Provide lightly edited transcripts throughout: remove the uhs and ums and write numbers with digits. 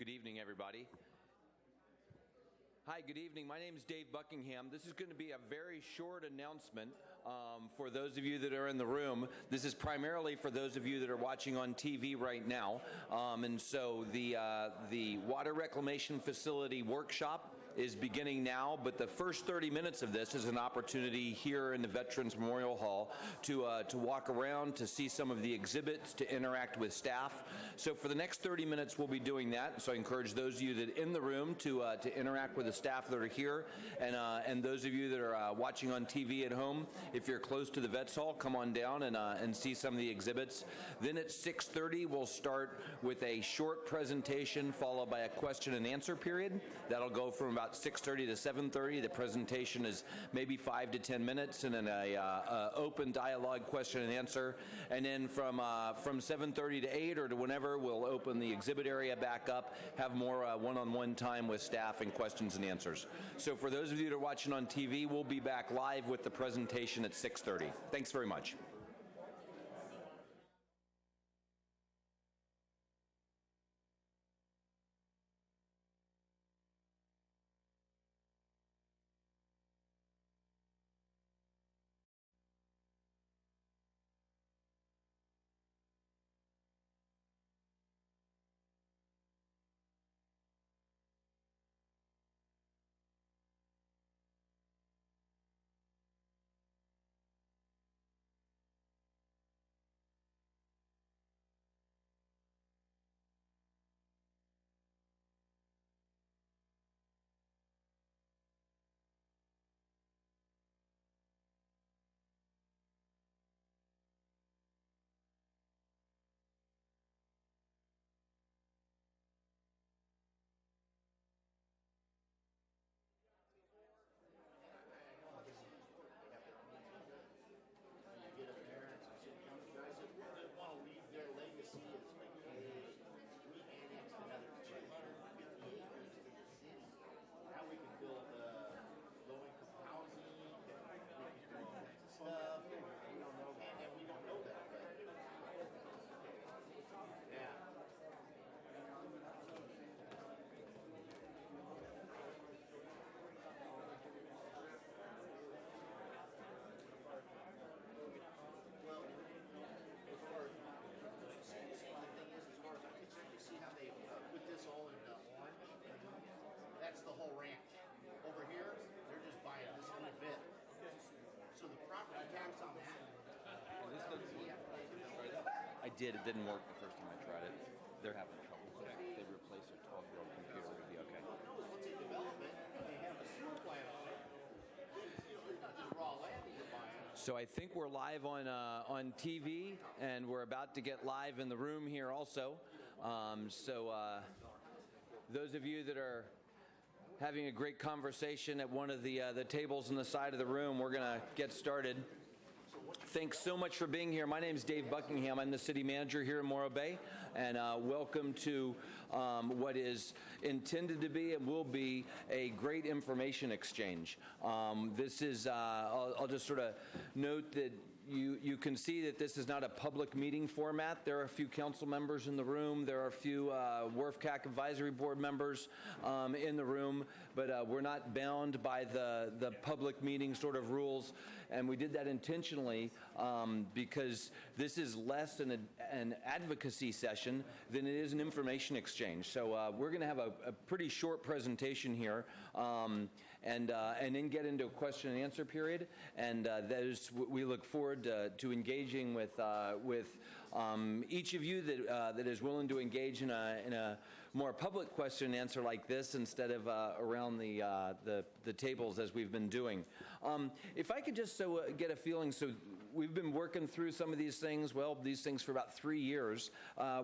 Good evening, everybody. Hi, good evening. My name is Dave Buckingham. This is going to be a very short announcement for those of you that are in the room. This is primarily for those of you that are watching on TV right now. And so the Water Reclamation Facility workshop is beginning now, but the first 30 minutes of this is an opportunity here in the Veterans Memorial Hall to walk around, to see some of the exhibits, to interact with staff. So for the next 30 minutes, we'll be doing that. So I encourage those of you that are in the room to interact with the staff that are here, and those of you that are watching on TV at home, if you're close to the Vets Hall, come on down and see some of the exhibits. Then at 6:30, we'll start with a short presentation followed by a question and answer period. That'll go from about 6:30 to 7:30. The presentation is maybe 5 to 10 minutes, and then a open dialogue question and answer. And then from 7:30 to 8 or to whenever, we'll open the exhibit area back up, have more one-on-one time with staff and questions and answers. So for those of you that are watching on TV, we'll be back live with the presentation at 6:30. Thanks very much. That's the whole ranch. Over here, they're just buying this little bit. So the property tax on that. I did. It didn't work the first time I tried it. They're having trouble with it. They replace a 12-year-old computer. It'll be okay. Once they develop it, they have a sewer plant on it. It's not just raw land that you're buying. So I think we're live on TV, and we're about to get live in the room here also. Those of you that are having a great conversation at one of the tables on the side of the room, we're going to get started. Thanks so much for being here. My name is Dave Buckingham. I'm the city manager here in Morro Bay, and welcome to what is intended to be and will be a great information exchange. This is, I'll just sort of note that you can see that this is not a public meeting format. There are a few council members in the room. There are a few WRF advisory board members in the room, but we're not bound by the public meeting sort of rules. And we did that intentionally because this is less an advocacy session than it is an information exchange. So we're going to have a pretty short presentation here, and then get into a question and answer period. And we look forward to engaging with each of you that is willing to engage in a more public question and answer like this instead of around the tables as we've been doing. If I could just get a feeling, so we've been working through some of these things for about 3 years.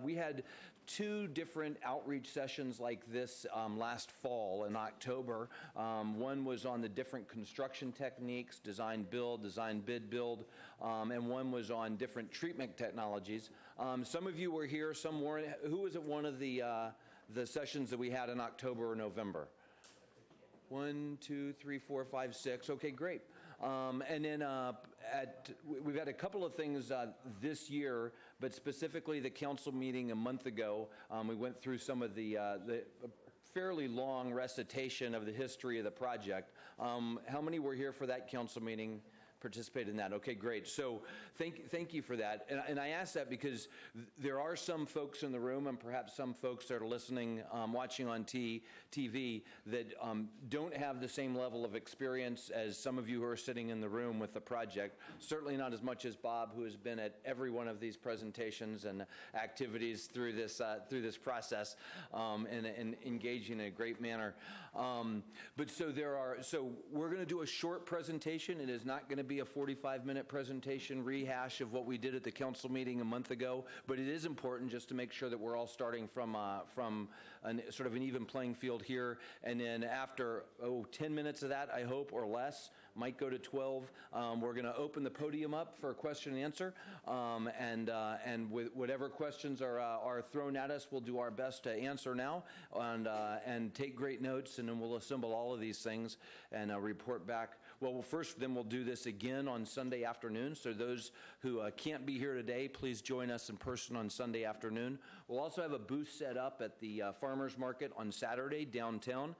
We had 2 different outreach sessions like this last fall in October. One was on the different construction techniques, design build, design bid build, and one was on different treatment technologies. Some of you were here, some weren't. Who was at one of the sessions that we had in October or November? 1, 2, 3, 4, 5, 6. Okay, great. And then we've had a couple of things this year, but specifically the council meeting a month ago, we went through some of the fairly long recitation of the history of the project. How many were here for that council meeting? Participated in that. Okay, great. So thank you for that. And I ask that because there are some folks in the room, and perhaps some folks that are listening, watching on TV, that don't have the same level of experience as some of you who are sitting in the room with the project. Certainly not as much as Bob, who has been at every one of these presentations and activities through this process, and engaging in a great manner. But so we're going to do a short presentation. It is not going to be a 45-minute presentation rehash of what we did at the council meeting a month ago, but it is important just to make sure that we're all starting from sort of an even playing field here. And then after 10 minutes of that, I hope, or less, might go to 12. We're going to open the podium up for a question and answer, and with whatever questions are thrown at us, we'll do our best to answer now, and take great notes, and then we'll assemble all of these things and report back. Well, first, then we'll do this again on Sunday afternoon. So those who can't be here today, please join us in person on Sunday afternoon. We'll also have a booth set up at the farmers market on Saturday downtown,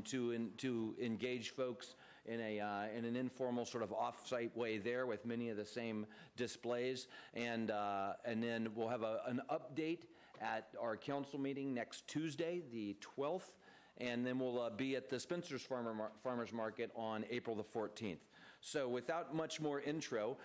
to engage folks in an informal sort of off-site way there with many of the same displays. And then we'll have an update at our council meeting next Tuesday, the 12th. And then we'll be at the Spencer's Farmers Market on April the 14th. So without much more intro,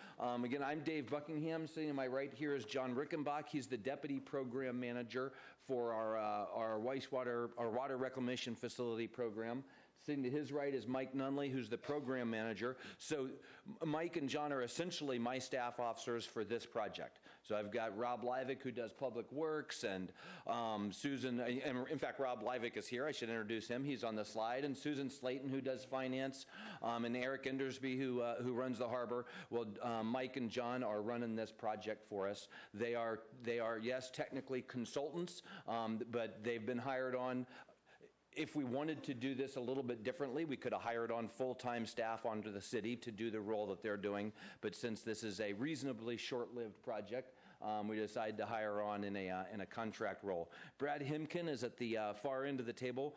again, I'm Dave Buckingham. Sitting to my right here is John Rickenbach. He's the Deputy Program Manager for our water reclamation facility program. Sitting to his right is Mike Nunley, who's the program manager. So Mike and John are essentially my staff officers for this project. So I've got Rob Livick, who does public works, and Susan, and in fact, Rob Livick is here. I should introduce him. He's on the slide. And Susan Slayton, who does finance, and Eric Endersby, who runs the harbor. Well, Mike and John are running this project for us. They are yes, technically consultants, but they've been hired on. If we wanted to do this a little bit differently, we could have hired on full-time staff onto the city to do the role that they're doing. But since this is a reasonably short-lived project, we decided to hire on in a contract role. Brad Himkin is at the far end of the table.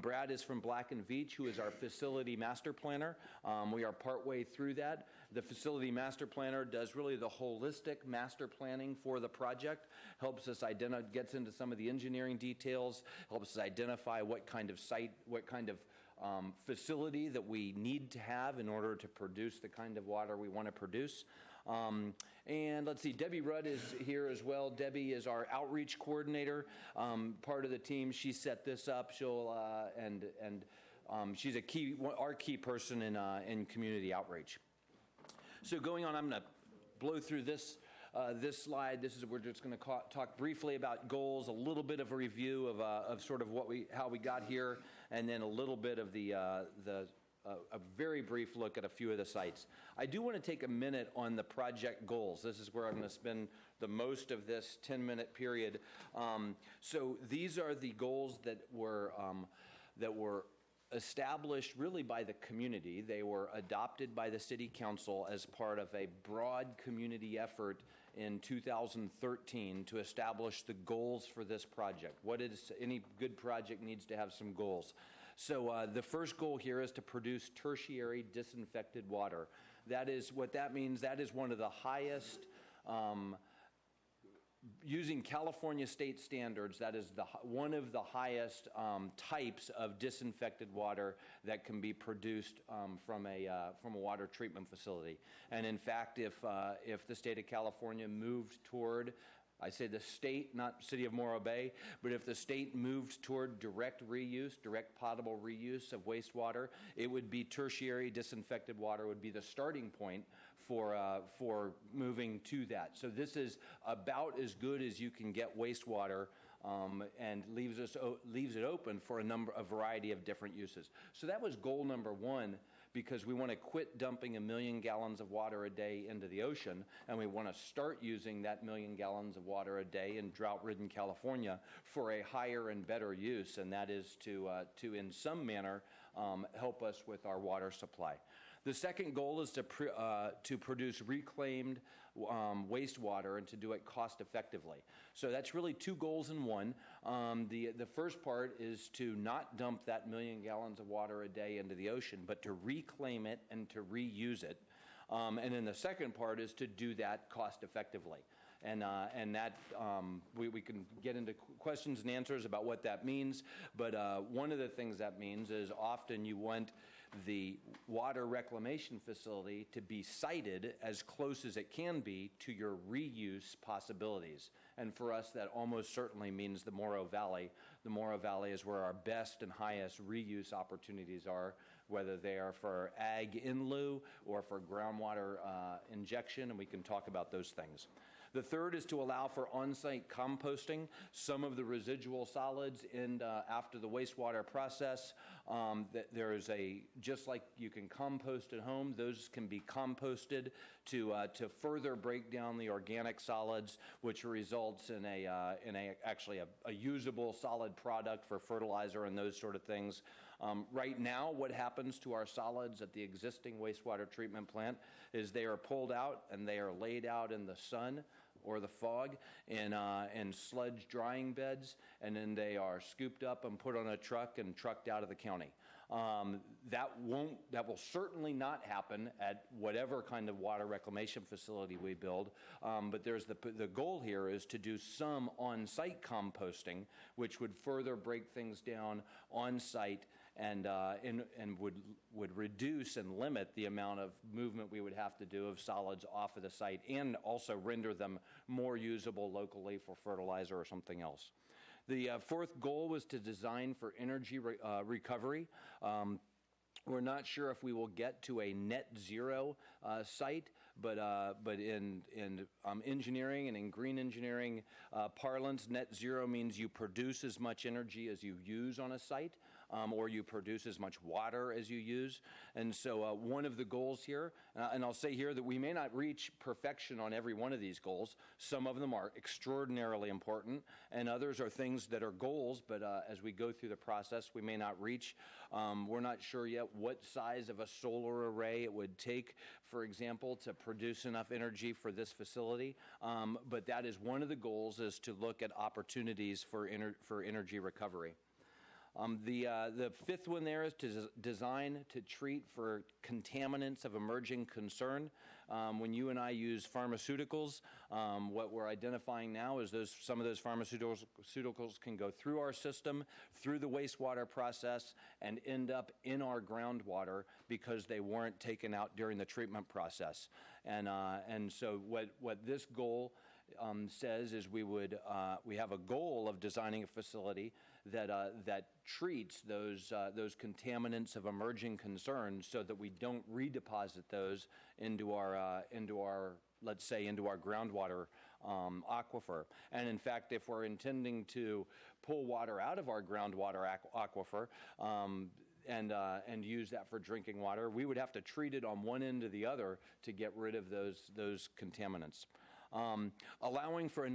Brad is from Black & Veatch, who is our facility master planner. We are partway through that. The facility master planner does really the holistic master planning for the project, helps us gets into some of the engineering details, helps us identify what kind of site, what kind of facility that we need to have in order to produce the kind of water we want to produce. And let's see, Debbie Rudd is here as well. Debbie is our outreach coordinator, part of the team. She set this up. She's our key person in community outreach. So going on, I'm going to blow through this slide. We're just going to talk briefly about goals, a little bit of a review of sort of how we got here, and then a little bit of a very brief look at a few of the sites. I do want to take a minute on the project goals. This is where I'm going to spend the most of this 10-minute period. So these are the goals that were established really by the community. They were adopted by the City Council as part of a broad community effort in 2013 to establish the goals for this project. Any good project needs to have some goals. So the first goal here is to produce tertiary disinfected water. That is what that means. That is one of the highest, using California state standards, that is one of the highest types of disinfected water that can be produced from a water treatment facility. And in fact, if the state of California moved toward, I say the state, not City of Morro Bay, but if the state moved toward direct potable reuse of wastewater, it would be tertiary disinfected water would be the starting point for moving to that. So this is about as good as you can get wastewater, and leaves it open for a variety of different uses. So that was goal number one, because we want to quit dumping 1 million gallons of water a day into the ocean, and we want to start using that 1 million gallons of water a day in drought-ridden California for a higher and better use, and that is to in some manner help us with our water supply. The second goal is to produce reclaimed wastewater and to do it cost effectively. So that's really two goals in one. The first part is to not dump that 1 million gallons of water a day into the ocean, but to reclaim it and to reuse it. And then the second part is to do that cost effectively. And that we can get into questions and answers about what that means, but one of the things that means is often you want the water reclamation facility to be sited as close as it can be to your reuse possibilities. And for us, that almost certainly means the Morrow Valley. The Morrow Valley is where our best and highest reuse opportunities are, whether they are for ag in lieu or for groundwater injection, and we can talk about those things. The third is to allow for on-site composting. Some of the residual solids after the wastewater process, just like you can compost at home, those can be composted to further break down the organic solids, which results in actually a usable solid product for fertilizer and those sort of things. Right now, what happens to our solids at the existing wastewater treatment plant is they are pulled out and they are laid out in the sun or the fog in sludge drying beds, and then they are scooped up and put on a truck and trucked out of the county. That will certainly not happen at whatever kind of water reclamation facility we build, but there's the goal here is to do some on-site composting, which would further break things down on-site and would reduce and limit the amount of movement we would have to do of solids off of the site, and also render them more usable locally for fertilizer or something else. The fourth goal was to design for energy recovery. We're not sure if we will get to a net zero site, but in engineering and in green engineering parlance, net zero means you produce as much energy as you use on a site, or you produce as much water as you use. And so one of the goals here, and I'll say here that we may not reach perfection on every one of these goals. Some of them are extraordinarily important, and others are things that are goals, but as we go through the process, we may not reach. We're not sure yet what size of a solar array it would take, for example, to produce enough energy for this facility. But that is one of the goals, is to look at opportunities for energy recovery. The fifth one there is to design to treat for contaminants of emerging concern. When you and I use pharmaceuticals, what we're identifying now is some of those pharmaceuticals can go through our system, through the wastewater process, and end up in our groundwater because they weren't taken out during the treatment process. And so what this goal says is we have a goal of designing a facility that treats those contaminants of emerging concern so that we don't redeposit those into our let's say into our groundwater aquifer. And in fact, if we're intending to pull water out of our groundwater aquifer and use that for drinking water, we would have to treat it on one end or the other to get rid of those contaminants. Allowing for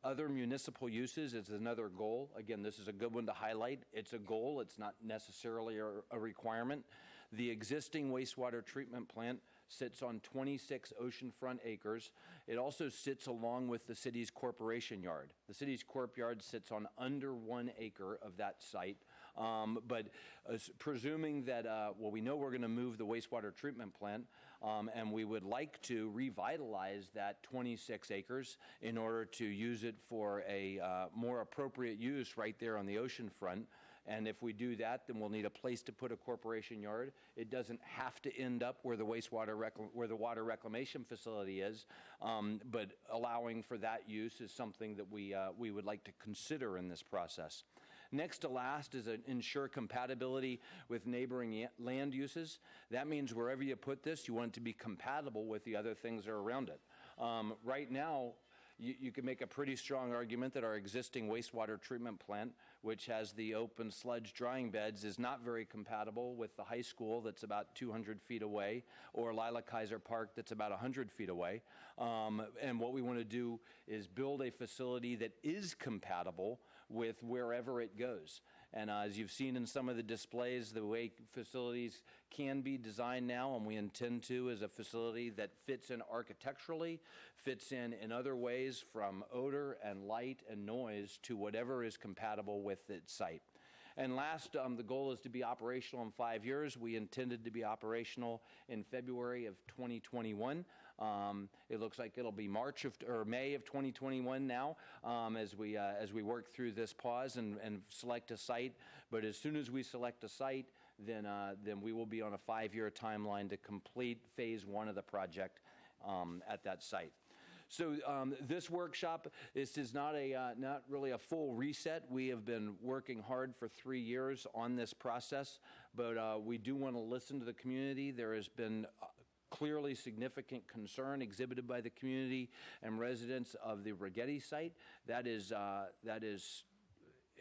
other municipal uses is another goal. Again, this is a good one to highlight. It's a goal. It's not necessarily a requirement. The existing wastewater treatment plant sits on 26 oceanfront acres. It also sits along with the city's corporation yard. The city's corp yard sits on under 1 acre of that site. But presuming that, we know we're going to move the wastewater treatment plant, and we would like to revitalize that 26 acres in order to use it for a more appropriate use right there on the ocean front. And if we do that, then we'll need a place to put a corporation yard. It doesn't have to end up where the where the water reclamation facility is, but allowing for that use is something that we would like to consider in this process. Next to last is ensure compatibility with neighboring land uses. That means wherever you put this, you want it to be compatible with the other things that are around it. Right now, you can make a pretty strong argument that our existing wastewater treatment plant which has the open sludge drying beds, is not very compatible with the high school that's about 200 feet away, or Lila Kaiser Park that's about 100 feet away. And what we want to do is build a facility that is compatible with wherever it goes. And as you've seen in some of the displays, the way facilities can be designed now, and we intend to, is a facility that fits in architecturally, fits in other ways, from odor and light and noise to whatever is compatible with its site. And last, the goal is to be operational in 5 years. We intended to be operational in February of 2021. It looks like it'll be May of 2021 now, as we work through this pause and select a site. But as soon as we select a site, then we will be on a 5-year timeline to complete phase 1 of the project at that site. So this workshop, this is not really a full reset. We have been working hard for 3 years on this process, but we do want to listen to the community. There has been clearly significant concern exhibited by the community and residents of the Rigetti site.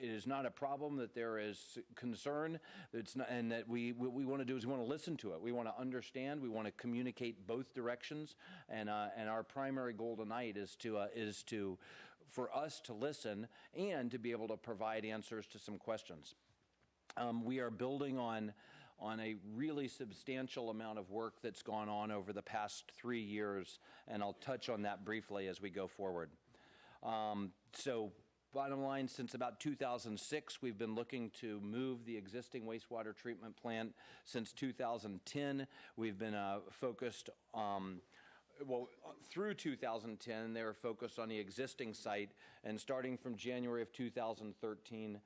It is not a problem that there is concern. It's not, and that what we want to do is we want to listen to it. We want to understand. We want to communicate both directions. And our primary goal tonight is for us to listen and to be able to provide answers to some questions. We are building on a really substantial amount of work that's gone on over the past 3 years, and I'll touch on that briefly as we go forward. Bottom line, since about 2006, we've been looking to move the existing wastewater treatment plant. Since 2010, we've been focused, through 2010, they were focused on the existing site, and starting from January of 2013,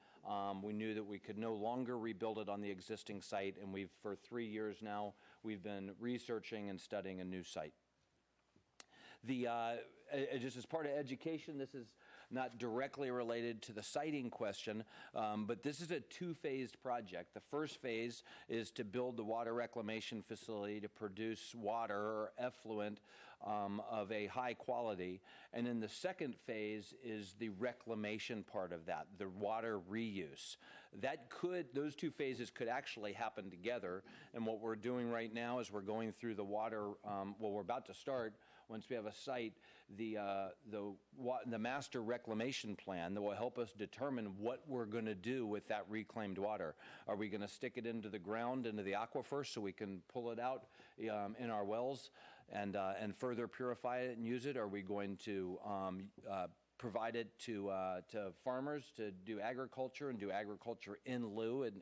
we knew that we could no longer rebuild it on the existing site, and for 3 years now, we've been researching and studying a new site. Just as part of education, this is not directly related to the siting question, but this is a two-phased project. The first phase is to build the water reclamation facility to produce water or effluent of a high quality. And then the second phase is the reclamation part of that, the water reuse. Those two phases could actually happen together. And what we're doing right now is we're going through the water, we're about to start, once we have a site, the master reclamation plan that will help us determine what we're going to do with that reclaimed water. Are we going to stick it into the ground, into the aquifer, so we can pull it out in our wells and further purify it and use it? Are we going to provide it to farmers to do agriculture and do agriculture in lieu and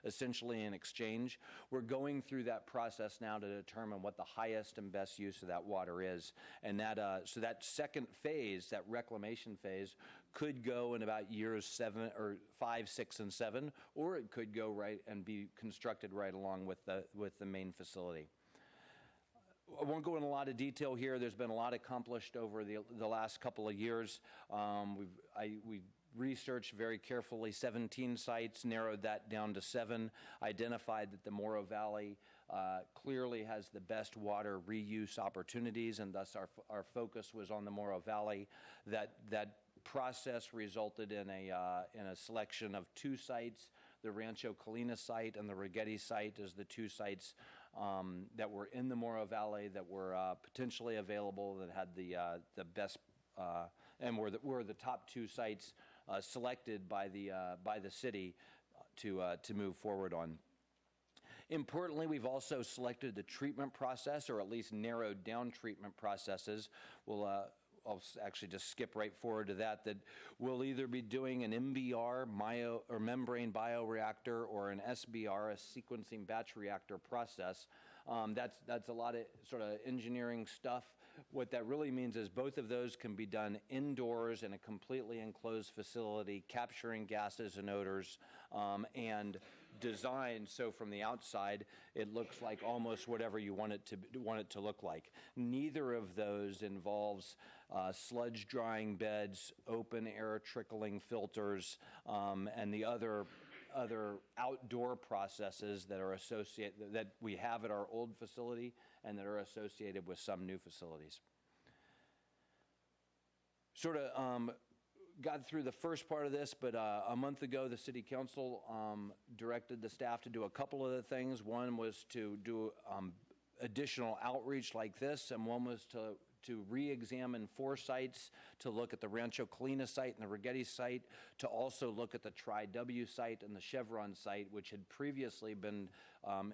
essentially in exchange? We're going through that process now to determine what the highest and best use of that water is. And so that second phase, that reclamation phase, could go in about years 5, 6, and 7, or it could go right and be constructed right along with the main facility. I won't go in a lot of detail here. There's been a lot accomplished over the last couple of years. We researched very carefully 17 sites, narrowed that down to 7, identified that the Morrow Valley clearly has the best water reuse opportunities, and thus our focus was on the Morrow Valley. That process resulted in a selection of 2 sites, the Rancho Colina site and the Rigetti site as the 2 sites that were in the Morrow Valley that were potentially available, that had the best and were the top 2 sites selected by the city to move forward on. Importantly, we've also selected the treatment process, or at least narrowed down treatment processes. I'll actually just skip right forward to that we'll either be doing an MBR, or membrane bioreactor, or an SBR, a sequencing batch reactor process. That's a lot of sort of engineering stuff. What that really means is both of those can be done indoors in a completely enclosed facility, capturing gases and odors, and designed so from the outside it looks like almost whatever you want it to look like. Neither of those involves sludge drying beds, open air trickling filters, and the other outdoor processes that are associated, that we have at our old facility and that are associated with some new facilities. Sort of got through the first part of this, but a month ago, the City Council directed the staff to do a couple of the things. One was to do additional outreach like this, and one was to re-examine 4 sites, to look at the Rancho Colina site and the Rigetti site, to also look at the Tri-W site and the Chevron site, which had previously been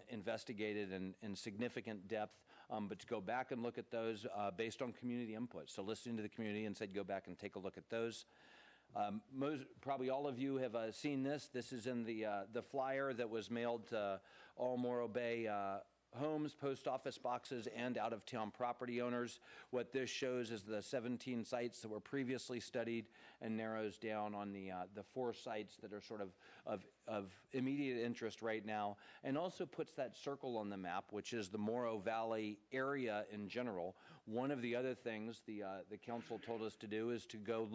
investigated in significant depth, but to go back and look at those based on community input. So listening to the community and said, go back and take a look at those. Probably all of you have seen this. This is in the flyer that was mailed to all Morro Bay homes, post office boxes, and out-of-town property owners. What this shows is the 17 sites that were previously studied and narrows down on the 4 sites that are sort of immediate interest right now, and also puts that circle on the map, which is the Morro Valley area in general. One of the other things the council told us to do is to go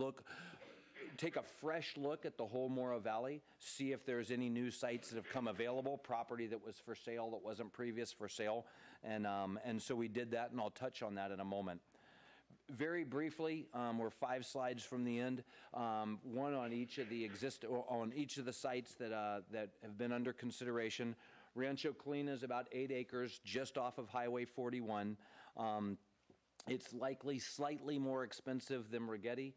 take a fresh look at the whole Morro Valley, see if there's any new sites that have come available, property that was for sale that wasn't previous for sale, and so we did that, and I'll touch on that in a moment. Very briefly, we're 5 slides from the end. One on each of the sites that have been under consideration. Rancho Colina is about 8 acres just off of Highway 41. It's likely slightly more expensive than Rigetti.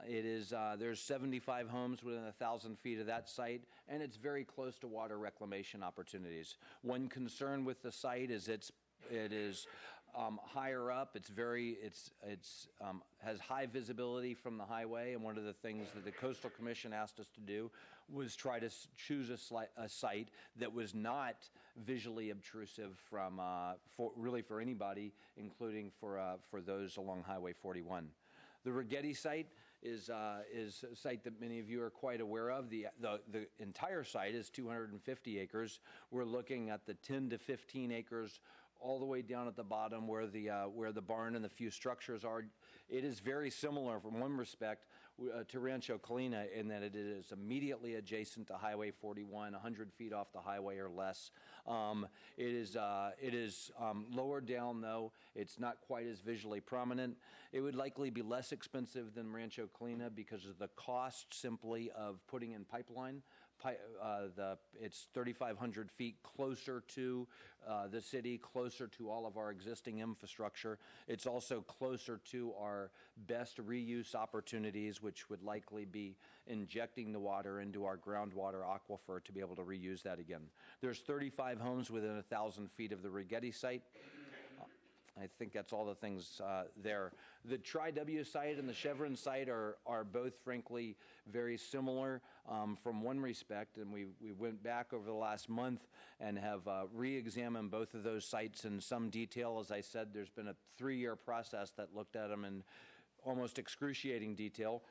It is, there's 75 homes within 1,000 feet of that site, and it's very close to water reclamation opportunities. One concern with the site is it is higher up. Has high visibility from the highway, and one of the things that the Coastal Commission asked us to do was try to choose a site that was not visually obtrusive for anybody, including for those along Highway 41. The Rigetti site is a site that many of you are quite aware of. The entire site is 250 acres. We're looking at the 10 to 15 acres all the way down at the bottom where the barn and the few structures are. It is very similar from one respect to Rancho Colina in that it is immediately adjacent to Highway 41, 100 feet off the highway or less. It is lower down, though. It's not quite as visually prominent. It would likely be less expensive than Rancho Colina because of the cost simply of putting in pipeline. It's 3,500 feet closer to the city, closer to all of our existing infrastructure. It's also closer to our best reuse opportunities, which would likely be injecting the water into our groundwater aquifer to be able to reuse that again. There's 35 homes within 1,000 feet of the Rigetti site. I think that's all the things there. The Tri-W site and the Chevron site are both, frankly, very similar from one respect, and we went back over the last month and have re-examined both of those sites in some detail. As I said, there's been a 3-year process that looked at them in almost excruciating detail.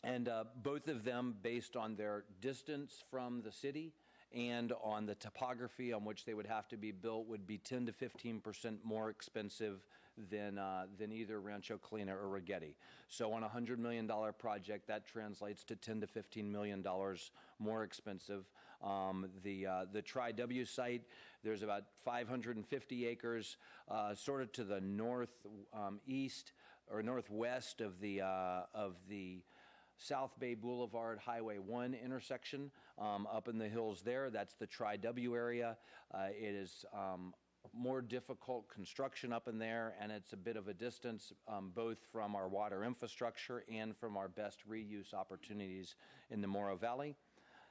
And both of them, based on their distance from the city and on the topography on which they would have to be built, would be 10 to 15% more expensive than either Rancho Colina or Rigetti. So on a $100 million project, that translates to $10 to $15 million more expensive. The Tri-W site, there's about 550 acres, sort of to the northeast or northwest of the South Bay Boulevard Highway 1 intersection up in the hills there. That's the Tri-W area. It is more difficult construction up in there, and it's a bit of a distance both from our water infrastructure and from our best reuse opportunities in the Morro Valley.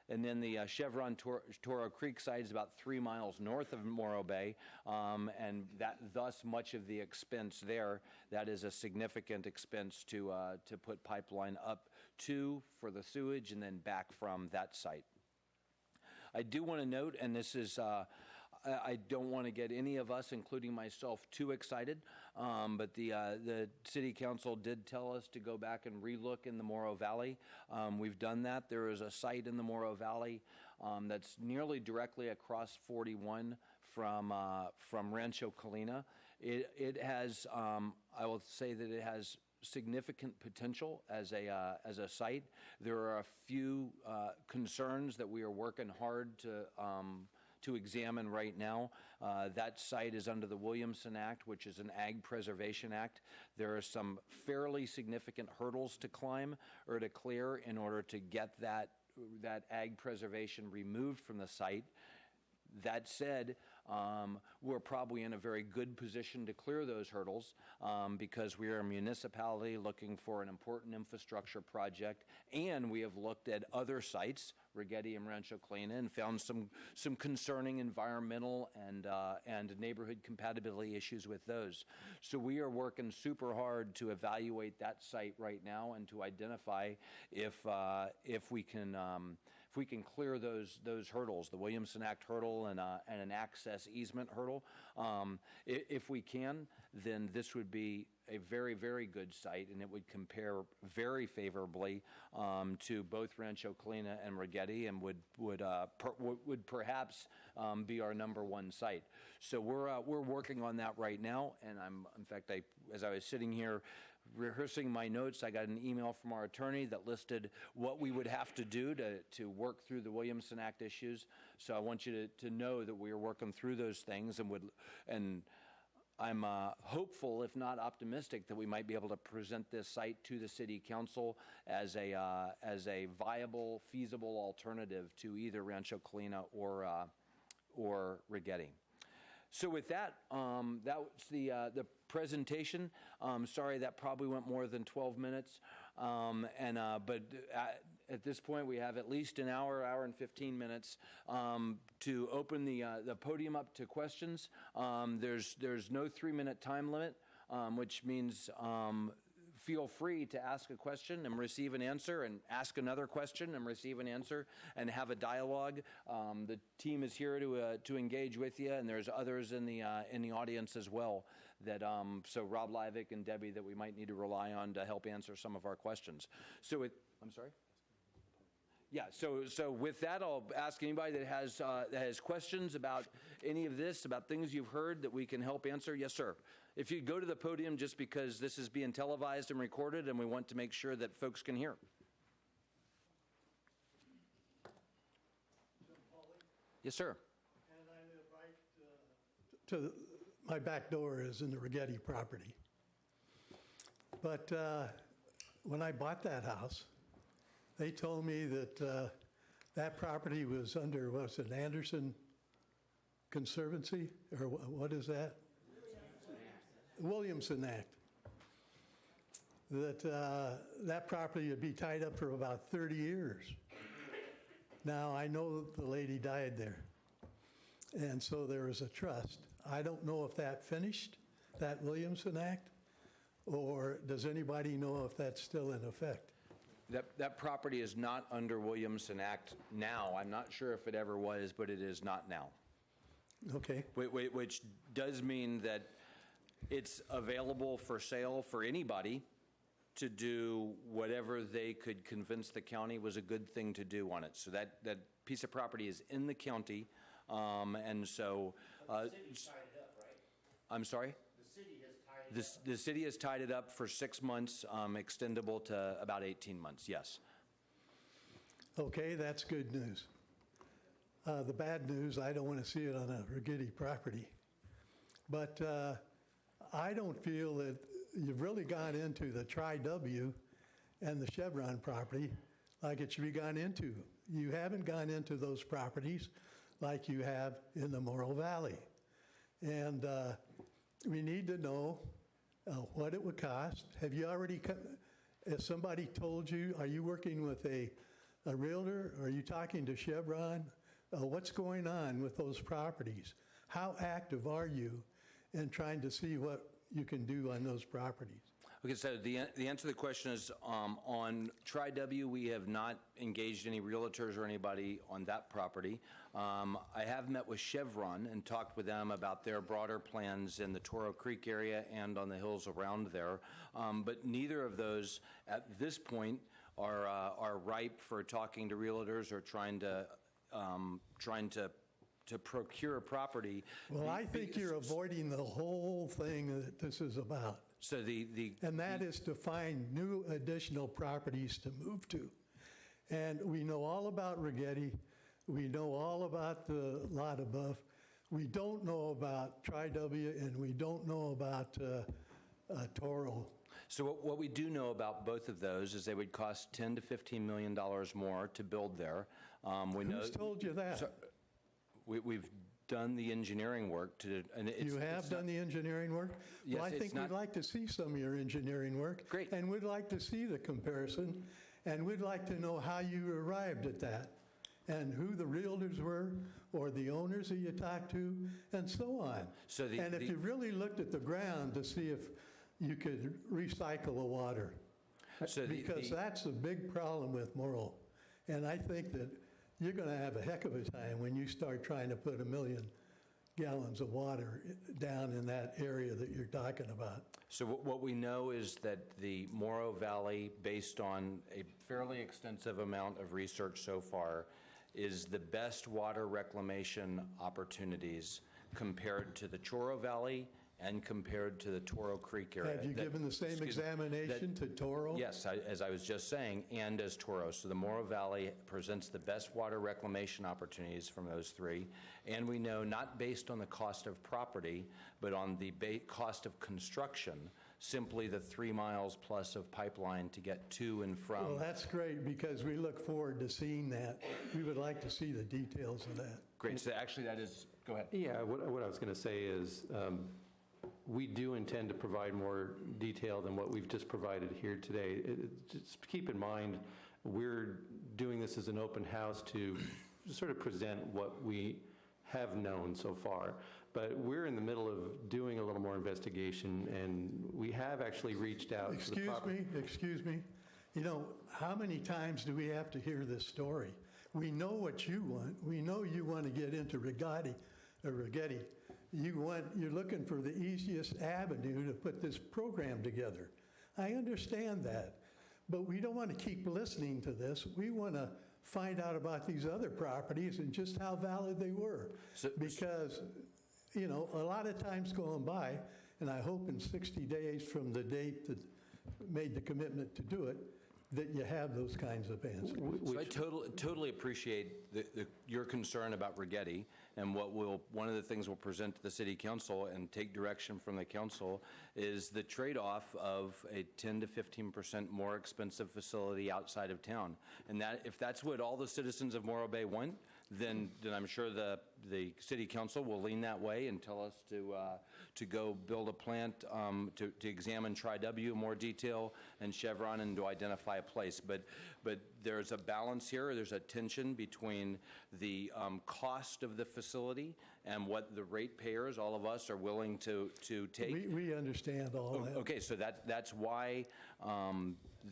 And then the Chevron Toro Creek site is about 3 miles north of Morro Bay, and thus much of the expense there. That is a significant expense to put pipeline up to for the sewage and then back from that site. I do want to note, and this is, I don't want to get any of us, including myself, too excited, but the City Council did tell us to go back and relook in the Morro Valley. We've done that. There is a site in the Morro Valley that's nearly directly across 41 from Rancho Colina. It has, I will say that it has significant potential as a site. There are a few concerns that we are working hard to examine right now. That site is under the Williamson Act, which is an Ag Preservation Act. There are some fairly significant hurdles to climb or to clear in order to get that ag preservation removed from the site. That said, we're probably in a very good position to clear those hurdles because we are a municipality looking for an important infrastructure project, and we have looked at other sites, Rigetti and Rancho Colina, and found some concerning environmental and neighborhood compatibility issues with those. So we are working super hard to evaluate that site right now and to identify if we can clear those hurdles, the Williamson Act hurdle and an access easement hurdle. If we can, then this would be a very, very good site, and it would compare very favorably to both Rancho Colina and Rigetti, and would perhaps be our number one site. So we're working on that right now, and as I was sitting here rehearsing my notes, I got an email from our attorney that listed what we would have to do to work through the Williamson Act issues. So I want you to know that we are working through those things, and I'm hopeful, if not optimistic, that we might be able to present this site to the City Council as a viable, feasible alternative to either Rancho Colina or Rigetti. So with that, that was the presentation. Sorry, that probably went more than 12 minutes. But at this point, we have at least an hour and 15 minutes to open the podium up to questions. There's no 3-minute time limit, which means feel free to ask a question and receive an answer, and ask another question and receive an answer, and have a dialogue. The team is here to engage with you, and there's others in the audience as well. So Rob Livick and Debbie that we might need to rely on to help answer some of our questions. I'm sorry? Yeah, so with that, I'll ask anybody that has questions about any of this, about things you've heard that we can help answer. Yes, sir. If you go to the podium, just because this is being televised and recorded, and we want to make sure that folks can hear. Yes, sir. And I live right to my back door is in the Rigetti property. But when I bought that house, they told me that that property was under, what's it, Anderson Conservancy? Or what is that? Williamson Act. That property would be tied up for about 30 years. Now, I know the lady died there, and so there was a trust. I don't know if that finished, that Williamson Act, or does anybody know if that's still in effect? That property is not under Williamson Act now. I'm not sure if it ever was, but it is not now. Okay. Which does mean that it's available for sale for anybody to do whatever they could convince the county was a good thing to do on it. So that piece of property is in the county, and so... the city's tied it up, right? I'm sorry? The city has tied it up. The city has tied it up for 6 months, extendable to about 18 months, yes. Okay, that's good news. The bad news, I don't want to see it on a Rigetti property. But I don't feel that you've really gone into the Tri-W and the Chevron property like it should be gone into. You haven't gone into those properties like you have in the Morro Valley. And we need to know what it would cost. Have you already, has somebody told you, are you working with a realtor? Are you talking to Chevron? What's going on with those properties? How active are you in trying to see what you can do on those properties? Okay, so the answer to the question is on Tri-W, we have not engaged any realtors or anybody on that property. I have met with Chevron and talked with them about their broader plans in the Toro Creek area and on the hills around there. But neither of those at this point are ripe for talking to realtors or trying to procure property. Well, I think you're avoiding the whole thing that this is about. So and that is to find new additional properties to move to. And we know all about Rigetti. We know all about the lot above. We don't know about Tri-W, and we don't know about Toro. So what we do know about both of those is they would cost $10 to $15 million more to build there. Who's told you that? So we've done the engineering work to. And you have done the engineering work? Yes, well, I think we'd like to see some of your engineering work. Great. And we'd like to see the comparison, and we'd like to know how you arrived at that, and who the realtors were, or the owners that you talked to, and so on. So and if you really looked at the ground to see if you could recycle the water, because that's a big problem with Morrow. And I think that you're going to have a heck of a time when you start trying to put 1 million gallons of water down in that area that you're talking about. So what we know is that the Morrow Valley, based on a fairly extensive amount of research so far, is the best water reclamation opportunities compared to the Choro Valley and compared to the Toro Creek area. Have you given the same examination to Toro? Yes, as I was just saying, and as Toro. So the Morrow Valley presents the best water reclamation opportunities from those three. And we know, not based on the cost of property, but on the cost of construction, simply the 3 miles plus of pipeline to get to and from. Well, that's great, because we look forward to seeing that. We would like to see the details of that. Great. So actually that is, go ahead. Yeah, what I was going to say is we do intend to provide more detail than what we've just provided here today. Just keep in mind, we're doing this as an open house to sort of present what we have known so far. But we're in the middle of doing a little more investigation, and we have actually reached out to the property. Excuse me. You know, how many times do we have to hear this story? We know what you want. We know you want to get into Rigetti. You're looking for the easiest avenue to put this program together. I understand that. But we don't want to keep listening to this. We want to find out about these other properties and just how valid they were. Because, you know, a lot of time's going by, and I hope in 60 days from the date that made the commitment to do it, that you have those kinds of answers. So I totally appreciate your concern about Rigetti, and one of the things we'll present to the City Council and take direction from the Council is the trade-off of a 10 to 15% more expensive facility outside of town. And that, if that's what all the citizens of Morro Bay want, then I'm sure the City Council will lean that way and tell us to go build a plant to examine Tri-W in more detail and Chevron, and to identify a place. But there's a balance here. There's a tension between the cost of the facility and what the ratepayers, all of us, are willing to take. We understand all that. Okay, so that's why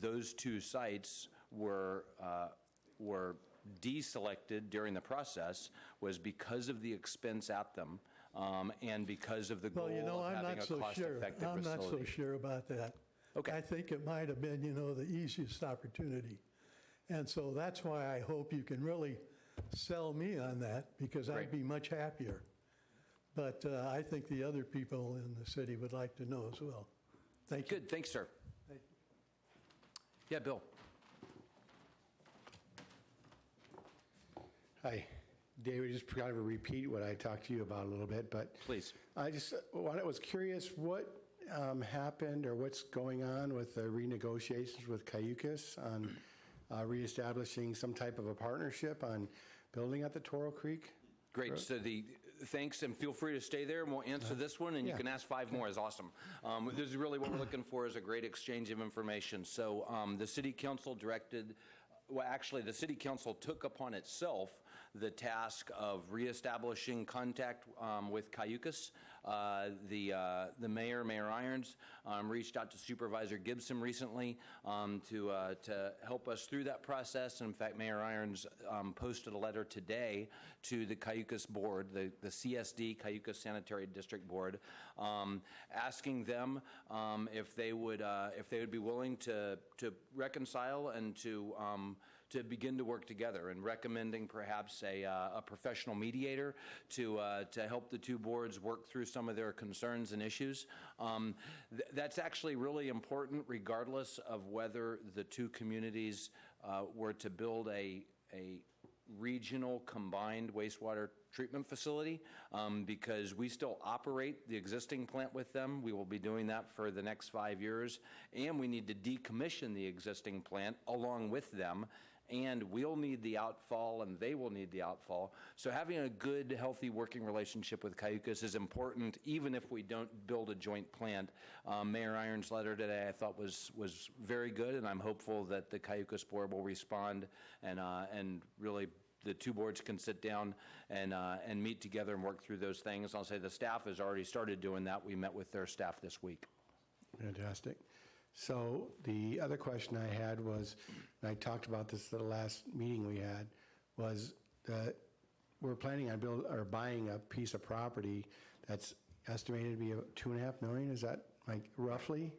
those two sites were deselected during the process, was because of the expense at them, and because of the goal of having a cost-effective facility. I'm not so sure about that. Okay. I think it might have been, the easiest opportunity. And so that's why I hope you can really sell me on that, because I'd be much happier. But I think the other people in the city would like to know as well. Thank you. Good, thanks, sir. Thank you. Yeah, Bill. Hi, David, just kind of repeat what I talked to you about a little bit, but Please. I just was curious what happened or what's going on with the renegotiations with Cayucas on reestablishing some type of a partnership on building at the Toro Creek. Great. So thanks, and feel free to stay there, and we'll answer this one, and you can ask 5 more. Is awesome. This is really what we're looking for, is a great exchange of information. So the City Council directed. Well, actually, the City Council took upon itself the task of reestablishing contact with Cayucas. The mayor, Mayor Irons, reached out to Supervisor Gibson recently to help us through that process. And in fact, Mayor Irons posted a letter today to the Cayucas Board, the CSD, Cayucas Sanitary District Board, asking them if they would be willing to reconcile and to begin to work together, and recommending perhaps a professional mediator to help the two boards work through some of their concerns and issues. That's actually really important, regardless of whether the two communities were to build a regional combined wastewater treatment facility because we still operate the existing plant with them. We will be doing that for the next 5 years, and we need to decommission the existing plant along with them, and we'll need the outfall and they will need the outfall. So having a good, healthy working relationship with Cayucas is important, even if we don't build a joint plant. Mayor Iron's letter today I thought was very good, and I'm hopeful that the Cayucas board will respond and really the two boards can sit down and meet together and work through those things. I'll say the staff has already started doing that. We met with their staff this week. Fantastic. So the other question I had was, and I talked about this at the last meeting we had, was that we're planning on buying a piece of property that's estimated to be about $2.5 million. Is that like roughly?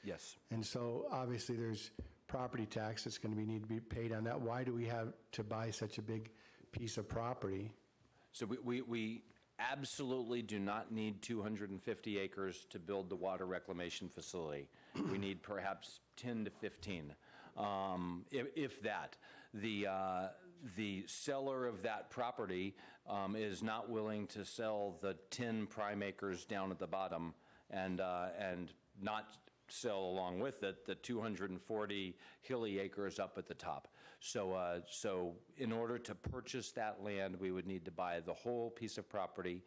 Yes. And so obviously there's property tax that's going to need to be paid on that. Why do we have to buy such a big piece of property? So we absolutely do not need 250 acres to build the water reclamation facility. We need perhaps 10 to 15, if that. The seller of that property is not willing to sell the 10 prime acres down at the bottom and not sell along with it the 240 hilly acres up at the top. So in order to purchase that land, we would need to buy the whole piece of property.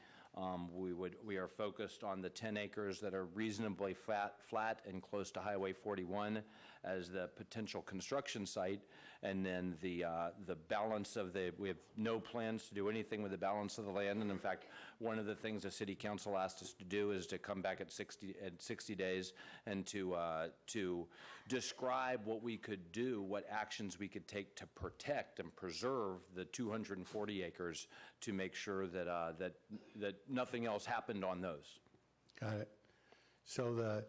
We are focused on the 10 acres that are reasonably flat and close to Highway 41 as the potential construction site, and then the balance of we have no plans to do anything with the balance of the land. And in fact, one of the things the city council asked us to do is to come back at 60 days and to describe what we could do, what actions we could take to protect and preserve the 240 acres to make sure that nothing else happened on those. Got it. So the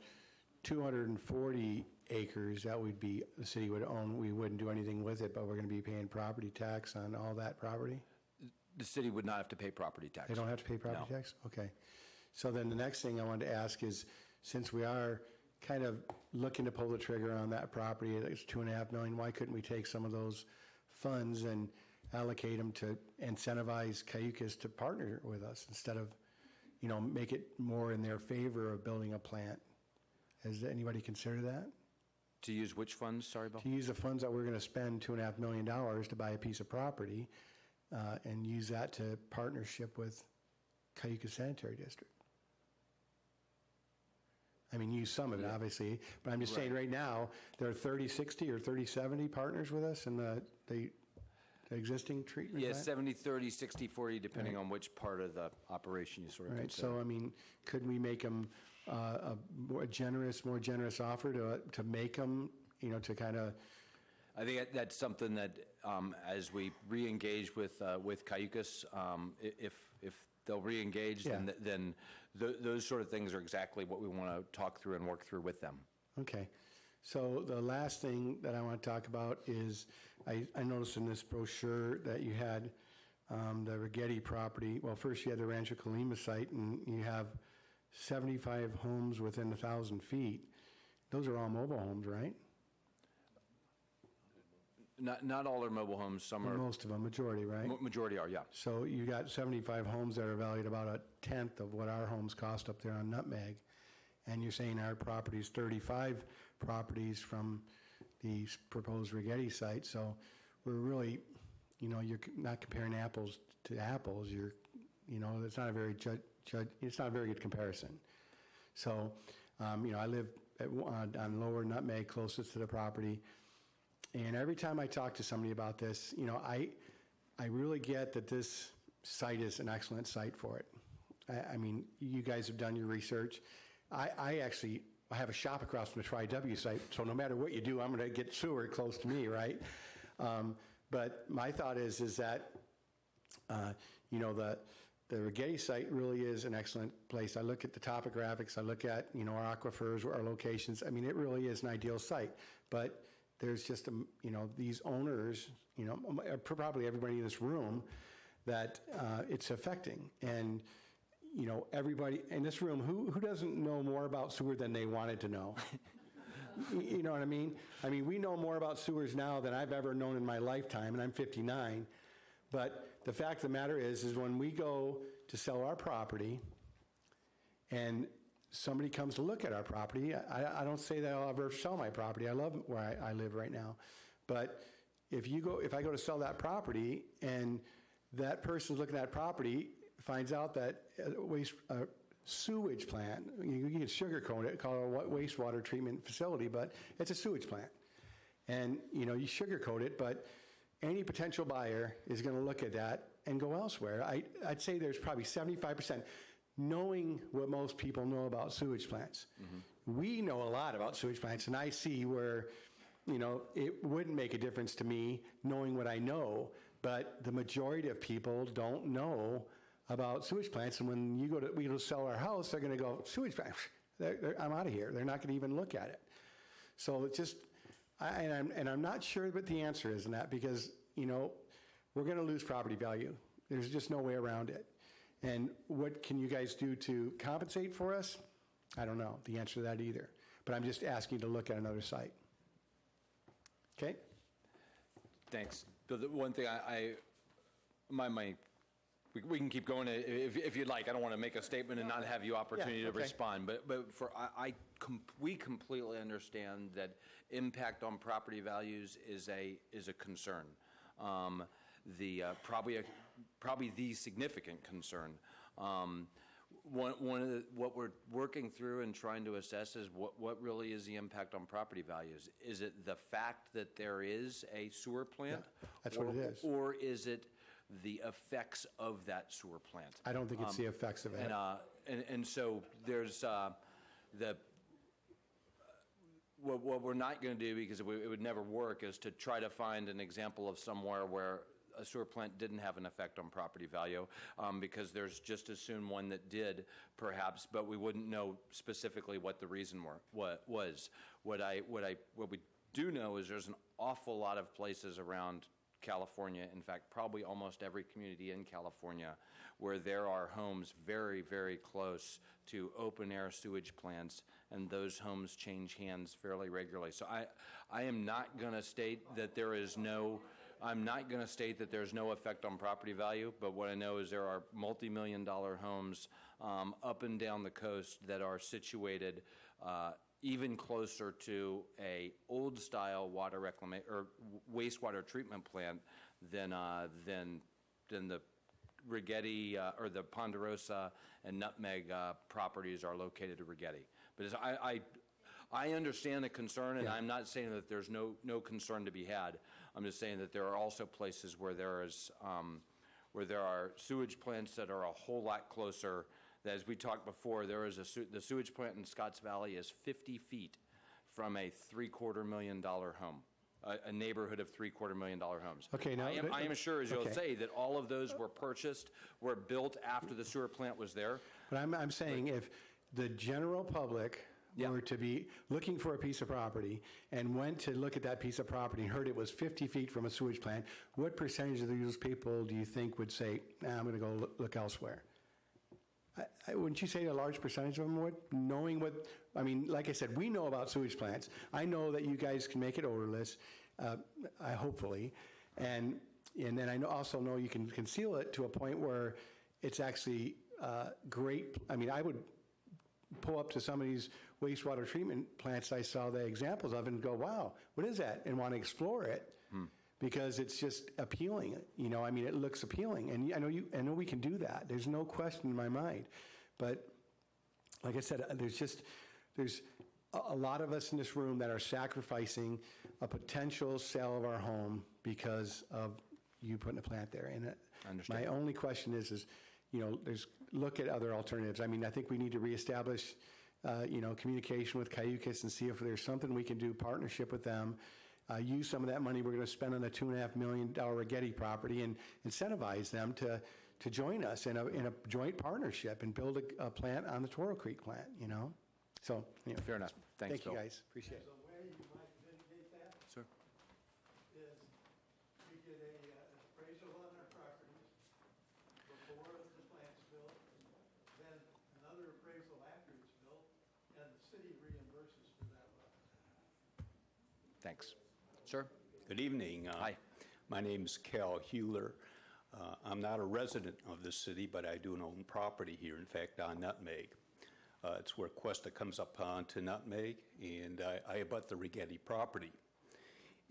240 acres that the city would own, we wouldn't do anything with it, but we're going to be paying property tax on all that property? The city would not have to pay property tax. They don't have to pay property tax? Okay. So then the next thing I wanted to ask is, since we are kind of looking to pull the trigger on that property, it's $2.5 million, why couldn't we take some of those funds and allocate them to incentivize Cayucas to partner with us instead of, make it more in their favor of building a plant? Has anybody considered that? To use which funds? Sorry, Bill? To use the funds that we're going to spend $2.5 million to buy a piece of property and use that to partnership with Cayucas Sanitary District. I mean, use some of it, obviously, but I'm just saying right now, there are 30-60 or 30-70 partners with us in the existing treatment Yeah, plant? 70-30, 60-40, depending on which part of the operation you sort of Right, consider. so I mean, could we make them a more generous offer to make them, to kind of... I think that's something that, as we re-engage with Cayucas, if they'll re-engage, Yeah. then those sort of things are exactly what we want to talk through and work through with them. Okay. So the last thing that I want to talk about is, I noticed in this brochure that you had the Rigetti property. Well, first you had the Rancho Colima site, and you have 75 homes within 1,000 feet. Those are all mobile homes, right? Not all are mobile homes. Some are. Most of them, majority, right? Majority are, yeah. So you got 75 homes that are valued about a tenth of what our homes cost up there on Nutmeg. And you're saying our property is 35 properties from the proposed Rigetti site. So we're really, you're not comparing apples to apples. It's not a very it's not a very good comparison. So, I live on Lower Nutmeg, closest to the property. And every time I talk to somebody about this, I really get that this site is an excellent site for it. I mean, you guys have done your research. I have a shop across from the Tri-W site, so no matter what you do, I'm going to get sewer close to me, right? But my thought is that, the Rigetti site really is an excellent place. I look at the topographics, I look at, our aquifers, our locations. I mean, it really is an ideal site. But there's just, these owners, probably everybody in this room, that it's affecting. And, everybody in this room, who doesn't know more about sewer than they wanted to know? You know what I mean? I mean, we know more about sewers now than I've ever known in my lifetime, and I'm 59. But the fact of the matter is when we go to sell our property and somebody comes to look at our property, I don't say that I'll ever sell my property. I love where I live right now. But if I go to sell that property and that person's looking at that property finds out that a sewage plant, you can sugarcoat it, call it a wastewater treatment facility, but it's a sewage plant. And, you sugarcoat it, but any potential buyer is going to look at that and go elsewhere. I'd say there's probably 75%. Knowing what most people know about sewage plants. Mm-hmm. We know a lot about sewage plants, and I see where, it wouldn't make a difference to me knowing what I know, but the majority of people don't know about sewage plants, and when we go to sell our house, they're going to go, sewage plant, I'm out of here. They're not going to even look at it. So it's just, I'm not sure what the answer is in that, because, we're going to lose property value. There's just no way around it. And what can you guys do to compensate for us? I don't know the answer to that either. But I'm just asking you to look at another site. Okay? Thanks. Bill, the one thing we can keep going if you'd like. I don't want to make a statement and not have you opportunity to respond. But we completely understand that impact on property values is a concern. Probably the significant concern. One of what we're working through and trying to assess is what really is the impact on property values. Is it the fact that there is a sewer plant? Yeah, that's what it is. Or is it the effects of that sewer plant? I don't think it's the effects of it. And so there's what we're not going to do, because it would never work, is to try to find an example of somewhere where a sewer plant didn't have an effect on property value, because there's just as soon one that did, perhaps, but we wouldn't know specifically what the reason was. What we do know is there's an awful lot of places around California, in fact, probably almost every community in California, where there are homes very, very close to open-air sewage plants, and those homes change hands fairly regularly. So I am not going to state that there's no effect on property value, but what I know is there are multi-million-dollar homes up and down the coast that are situated even closer to a old-style water reclamation or wastewater treatment plant than the Rigetti or the Ponderosa and Nutmeg properties are located at Rigetti. But I understand the concern, and I'm not saying that there's no concern to be had. I'm just saying that there are also places where there are sewage plants that are a whole lot closer. As we talked before, the sewage plant in Scotts Valley is 50 feet from a $750,000 home, a neighborhood of $750,000 homes. Okay, now I am sure, as you'll say, that all of those were built after the sewer plant was there. But I'm saying if the general public were to be looking for a piece of property and went to look at that piece of property and heard it was 50 feet from a sewage plant, what percentage of those people do you think would say, I'm going to go look elsewhere? Wouldn't you say a large percentage of them would? Knowing like I said, we know about sewage plants. I know that you guys can make it odorless, hopefully. And then I also know you can conceal it to a point where it's actually great. I would pull up to some of these wastewater treatment plants I saw the examples of and go, wow, what is that? And want to explore it because it's just appealing. It looks appealing. And I know we can do that. There's no question in my mind. But like I said, there's a lot of us in this room that are sacrificing a potential sale of our home because of you putting a plant there. And my only question is look at other alternatives. I think we need to reestablish, communication with Cayucas and see if there's something we can do, partnership with them, use some of that money we're going to spend on the $2.5 million Rigetti property and incentivize them to join us in a joint partnership and build a plant on the Toro Creek plant, So, anyway. Fair enough. Thanks, Thank Bill. you, guys. Appreciate it. The way you might mitigate that Sir. is we get an appraisal on our properties before the plant's built, then another appraisal after it's built, and the city reimburses for that lot. Thanks. Sir? Good evening. Hi. My name's Cal Hewler. I'm not a resident of this city, but I do own property here, in fact, on Nutmeg. It's where Cuesta comes up onto Nutmeg, and I abut the Rigetti property.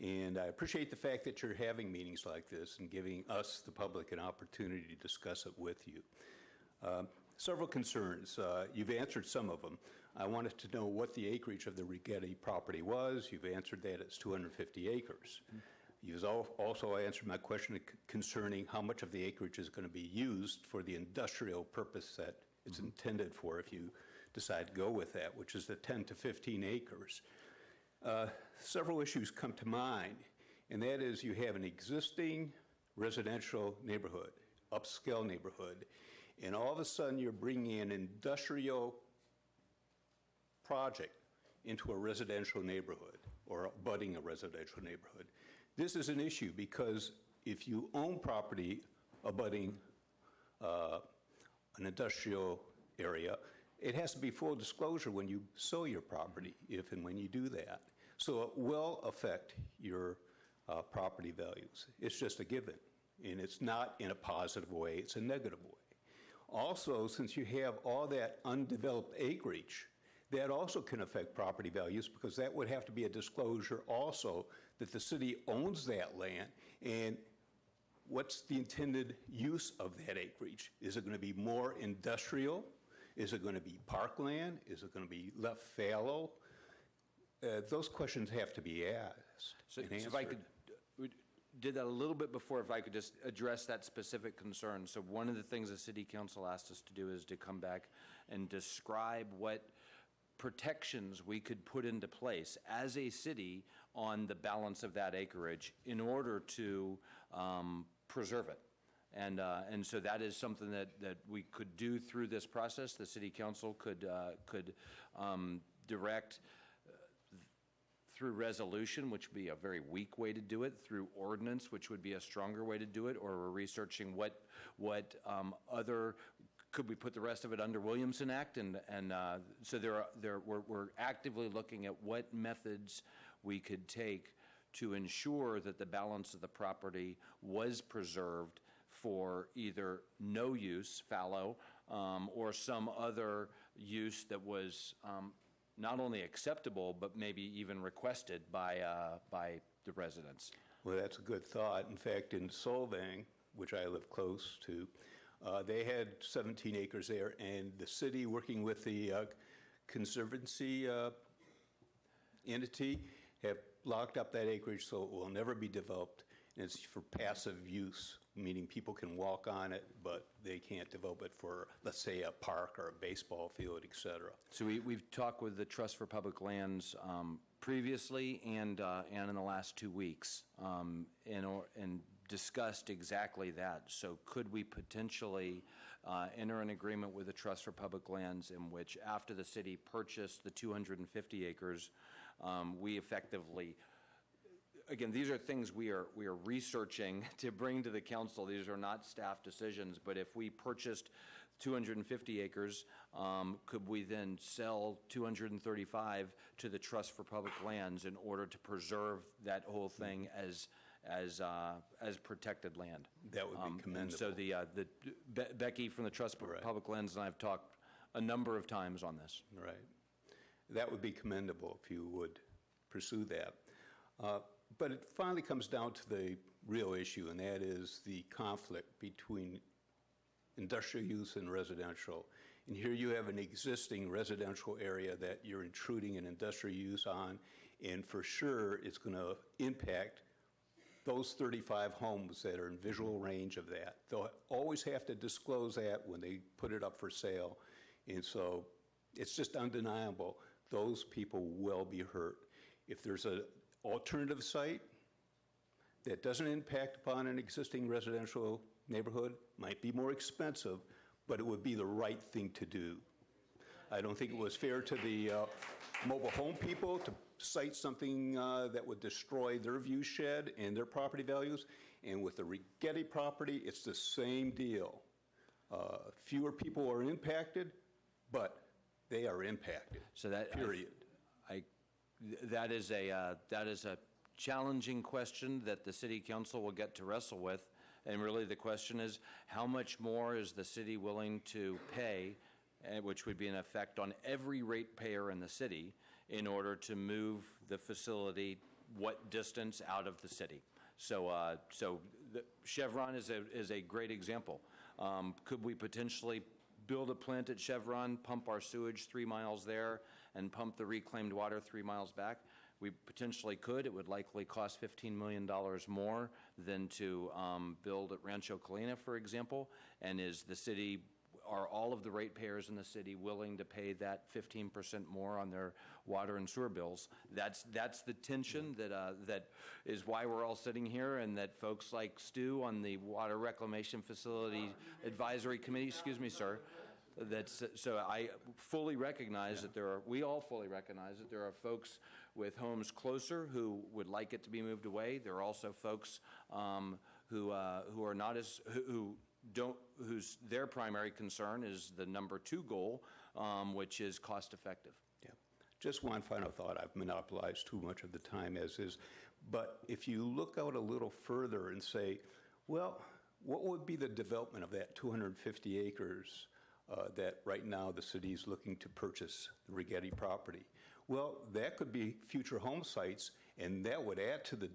And I appreciate the fact that you're having meetings like this and giving us, the public, an opportunity to discuss it with you. Several concerns. You've answered some of them. I wanted to know what the acreage of the Rigetti property was. You've answered that it's 250 acres. You've also answered my question concerning how much of the acreage is going to be used for the industrial purpose that it's intended for if you decide to go with that, which is the 10 to 15 acres. Several issues come to mind, and that is you have an existing residential neighborhood, upscale neighborhood, and all of a sudden you're bringing an industrial project into a residential neighborhood or abutting a residential neighborhood. This is an issue because if you own property abutting an industrial area, it has to be full disclosure when you sell your property, if and when you do that. So it will affect your property values. It's just a given, and it's not in a positive way, it's a negative way. Also, since you have all that undeveloped acreage, that also can affect property values because that would have to be a disclosure also that the city owns that land, and what's the intended use of that acreage? Is it going to be more industrial? Is it going to be parkland? Is it going to be left fallow? Those questions have to be asked. So if I could, we did that a little bit before, if I could just address that specific concern. So one of the things the City Council asked us to do is to come back and describe what protections we could put into place as a city on the balance of that acreage in order to preserve it. And so that is something that we could do through this process. The City Council could direct through resolution, which would be a very weak way to do it, through ordinance, which would be a stronger way to do it, or we're researching what other, could we put the rest of it under Williamson Act? And so we're actively looking at what methods we could take to ensure that the balance of the property was preserved for either no use, fallow, or some other use that was not only acceptable, but maybe even requested by the residents. Well, that's a good thought. In fact, in Solvang, which I live close to, they had 17 acres there, and the city, working with the conservancy entity, have locked up that acreage so it will never be developed. And it's for passive use, meaning people can walk on it, but they can't develop it for, let's say, a park or a baseball field, et cetera. So we've talked with the Trust for Public Lands previously and in the last 2 weeks and discussed exactly that. So could we potentially enter an agreement with the Trust for Public Lands in which, after the city purchased the 250 acres, we effectively, again, these are things we are researching to bring to the council. These are not staff decisions, but if we purchased 250 acres, could we then sell 235 to the Trust for Public Lands in order to preserve that whole thing as protected land? That would be commendable. And so Becky from the Trust for Public Lands and I have talked a number of times on this. Right. That would be commendable if you would pursue that. But it finally comes down to the real issue, and that is the conflict between industrial use and residential. And here you have an existing residential area that you're intruding an industrial use on, and for sure it's going to impact those 35 homes that are in visual range of that. They'll always have to disclose that when they put it up for sale. And so it's just undeniable. Those people will be hurt. If there's an alternative site that doesn't impact upon an existing residential neighborhood, might be more expensive, but it would be the right thing to do. I don't think it was fair to the mobile home people to cite something that would destroy their view shed and their property values. And with the Rigetti property, it's the same deal. Fewer people are impacted, but they are impacted. So that period. That is a challenging question that the City Council will get to wrestle with And really the question is, how much more is the city willing to pay, which would be an effect on every ratepayer in the city, in order to move the facility what distance out of the city? So Chevron is a great example. Could we potentially build a plant at Chevron, pump our sewage 3 miles there, and pump the reclaimed water 3 miles back? We potentially could. It would likely cost $15 million more than to build at Rancho Colina, for example. And are all of the ratepayers in the city willing to pay that 15% more on their water and sewer bills? That's the tension that is why we're all sitting here, and that folks like Stu on the Water Reclamation Facility Advisory Committee, excuse me, sir, so I fully recognize that we all fully recognize that there are folks with homes closer who would like it to be moved away. There are also folks who are not as, who don't, whose their primary concern is the number 2 goal, which is cost effective. Yeah. Just one final thought. I've monopolized too much of the time as is. But if you look out a little further and say, well, what would be the development of that 250 acres that right now the city is looking to purchase, the Rigetti property? Well, that could be future home sites, and that would add to the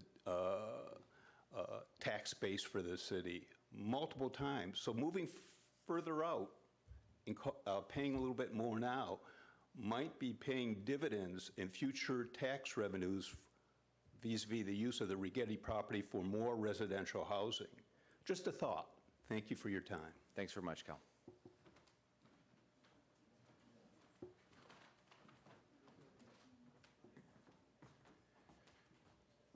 tax base for the city multiple times. So moving further out and paying a little bit more now might be paying dividends in future tax revenues vis-a-vis the use of the Rigetti property for more residential housing. Just a thought. Thank you for your time. Thanks very much, Cal.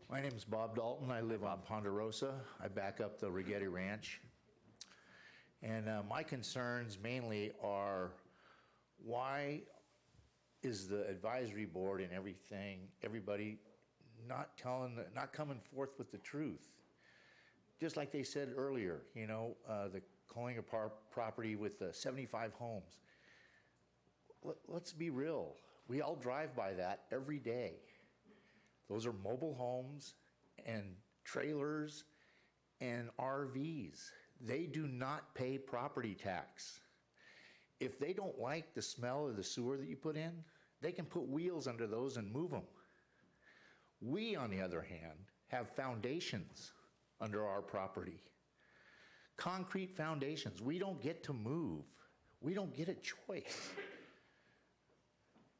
My name is Bob Dalton. I live on Ponderosa. I back up the Rigetti Ranch. And my concerns mainly are, why is the advisory board and everybody not coming forth with the truth? Just like they said earlier, the Colina property with 75 homes. Let's be real. We all drive by that every day. Those are mobile homes and trailers and RVs. They do not pay property tax. If they don't like the smell of the sewer that you put in, they can put wheels under those and move them. We, on the other hand, have foundations under our property. Concrete foundations. We don't get to move. We don't get a choice.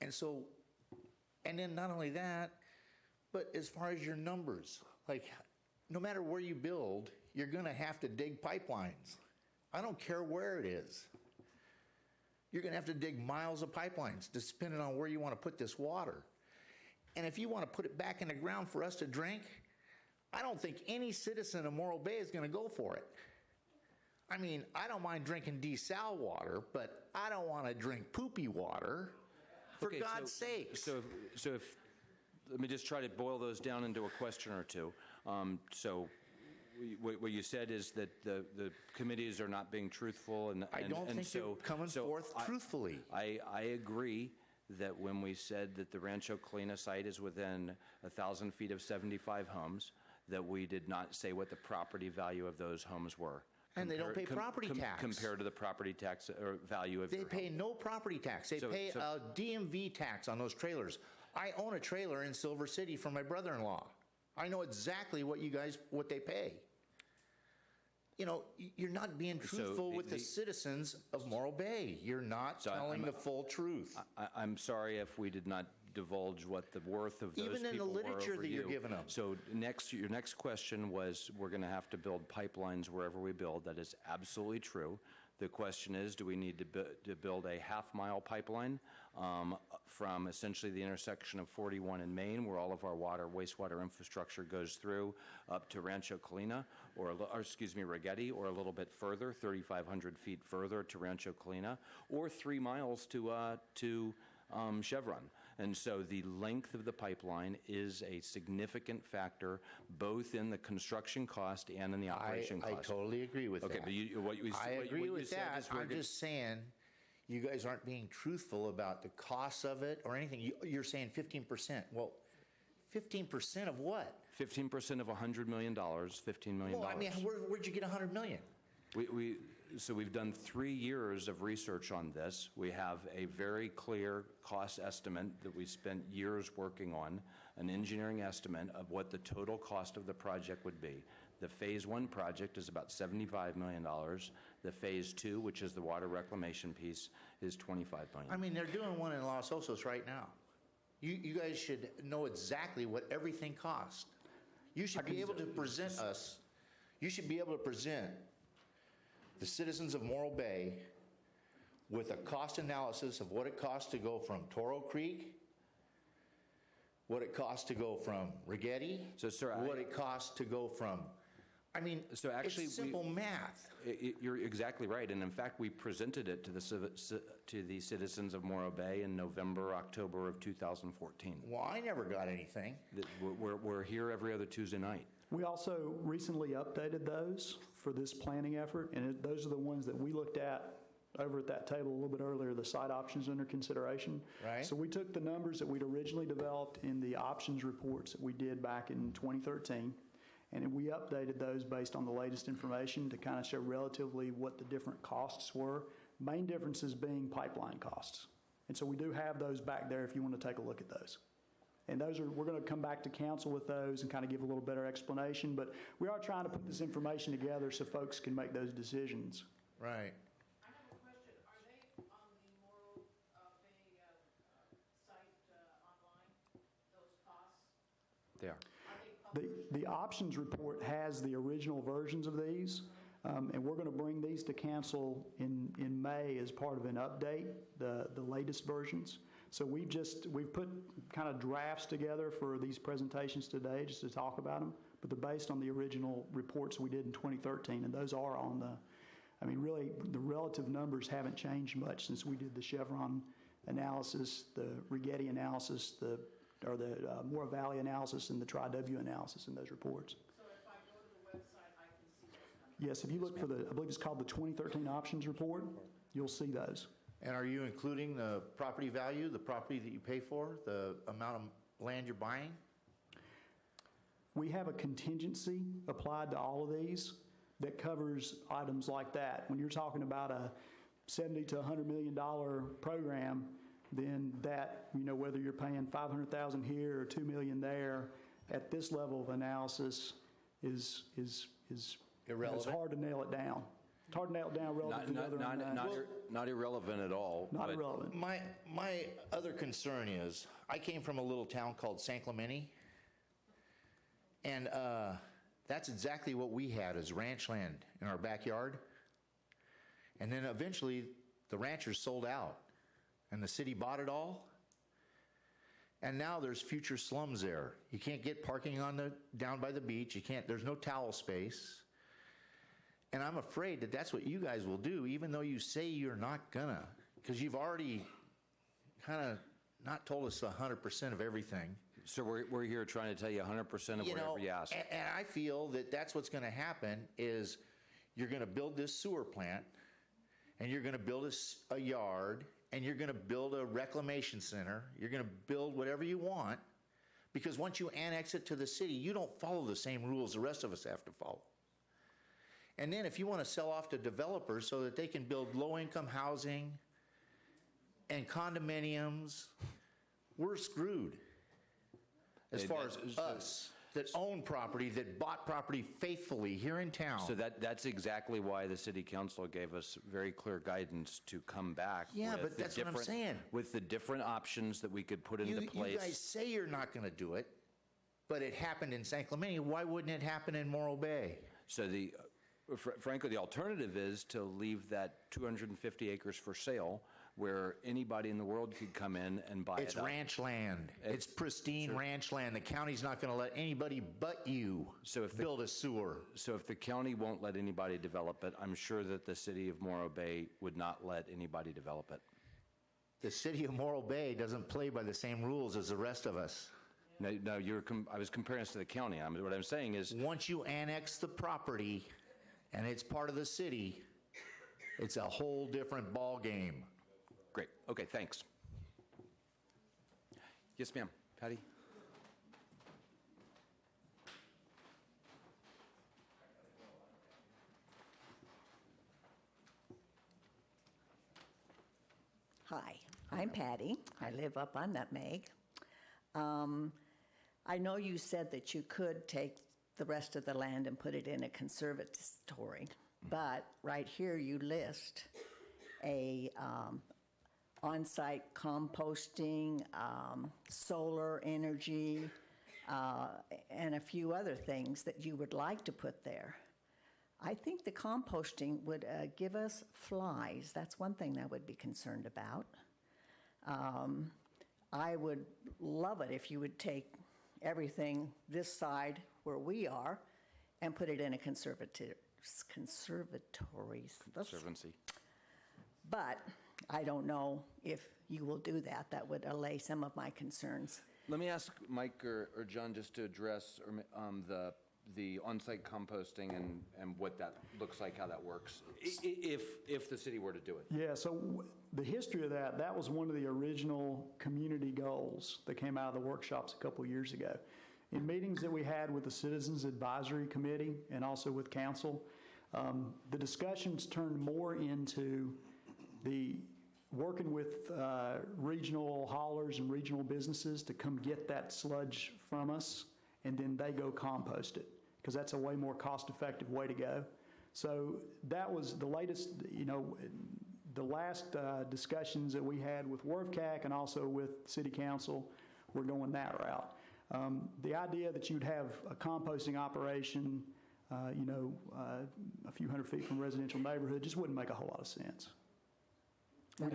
And then not only that, but as far as your numbers, like no matter where you build, you're going to have to dig pipelines. I don't care where it is. You're going to have to dig miles of pipelines, depending on where you want to put this water. And if you want to put it back in the ground for us to drink, I don't think any citizen of Morro Bay is going to go for it. I mean, I don't mind drinking desal water, but I don't want to drink poopy water, for God's sakes. So if let me just try to boil those down into a question or two. So what you said is that the committees are not being truthful. And I don't think they're coming forth truthfully. I agree that when we said that the Rancho Colina site is within 1,000 feet of 75 homes, that we did not say what the property value of those homes were. And they don't pay property tax. Compared to the property tax or value of your pay home. No property tax. They pay a DMV tax on those trailers. I own a trailer in Silver City for my brother-in-law. I know exactly what they pay. You're not being truthful with the citizens of Morro Bay. You're not telling the full truth. I'm sorry if we did not divulge what the worth of those people were. Even in the literature that you're giving them. So your next question was, we're going to have to build pipelines wherever we build. That is absolutely true. The question is, do we need to build a half-mile pipeline from essentially the intersection of 41 and Main, where all of our wastewater infrastructure goes through, up to Rancho Colina, or Rigetti, or a little bit further, 3,500 feet further to Rancho Colina, or 3 miles to Chevron. And so the length of the pipeline is a significant factor, both in the construction cost and in the operation cost. I totally agree with that. Okay, but I agree with that. I'm just saying, you guys aren't being truthful about the costs of it or anything. You're saying 15%. Well, 15% of what? 15% of $100 million, $15 million. Well, I mean, where'd you get 100 million? So we've done 3 years of research on this. We have a very clear cost estimate that we spent years working on, an engineering estimate of what the total cost of the project would be. The Phase 1 project is about $75 million. The Phase 2, which is the water reclamation piece, is $25 million. I mean, they're doing one in Los Osos right now. You guys should know exactly what everything costs. You should be able to present us, you should be able to present the citizens of Morro Bay with a cost analysis of what it costs to go from Toro Creek, what it costs to go from Rigetti, So, sir, what it costs to go from, I mean, So actually, it's simple math. You're exactly right, and in fact, we presented it to the citizens of Morro Bay in November, October of 2014. Well, I never got anything. We're here every other Tuesday night. We also recently updated those for this planning effort, and those are the ones that we looked at over at that table a little bit earlier, the site options under consideration. Right. So we took the numbers that we'd originally developed in the options reports that we did back in 2013, and we updated those based on the latest information to kind of show relatively what the different costs were, main differences being pipeline costs. And so we do have those back there if you want to take a look at those. And those are, we're going to come back to council with those and kind of give a little better explanation, but we are trying to put this information together so folks can make those decisions. Right. I have a question. Are they on the Morro Bay site online, those costs? They are. Are they published? The options report has the original versions of these, and we're going to bring these to council in May as part of an update, the latest versions. So we've put kind of drafts together for these presentations today just to talk about them, but they're based on the original reports we did in 2013, and those are on I mean, really, the relative numbers haven't changed much since we did the Chevron analysis, the Rigetti analysis, the Morro Valley analysis, and the Tri-W analysis in those reports. So if I go to the website, I can see those numbers? Yes, if you look for I believe it's called the 2013 options report, you'll see those. And are you including the property value, the property that you pay for, the amount of land you're buying? We have a contingency applied to all of these that covers items like that. When you're talking about a $70 to $100 million program, then that, whether you're paying $500,000 here or $2 million there, at this level of analysis is Irrelevant? It's hard to nail it down. It's hard to nail it down relative to the other unknowns. Not irrelevant at all. Not but irrelevant. My other concern is, I came from a little town called San Clemente, and that's exactly what we had as ranch land in our backyard. And then eventually, the ranchers sold out, and the city bought it all. And now there's future slums there. You can't get parking down by the beach. There's no towel space. And I'm afraid that that's what you guys will do, even though you say you're not gonna, because you've already kind of not told us 100% of everything. So we're here trying to tell you 100% of whatever you ask. And I feel that that's what's going to happen is you're going to build this sewer plant, and you're going to build a yard, and you're going to build a reclamation center. You're going to build whatever you want, because once you annex it to the city, you don't follow the same rules the rest of us have to follow. And then if you want to sell off to developers so that they can build low-income housing and condominiums, we're screwed as far as us that own property, that bought property faithfully here in town. So that's exactly why the city council gave us very clear guidance to come back. Yeah, with but that's what I'm saying. With the different options that we could put into place. You guys say you're not going to do it, but it happened in San Clemente. Why wouldn't it happen in Morro Bay? So frankly, the alternative is to leave that 250 acres for sale, where anybody in the world could come in and buy it. It's ranch land. It's pristine ranch land. The county's not going to let anybody but you build a sewer. So if the county won't let anybody develop it, I'm sure that the city of Morro Bay would not let anybody develop it. The city of Morro Bay doesn't play by the same rules as the rest of us. No, I was comparing us to the county. What I'm saying is, once you annex the property and it's part of the city, it's a whole different ball game. great. Okay, thanks. Yes, ma'am. Patty? Hi, I'm Patty. I live up on Nutmeg. I know you said that you could take the rest of the land and put it in a conservatory, but right here you list a on-site composting, solar energy, and a few other things that you would like to put there. I think the composting would give us flies. That's one thing I would be concerned about. I would love it if you would take everything this side where we are and put it in a conservatory. Conservancy. But I don't know if you will do that. That would allay some of my concerns. Let me ask Mike or John just to address the on-site composting and what that looks like, how that works, if the city were to do it. Yeah, so the history of that was one of the original community goals that came out of the workshops a couple years ago. In meetings that we had with the Citizens Advisory Committee and also with council, the discussions turned more into the working with regional haulers and regional businesses to come get that sludge from us, and then they go compost it, because that's a way more cost-effective way to go. So that was the latest, the last discussions that we had with WRF and also with City Council were going that route. The idea that you'd have a composting operation, a few hundred feet from a residential neighborhood just wouldn't make a whole lot of sense. We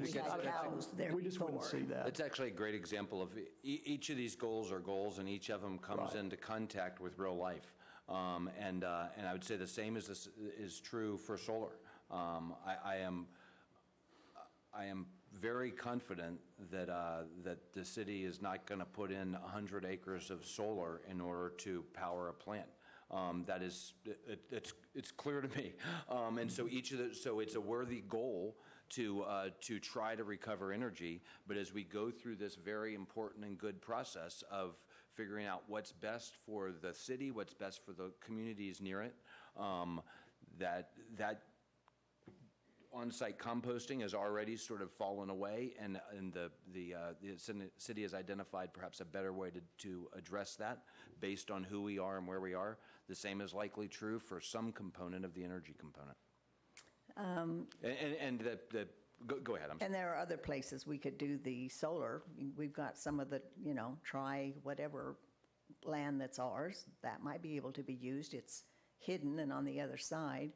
just wouldn't see that. It's actually a great example of each of these goals are goals, and each of them comes into contact with real life. And I would say the same is true for solar. I am very confident that the city is not going to put in 100 acres of solar in order to power a plant. That is, it's clear to me. And so so it's a worthy goal to try to recover energy. But as we go through this very important and good process of figuring out what's best for the city, what's best for the communities near it, that on-site composting has already sort of fallen away, and the city has identified perhaps a better way to address that based on who we are and where we are. The same is likely true for some component of the energy component. Go ahead. I'm sorry. And there are other places we could do the solar. We've got some of the, try whatever land that's ours. That might be able to be used. It's hidden and on the other side.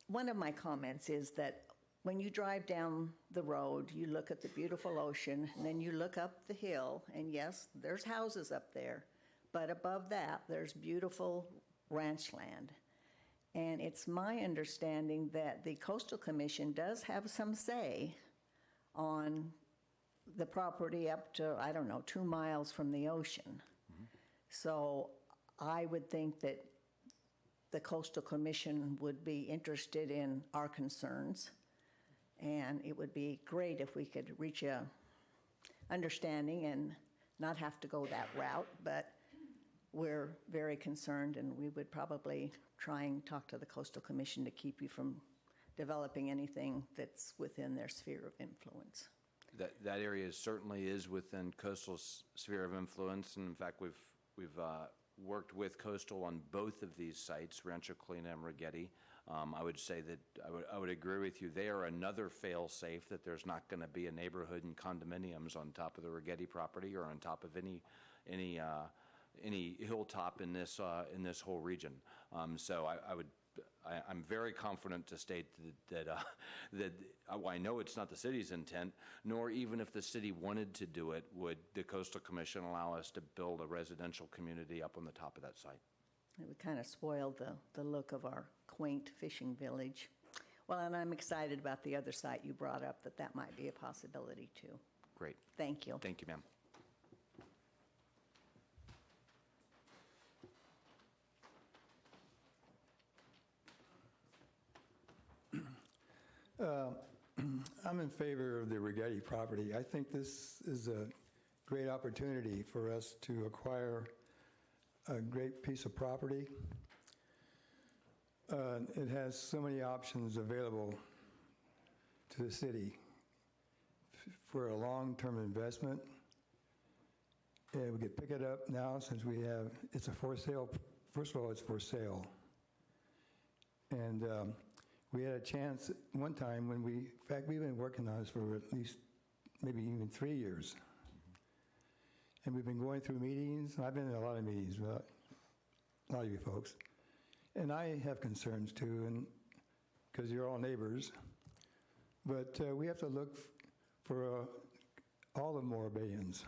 One of my comments is that when you drive down the road, you look at the beautiful ocean, and then you look up the hill, and yes, there's houses up there, but above that, there's beautiful ranch land. And it's my understanding that the Coastal Commission does have some say on the property up to, 2 miles from the ocean. Mm-hmm. So I would think that the Coastal Commission would be interested in our concerns, and it would be great if we could reach a understanding and not have to go that route, but we're very concerned, and we would probably try and talk to the Coastal Commission to keep you from developing anything that's within their sphere of influence. That area certainly is within Coastal's sphere of influence, and in fact, we've worked with Coastal on both of these sites, Rancho Colina and Rigetti. I would say that I would agree with you. They are another fail-safe, that there's not going to be a neighborhood and condominiums on top of the Rigetti property or on top of any hilltop in this whole region. So I'm very confident to state that I know it's not the city's intent, nor even if the city wanted to do it, would the Coastal Commission allow us to build a residential community up on the top of that site. It would kind of spoil the look of our quaint fishing village. Well, and I'm excited about the other site you brought up, that might be a possibility too. Great. Thank you. Thank you, ma'am. I'm in favor of the Rigetti property. I think this is a great opportunity for us to acquire a great piece of property. It has so many options available to the city. for a long-term investment. And we could pick it up now since it's a for sale. First of all, it's for sale. And we had a chance one time when in fact, we've been working on this for at least maybe even 3 years. And we've been going through meetings. I've been in a lot of meetings with a lot of you folks. And I have concerns too, and because you're all neighbors. But we have to look for all the Moravians.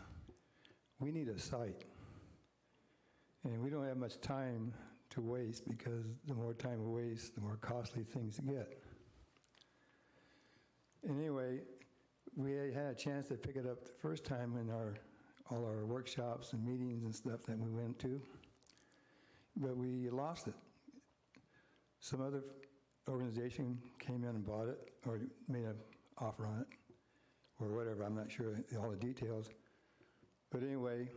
We need a site. And we don't have much time to waste, because the more time we waste, the more costly things get. Anyway, we had a chance to pick it up the first time in all our workshops and meetings and stuff that we went to, but we lost it. Some other organization came in and bought it, or made an offer on it, or whatever. I'm not sure all the details. But anyway,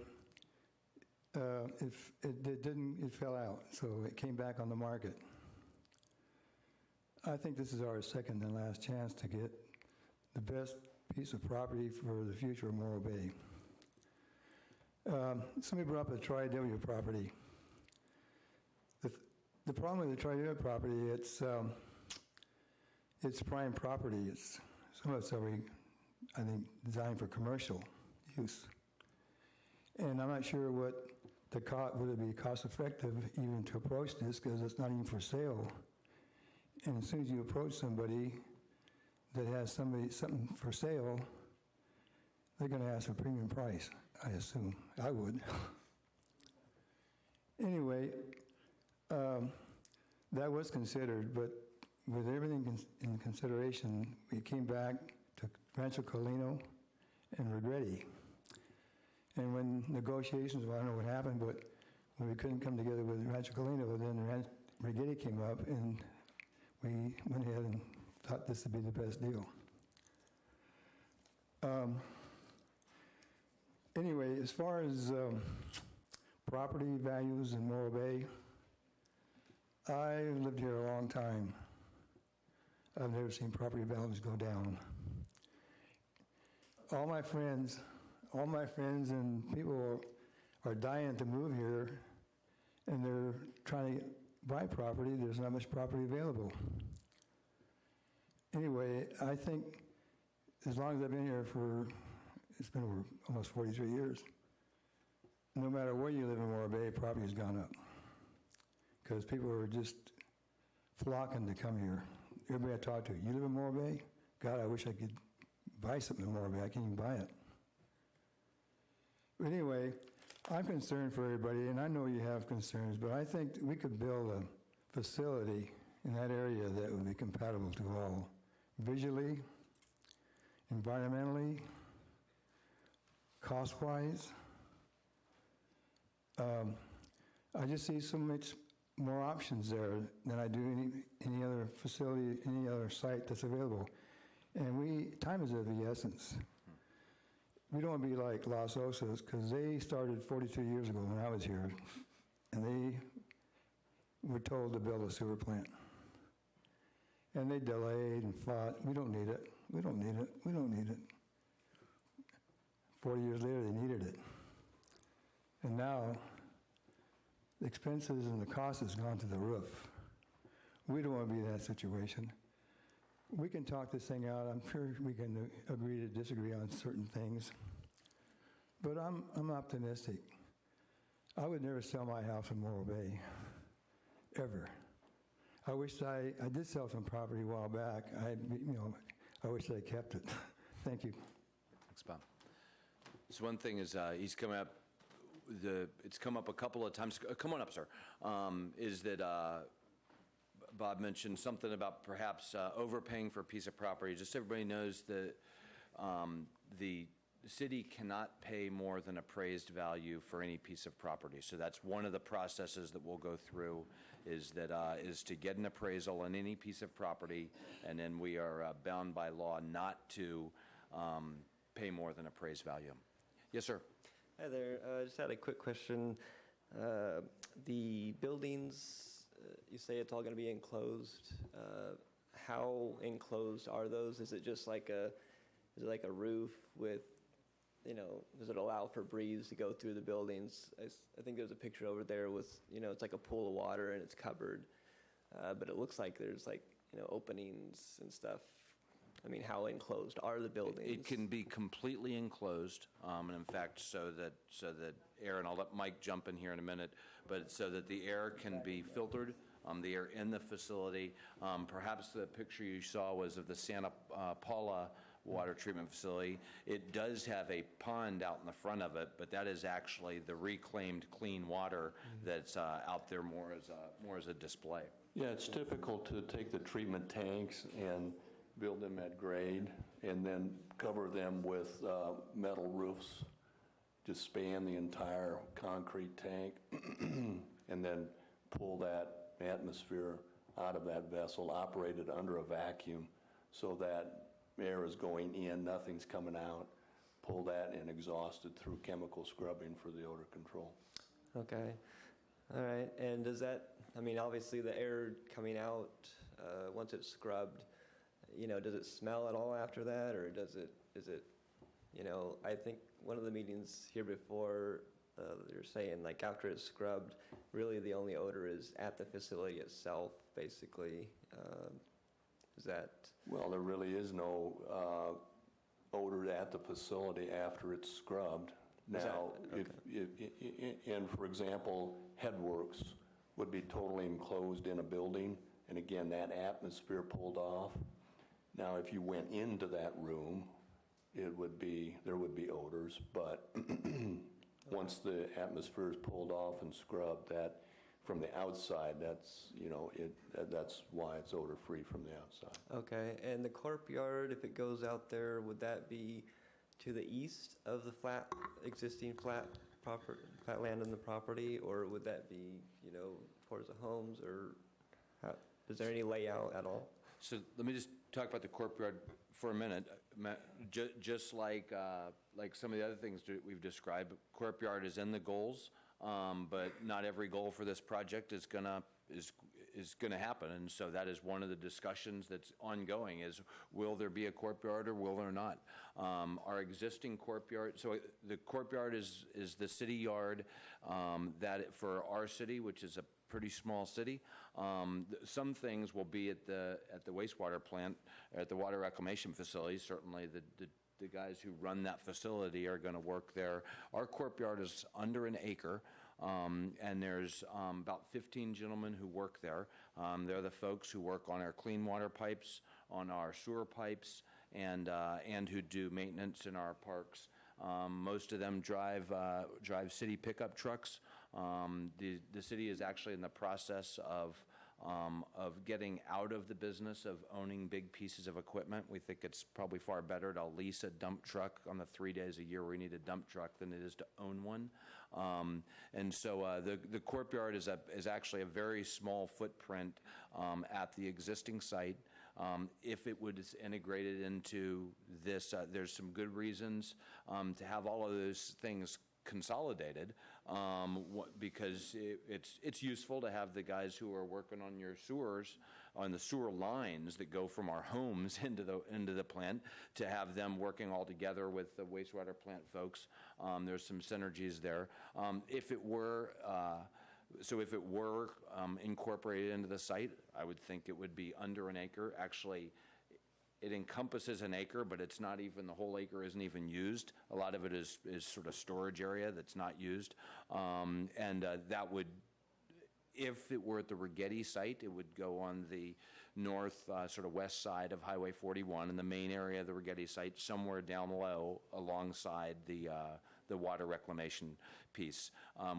it fell out, so it came back on the market. I think this is our second and last chance to get the best piece of property for the future of Morro Bay. Somebody brought up the Tri-W property. The problem with the Tri-W property, it's prime property. Some of it's already, I think, designed for commercial use. And I'm not sure would it be cost effective even to approach this, because it's not even for sale. And as soon as you approach somebody that has something for sale, they're going to ask a premium price, I assume. I would. Anyway, that was considered, but with everything in consideration, we came back to Rancho Colino and Regretti. And when negotiations, well, I don't know what happened, but when we couldn't come together with Rancho Colino, then Regretti came up, and we went ahead and thought this would be the best deal. Anyway, as far as property values in Morro Bay, I've lived here a long time. I've never seen property values go down. All my friends and people are dying to move here, and they're trying to buy property. There's not much property available. Anyway, I think as long as I've been here it's been over almost 43 years, no matter where you live in Morro Bay, property has gone up, because people are just flocking to come here. Everybody I talk to, you live in Morro Bay? God, I wish I could buy something in Morro Bay. I can't even buy it. But anyway, I'm concerned for everybody, and I know you have concerns, but I think we could build a facility in that area that would be compatible to all, visually, environmentally, cost-wise. I just see so much more options there than I do any other facility, any other site that's available. And time is of the essence. We don't want to be like Los Osos, because they started 42 years ago when I was here, and they were told to build a sewer plant. And they delayed and fought. We don't need it. We don't need it. We don't need it. 40 years later, they needed it. And now, the expenses and the cost has gone to the roof. We don't want to be in that situation. We can talk this thing out. I'm sure we can agree to disagree on certain things. But I'm optimistic. I would never sell my house in Morro Bay, ever. I wish I did sell some property a while back. I wish I kept it. Thank you. Thanks, Bob. So one thing is he's coming up. It's come up a couple of times. Come on up, sir. Is that Bob mentioned something about perhaps overpaying for a piece of property. Just so everybody knows that the city cannot pay more than appraised value for any piece of property. So that's one of the processes that we'll go through, is to get an appraisal on any piece of property, and then we are bound by law not to pay more than appraised value. Yes, sir. Hi there. I just had a quick question. The buildings, you say it's all going to be enclosed. How enclosed are those? Is it just like is it like a roof with, does it allow for breeze to go through the buildings? I think there's a picture over there with, it's like a pool of water and it's covered, but it looks like there's like, openings and stuff. I mean, how enclosed are the buildings? It can be completely enclosed, and in fact, so that air, and I'll let Mike jump in here in a minute, but so that the air can be filtered, the air in the facility. Perhaps the picture you saw was of the Santa Paula water treatment facility. It does have a pond out in the front of it, but that is actually the reclaimed clean water that's out there more as a display. Yeah, it's typical to take the treatment tanks and build them at grade and then cover them with metal roofs, just span the entire concrete tank and then pull that atmosphere out of that vessel, operated under a vacuum so that air is going in, nothing's coming out. Pull that and exhaust it through chemical scrubbing for the odor control. Okay. All right. And does that, obviously the air coming out, once it's scrubbed, does it smell at all after that, or is it, I think one of the meetings here before, you're saying like after it's scrubbed, really the only odor is at the facility itself, basically. Is that? Well, there really is no odor at the facility after it's scrubbed. Now, and for example, headworks would be totally enclosed in a building, and again, that atmosphere pulled off. Now, if you went into that room, there would be odors, but once the atmosphere is pulled off and scrubbed, that from the outside, that's why it's odor-free from the outside. Okay, and the corp yard, if it goes out there, would that be to the east of the existing flat land in the property, or would that be, towards the homes, or is there any layout at all? So let me just talk about the corp yard for a minute. Just like some of the other things that we've described, corp yard is in the goals, but not every goal for this project is gonna happen, and so that is one of the discussions that's ongoing: is will there be a corp yard or will there not? Our existing corp yard. So the corp yard is the city yard for our city, which is a pretty small city. Some things will be at the wastewater plant, at the water reclamation facility. Certainly the guys who run that facility are going to work there. Our corp yard is under an acre, and there's about 15 gentlemen who work there. They're the folks who work on our clean water pipes, on our sewer pipes, and who do maintenance in our parks. Most of them drive city pickup trucks. The city is actually in the process of getting out of the business of owning big pieces of equipment. We think it's probably far better to lease a dump truck on the 3 days a year we need a dump truck than it is to own one. And so the corp yard is actually a very small footprint at the existing site. If it was integrated into this, there's some good reasons to have all of those things consolidated, because it's useful to have the guys who are working on your sewers, on the sewer lines that go from our homes into the plant, to have them working all together with the wastewater plant folks. There's some synergies there. If it were incorporated into the site, I would think it would be under an acre. Actually, it encompasses an acre, but it's not even, the whole acre isn't even used. A lot of it is sort of storage area that's not used. That would, if it were at the Rigetti site, it would go on the north, sort of west side of Highway 41 in the main area of the Rigetti site, somewhere down low alongside the water reclamation piece.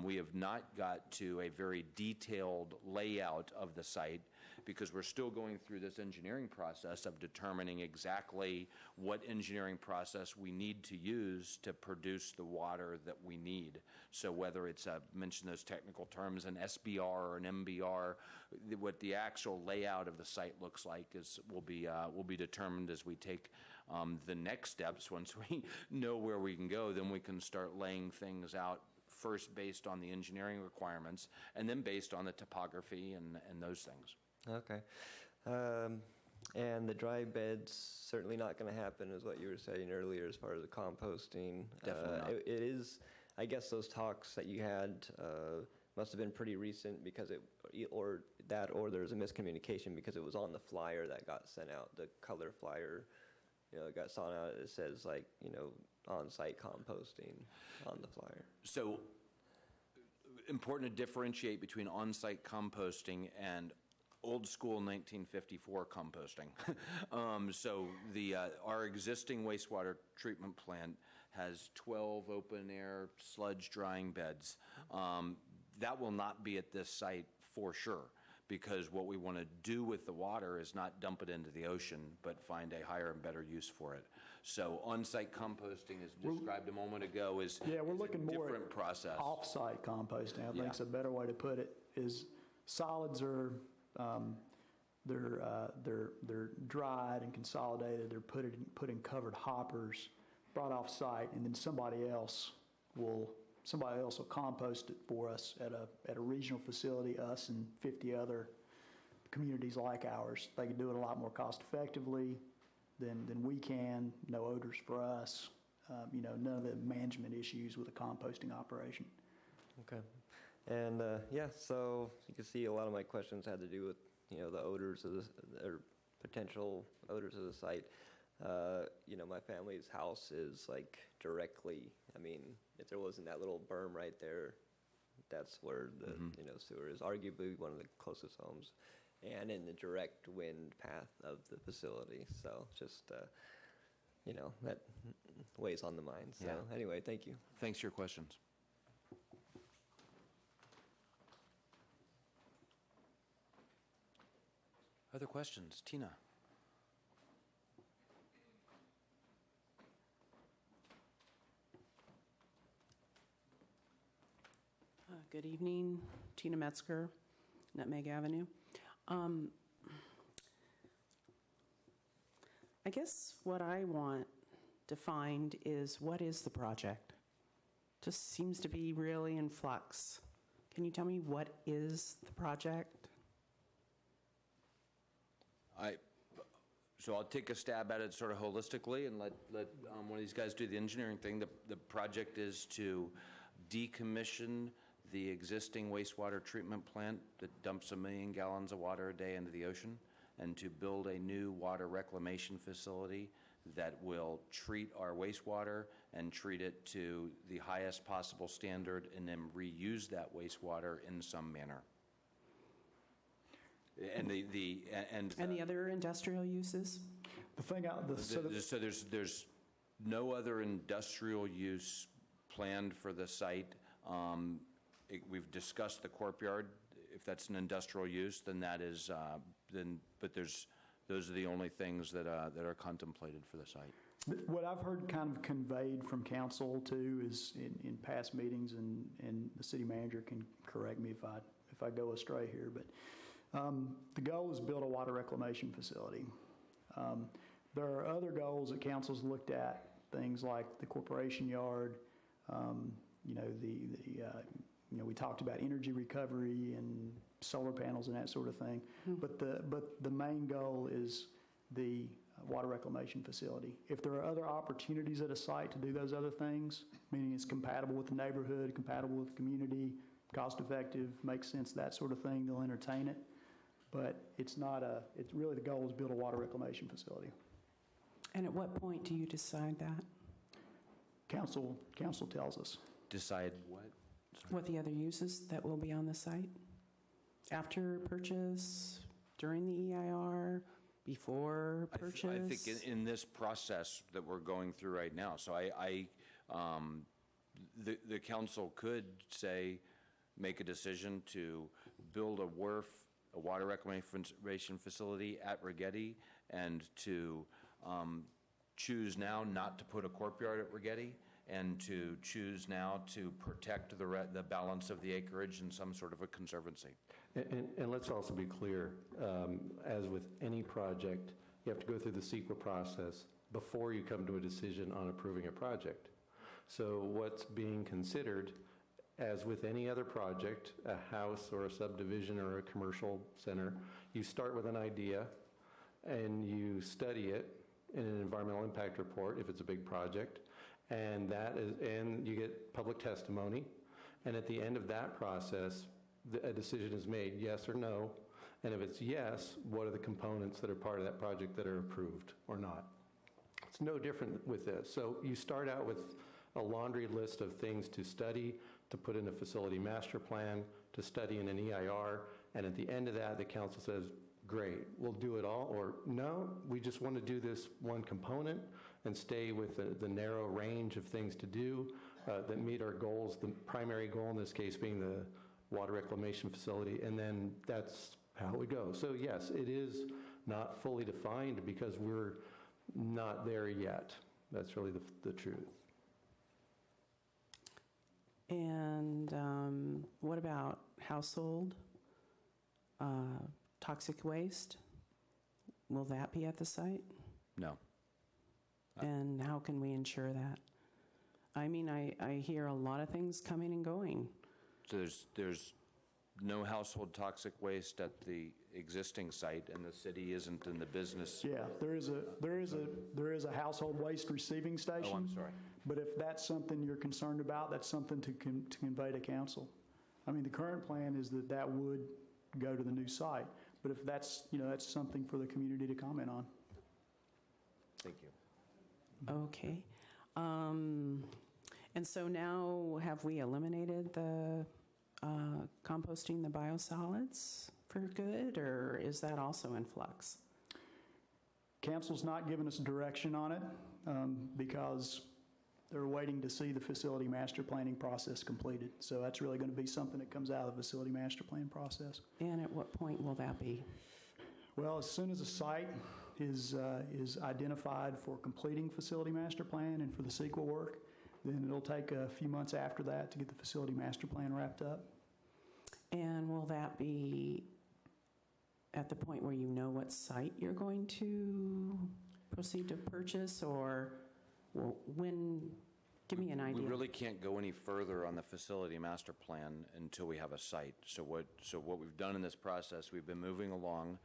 We have not got to a very detailed layout of the site because we're still going through this engineering process of determining exactly what engineering process we need to use to produce the water that we need. So whether it's, mention those technical terms, an SBR or an MBR, what the actual layout of the site looks like will be determined as we take the next steps. Once we know where we can go, then we can start laying things out, first based on the engineering requirements, and then based on the topography and those things. Okay. And the dry bed's certainly not going to happen, is what you were saying earlier, as far as the composting. Definitely not. It is, I guess those talks that you had must have been pretty recent, because or there's a miscommunication, because it was on the flyer that got sent out, the color flyer, it got sent out. It says, like, on-site composting on the flyer. So important to differentiate between on-site composting and old school 1954 composting. So our existing wastewater treatment plant has 12 open air sludge drying beds. That will not be at this site for sure, because what we want to do with the water is not dump it into the ocean, but find a higher and better use for it. So on-site composting, as described a moment ago, is we're looking a more different at process. off-site composting. I think is a better way to put it. Is solids are they're dried and consolidated. They're put in covered hoppers, brought off-site, and then somebody else will compost it for us at a regional facility. Us and 50 other communities like ours. They can do it a lot more cost effectively than we can. No odors for us. None of the management issues with a composting operation. Okay. And so you can see a lot of my questions had to do with the odors or potential odors of the site. My family's house is like directly. I mean, if there wasn't that little berm right there, that's where the sewer is. Arguably one of the closest homes, and in the direct wind path of the facility. So just that weighs on the mind. So anyway, thank you. Thanks for your questions. Other questions? Tina? Good evening. Tina Metzger, Nutmeg Avenue. I guess what I want defined is, what is the project? Just seems to be really in flux. Can you tell me what is the project? So I'll take a stab at it sort of holistically and let one of these guys do the engineering thing. The project is to decommission the existing wastewater treatment plant that dumps 1 million gallons of water a day into the ocean, and to build a new water reclamation facility that will treat our wastewater and treat it to the highest possible standard, and then reuse that wastewater in some manner. And Any other industrial uses? So there's no other industrial use planned for the site. We've discussed the courtyard. If that's an industrial use, then that is those are the only things that are contemplated for the site. What I've heard kind of conveyed from council too is in past meetings, and the city manager can correct me if I go astray here, but the goal is build a water reclamation facility. There are other goals that council's looked at, things like the corporation yard. We talked about energy recovery and solar panels and that sort of thing. But the main goal is the water reclamation facility. If there are other opportunities at a site to do those other things, meaning it's compatible with the neighborhood, compatible with the community, cost effective, makes sense, that sort of thing, they'll entertain it. But it's really the goal is build a water reclamation facility. And at what point do you decide that? Council tells us. Decide what? What the other uses that will be on the site? After purchase, during the EIR, before purchase? I think in this process that we're going through right now. So the council could say, make a decision to build a WRF, a water reclamation facility at Rigetti, and to choose now not to put a courtyard at Rigetti, and to choose now to protect the balance of the acreage in some sort of a conservancy. And let's also be clear, as with any project, you have to go through the CEQA process before you come to a decision on approving a project. So what's being considered, as with any other project, a house or a subdivision or a commercial center, you start with an idea, and you study it in an environmental impact report if it's a big project, and you get public testimony, and at the end of that process, a decision is made, yes or no, and if it's yes, what are the components that are part of that project that are approved or not? It's no different with this. So you start out with a laundry list of things to study, to put in a facility master plan, to study in an EIR, and at the end of that, the council says, great, we'll do it all, or no, we just want to do this one component and stay with the narrow range of things to do that meet our goals, the primary goal in this case being the water reclamation facility, and then that's how it goes. So yes, it is not fully defined because we're not there yet. That's really the truth. And what about household toxic waste? Will that be at the site? No. And how can we ensure that? I mean, I hear a lot of things coming and going. So there's no household toxic waste at the existing site, and the city isn't in the business. Yeah, there is a household waste receiving station. Oh, I'm sorry. But if that's something you're concerned about, that's something to convey to council. I mean, the current plan is that would go to the new site. But if that's something for the community to comment on. Thank you. Okay. And so now have we eliminated the composting the biosolids for good, or is that also in flux? Council's not given us direction on it because they're waiting to see the facility master planning process completed. So that's really going to be something that comes out of the facility master plan process. And at what point will that be? Well, as soon as a site is identified for completing facility master plan and for the CEQA work, then it'll take a few months after that to get the facility master plan wrapped up. And will that be at the point where you know what site you're going to proceed to purchase, or when? Give me an idea. We really can't go any further on the facility master plan until we have a site. So what we've done in this process, we've been moving along.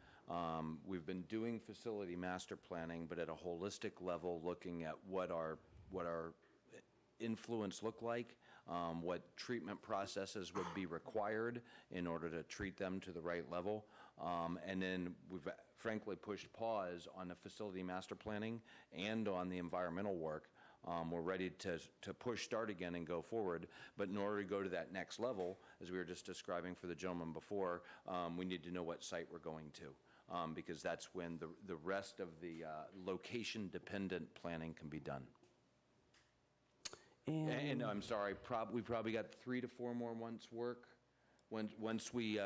We've been doing facility master planning, but at a holistic level, looking at what our influence look like, what treatment processes would be required in order to treat them to the right level. And then we've frankly pushed pause on the facility master planning and on the environmental work. We're ready to push start again and go forward. But in order to go to that next level, as we were just describing for the gentleman before, we need to know what site we're going to, because that's when the rest of the location-dependent planning can be done. And I'm sorry, we probably got 3 to 4 more months' work. Once we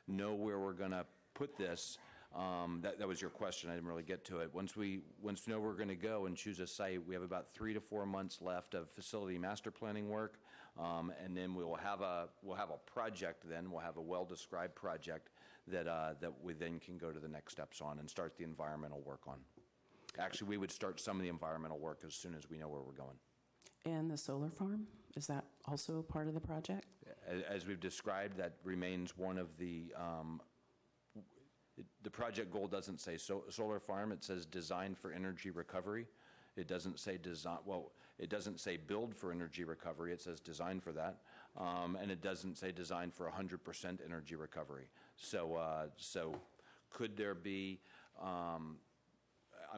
know where we're going to put this, that was your question. I didn't really get to it. Once we know where we're going to go and choose a site, we have about 3 to 4 months left of facility master planning work, and then we'll have a project. Then we'll have a well-described project that we then can go to the next steps on and start the environmental work on. Actually, we would start some of the environmental work as soon as we know where we're going. And the solar farm, is that also part of the project? As we've described, that remains one of the project goal doesn't say solar farm, it says design for energy recovery. It doesn't say it doesn't say build for energy recovery, it says design for that. And it doesn't say design for 100% energy recovery. So could there be,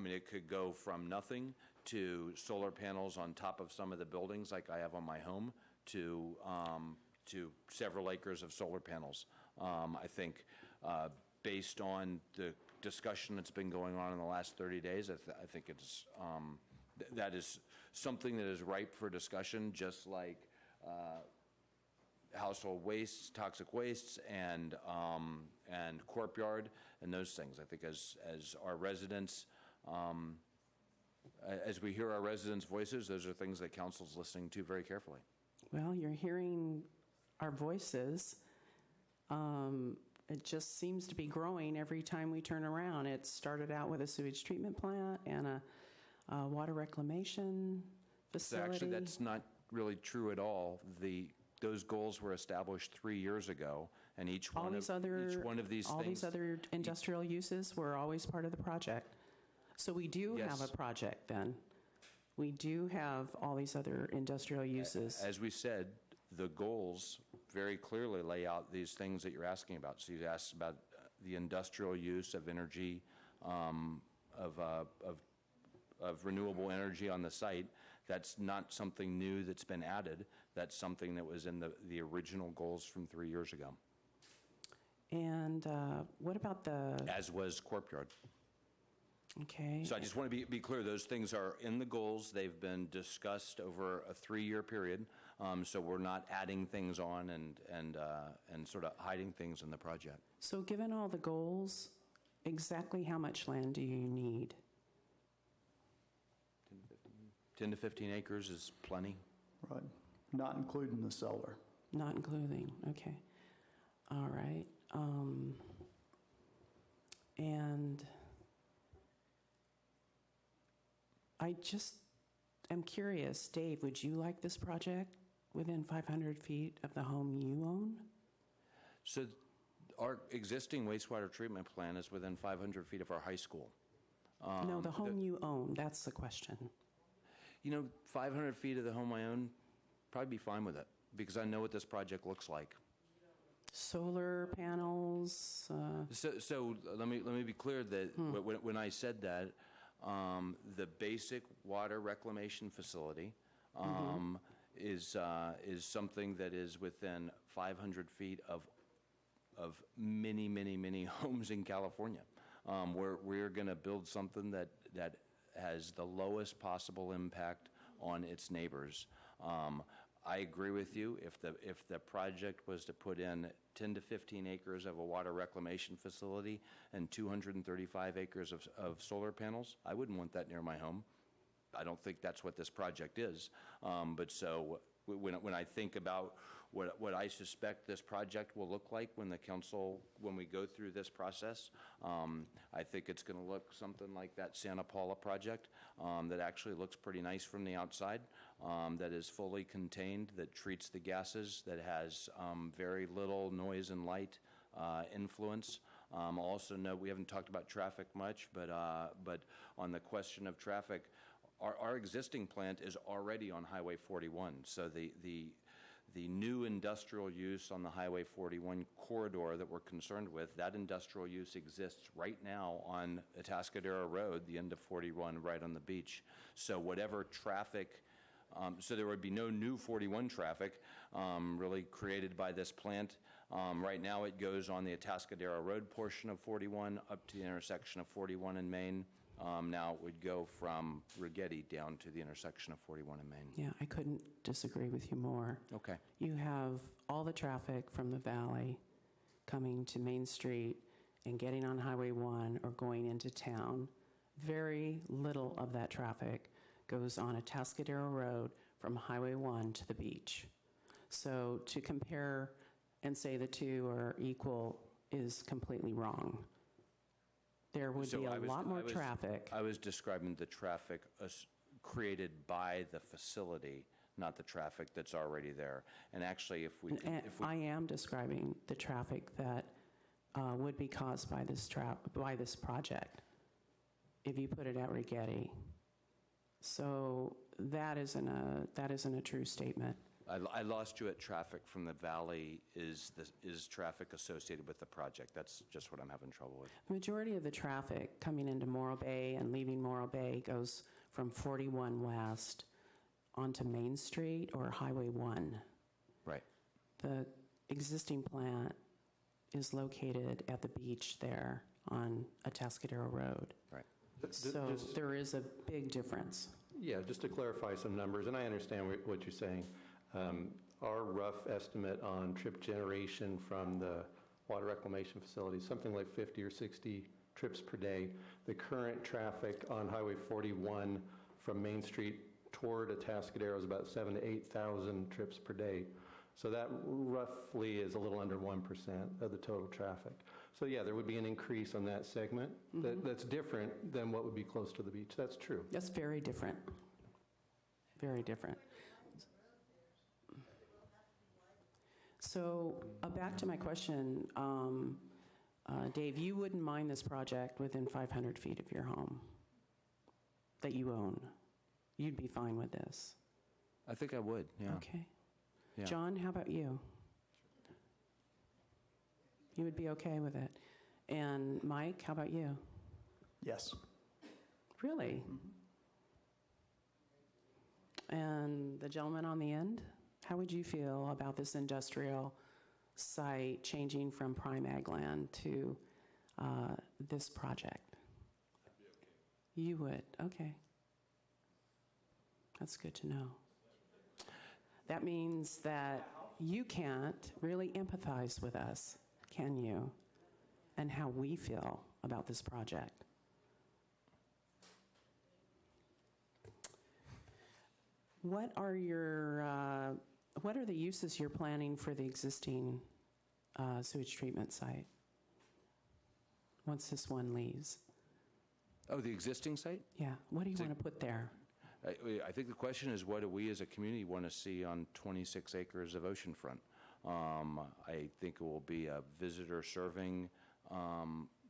it could go from nothing to solar panels on top of some of the buildings like I have on my home to several acres of solar panels. I think based on the discussion that's been going on in the last 30 days, I think it's that is something that is ripe for discussion, just like household wastes, toxic wastes, and courtyard and those things. I think as our residents, as we hear our residents' voices, those are things that council's listening to very carefully. Well, you're hearing our voices. It just seems to be growing every time we turn around. It started out with a sewage treatment plant and a water reclamation facility. Actually, that's not really true at all. Those goals were established 3 years ago, And each All one these of all things. these other industrial uses were always part of the project. So we do have Yes. a project then. We do have all these other industrial uses. As we said, the goals very clearly lay out these things that you're asking about. So you asked about the industrial use of energy, of renewable energy on the site. That's not something new that's been added. That's something that was in the original goals from 3 years ago, And what about the, as was Courtyard. okay, So I just want to be clear, those things are in the goals. They've been discussed over a 3-year period. So we're not adding things on and sort of hiding things in the project. so given all the goals, exactly how much land do you need? 10 to 15 acres is plenty. Right, not including the solar. Not including, okay. All right. And I just am curious, Dave, would you like this project within 500 feet of the home you own? So our existing wastewater treatment plant is within 500 feet of our high school. No, the home you own, that's the question. 500 feet of the home I own, probably be fine with it, because I know what this project looks like. Solar panels, So let me be clear that when I said that, the basic water reclamation facility is something that is within 500 feet of many, many, many homes in California. We're going to build something that has the lowest possible impact on its neighbors. I agree with you. If the project was to put in 10 to 15 acres of a water reclamation facility and 235 acres of solar panels, I wouldn't want that near my home. I don't think that's what this project is. But so when I think about what I suspect this project will look like when we go through this process, I think it's going to look something like that Santa Paula project that actually looks pretty nice from the outside, that is fully contained, that treats the gases, that has very little noise and light influence. Also note, we haven't talked about traffic much, but on the question of traffic, our existing plant is already on Highway 41, so the new industrial use on the Highway 41 corridor that we're concerned with, that industrial use exists right now on Atascadero Road, the end of 41, right on the beach. So whatever traffic, so there would be no new 41 traffic really created by this plant. Right now it goes on the Atascadero Road portion of 41 up to the intersection of 41 and Main. Now it would go from Rigetti down to the intersection of 41 and Main. yeah, I couldn't disagree with you more. Okay. You have all the traffic from the valley coming to Main Street and getting on Highway 1 or going into town. Very little of that traffic goes on Atascadero Road from Highway 1 to the beach. So to compare and say the two are equal is completely wrong. There would be a lot more traffic. I was describing the traffic created by the facility, not the traffic that's already there. And actually, if we I am describing the traffic that would be caused by this project if you put it at Rigetti. So that isn't a true statement. I lost you at traffic from the valley is traffic associated with the project. That's just what I'm having trouble with. The majority of the traffic coming into Morro Bay and leaving Morro Bay goes from 41 West onto Main Street or Highway 1. Right. The existing plant is located at the beach there on Atascadero Road. Right. So there is a big difference. Yeah, just to clarify some numbers, and I understand what you're saying. Our rough estimate on trip generation from the water reclamation facility is something like 50 or 60 trips per day. The current traffic on Highway 41 from Main Street toward Atascadero is about 7,000 to 8,000 trips per day. So that roughly is a little under 1% of the total traffic. So yeah, there would be an increase on that segment. That's different than what would be close to the beach. That's true. That's very different. Very different. So back to my question, Dave, you wouldn't mind this project within 500 feet of your home that you own? You'd be fine with this? I think I would, yeah. Okay. Yeah. John, how about you? You would be okay with it? And Mike, how about you? Yes. Really? And the gentleman on the end, how would you feel about this industrial site changing from prime ag land to this project? I'd be okay. You would, okay. That's good to know. That means that you can't really empathize with us, can you? And how we feel about this project. What are the uses you're planning for the existing sewage treatment site once this one leaves? Oh, the existing site? Yeah, what do you want to put there? I think the question is, what do we as a community want to see on 26 acres of oceanfront? I think it will be a visitor serving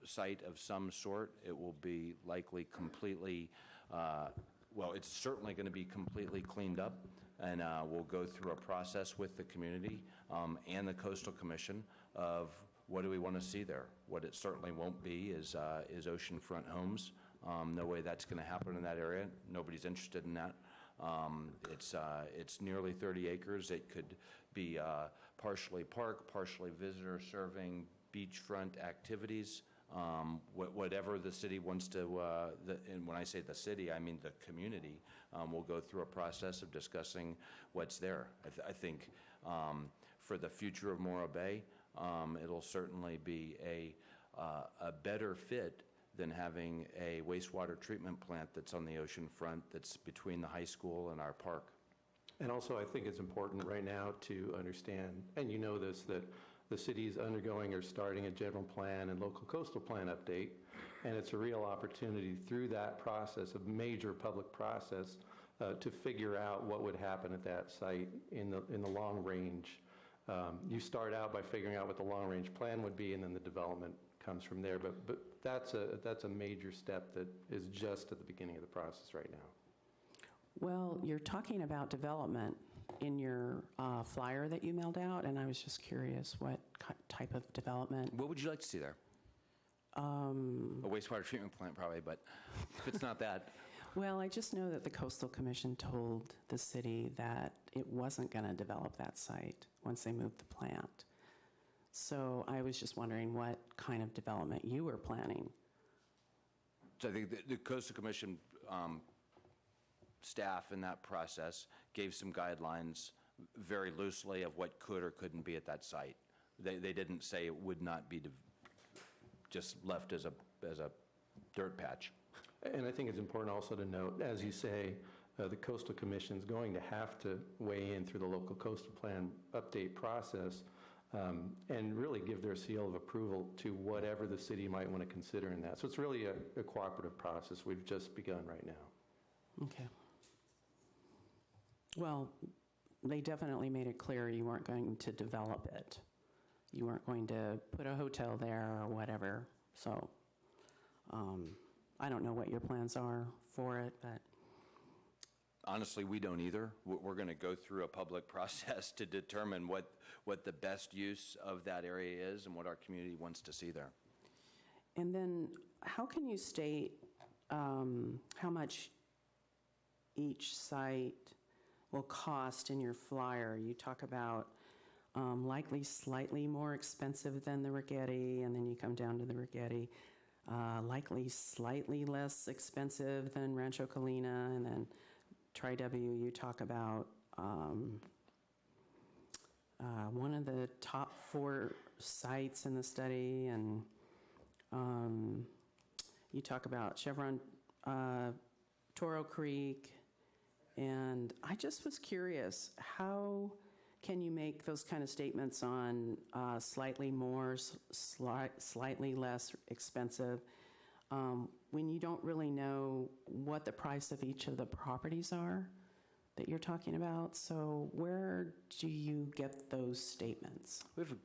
site of some sort. It will be likely completely, well, it's certainly going to be completely cleaned up, and we'll go through a process with the community and the Coastal Commission of what do we want to see there. What it certainly won't be is oceanfront homes. No way that's going to happen in that area. Nobody's interested in that. It's nearly 30 acres. It could be partially park, partially visitor serving, beachfront activities, whatever the city wants to, and when I say the city, I mean the community, will go through a process of discussing what's there. I think for the future of Morro Bay, it'll certainly be a better fit than having a wastewater treatment plant that's on the ocean front that's between the high school and our park. And also, I think it's important right now to understand, and you know this, that the city is undergoing or starting a general plan and local coastal plan update, and it's a real opportunity through that process, a major public process, to figure out what would happen at that site in the long range. You start out by figuring out what the long range plan would be, and then the development comes from there. But that's a major step that is just at the beginning of the process right now. Well, you're talking about development in your flyer that you mailed out, and I was just curious what type of development. What would you like to see there? A wastewater treatment plant, probably, but if it's not that. Well, I just know that the Coastal Commission told the city that it wasn't going to develop that site once they moved the plant. So I was just wondering what kind of development you were planning. So I think the Coastal Commission staff in that process gave some guidelines very loosely of what could or couldn't be at that site. They didn't say it would not be just left as a dirt patch. And I think it's important also to note, as you say, the Coastal Commission is going to have to weigh in through the local coastal plan update process and really give their seal of approval to whatever the city might want to consider in that. So it's really a cooperative process we've just begun right now. Okay. Well, they definitely made it clear you weren't going to develop it. You weren't going to put a hotel there or whatever. So I don't know what your plans are for it, but. Honestly, we don't either. We're going to go through a public process to determine what the best use of that area is and what our community wants to see there. And then how can you state how much each site will cost in your flyer? You talk about likely slightly more expensive than the Rigetti, and then you come down to the Rigetti. Likely slightly less expensive than Rancho Colina, and then Tri-W, you talk about one of the top 4 sites in the study, and you talk about Chevron Toro Creek, and I just was curious, how can you make those kind of statements on slightly more, slightly less expensive, when you don't really know what the price of each of the properties are? that you're talking about. So where do you get those statements? We have a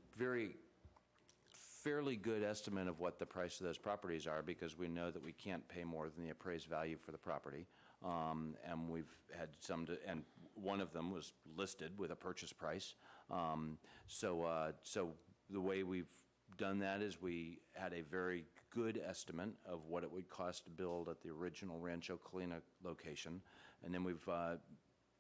fairly good estimate of what the price of those properties are because we know that we can't pay more than the appraised value for the property. And we've had and one of them was listed with a purchase price. So the way we've done that is we had a very good estimate of what it would cost to build at the original Rancho Colina location. And then we've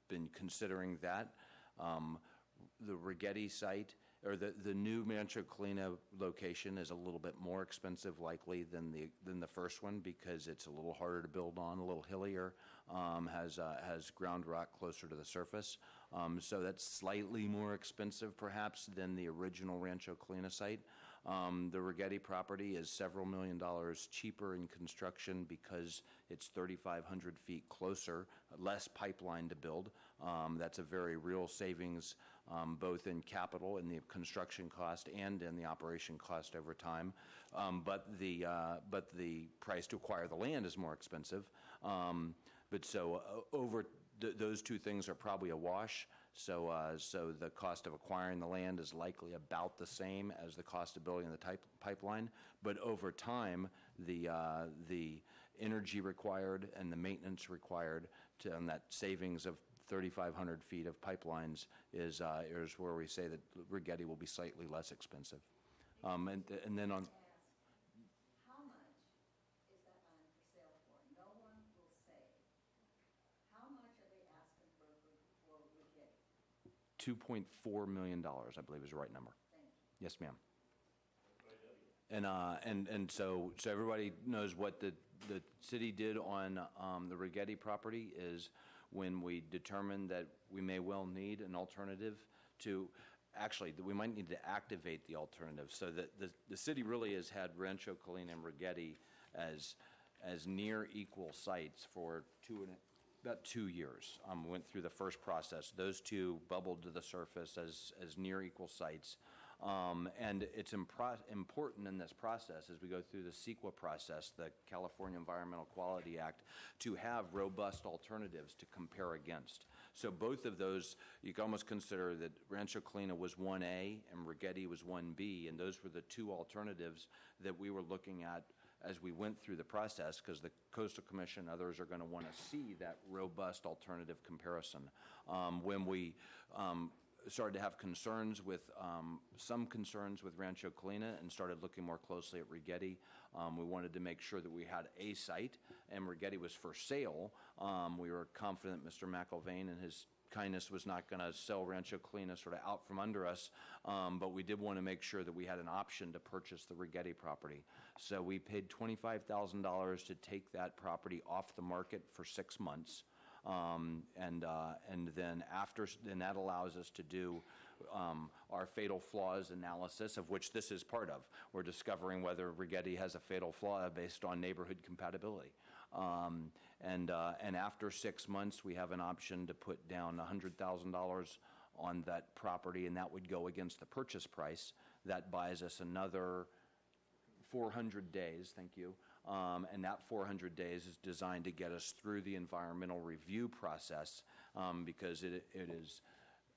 been considering that. The Rigetti site, or the new Rancho Colina location, is a little bit more expensive likely than the first one because it's a little harder to build on, a little hillier, has ground rock closer to the surface. So that's slightly more expensive perhaps than the original Rancho Colina site. The Rigetti property is several $1 million cheaper in construction because it's 3,500 feet closer, less pipeline to build. That's a very real savings both in capital and the construction cost and in the operation cost over time. But the price to acquire the land is more expensive. Those two things are probably a wash. So the cost of acquiring the land is likely about the same as the cost of building the pipeline. But over time, the energy required and the maintenance required on that savings of 3,500 feet of pipelines is where we say that Rigetti will be slightly less expensive. And then on. How much is that land for sale for? No one will say. How much are they asking for Rigetti? $2.4 million, I believe, is the right number. Thank you. Yes, ma'am. And so everybody knows what the city did on the Rigetti property is when we determined that we may well need an alternative to, actually, that we might need to activate the alternative. So that the city really has had Rancho Colina and Rigetti as near equal sites for about 2 years. We went through the first process. Those two bubbled to the surface as near equal sites. And it's important in this process, as we go through the CEQA process, the California Environmental Quality Act, to have robust alternatives to compare against. So both of those, you can almost consider that Rancho Colina was 1A and Rigetti was 1B, and those were the two alternatives that we were looking at as we went through the process, because the Coastal Commission and others are going to want to see that robust alternative comparison. When we started to have concerns with some concerns with Rancho Colina and started looking more closely at Rigetti. We wanted to make sure that we had a site, and Rigetti was for sale. We were confident Mr. McIlvain and his kindness was not going to sell Rancho Colina sort of out from under us, but we did want to make sure that we had an option to purchase the Rigetti property. So we paid $25,000 to take that property off the market for 6 months. And then that allows us to do our fatal flaws analysis, of which this is part of. We're discovering whether Rigetti has a fatal flaw based on neighborhood compatibility. And after 6 months, we have an option to put down $100,000 on that property, and that would go against the purchase price. That buys us another 400 days, thank you. And that 400 days is designed to get us through the environmental review process because it is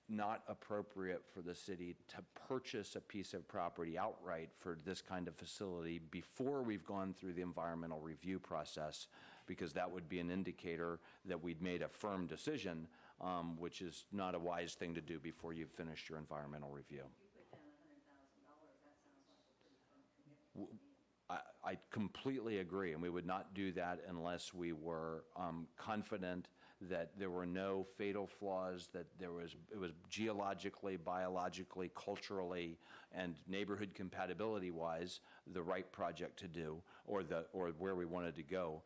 not appropriate for the city to purchase a piece of property outright for this kind of facility before we've gone through the environmental review process, because that would be an indicator that we'd made a firm decision, which is not a wise thing to do before you've finished your environmental review. You put down $100,000, that sounds like a pretty firm commitment to me. I completely agree, and we would not do that unless we were confident that there were no fatal flaws, that it was geologically, biologically, culturally, and neighborhood compatibility-wise the right project to do, or where we wanted to go,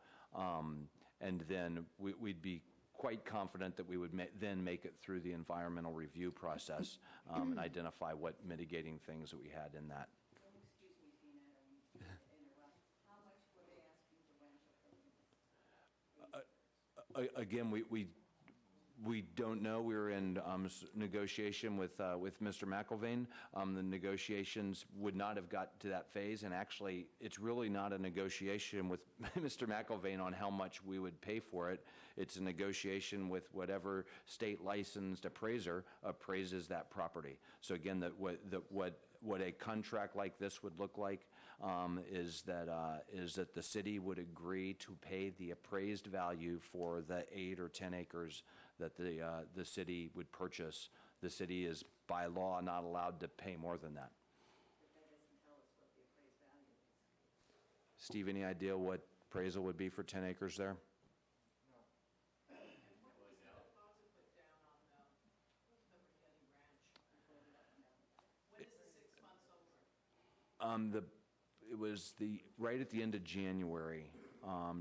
and then we'd be quite confident that we would then make it through the environmental review process and identify what mitigating things that we had in that. Excuse me, Tina, I don't mean to interrupt. How much were they asking for Rancho Colina? Again, We don't know. We were in negotiation with Mr. McIlvain. The negotiations would not have got to that phase, and actually, it's really not a negotiation with Mr. McIlvain on how much we would pay for it. It's a negotiation with whatever state licensed appraiser appraises that property. So again, what a contract like this would look like is that the city would agree to pay the appraised value for the 8 or 10 acres that the city would purchase. The city is by law not allowed to pay more than that. But that doesn't tell us what the appraised value is. Steve, any idea what appraisal would be for 10 acres there? It was right at the end of January,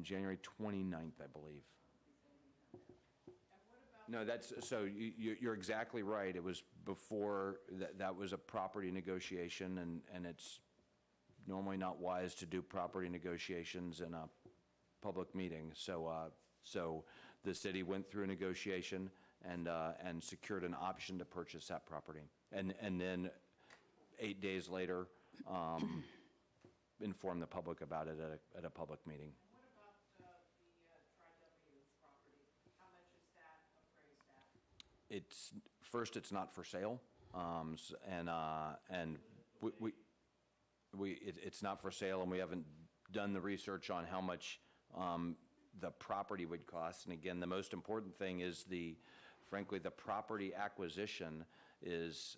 January 29th, I believe. No, you're exactly right. It was before, that was a property negotiation, and it's normally not wise to do property negotiations in a public meeting. So the city went through a negotiation and secured an option to purchase that property. And then 8 days later, inform the public about it at a public meeting. What about the Tri-W property? How much is that appraised at? It's not for sale, and it's not for sale, and we haven't done the research on how much the property would cost. And again, the most important thing is frankly, the property acquisition is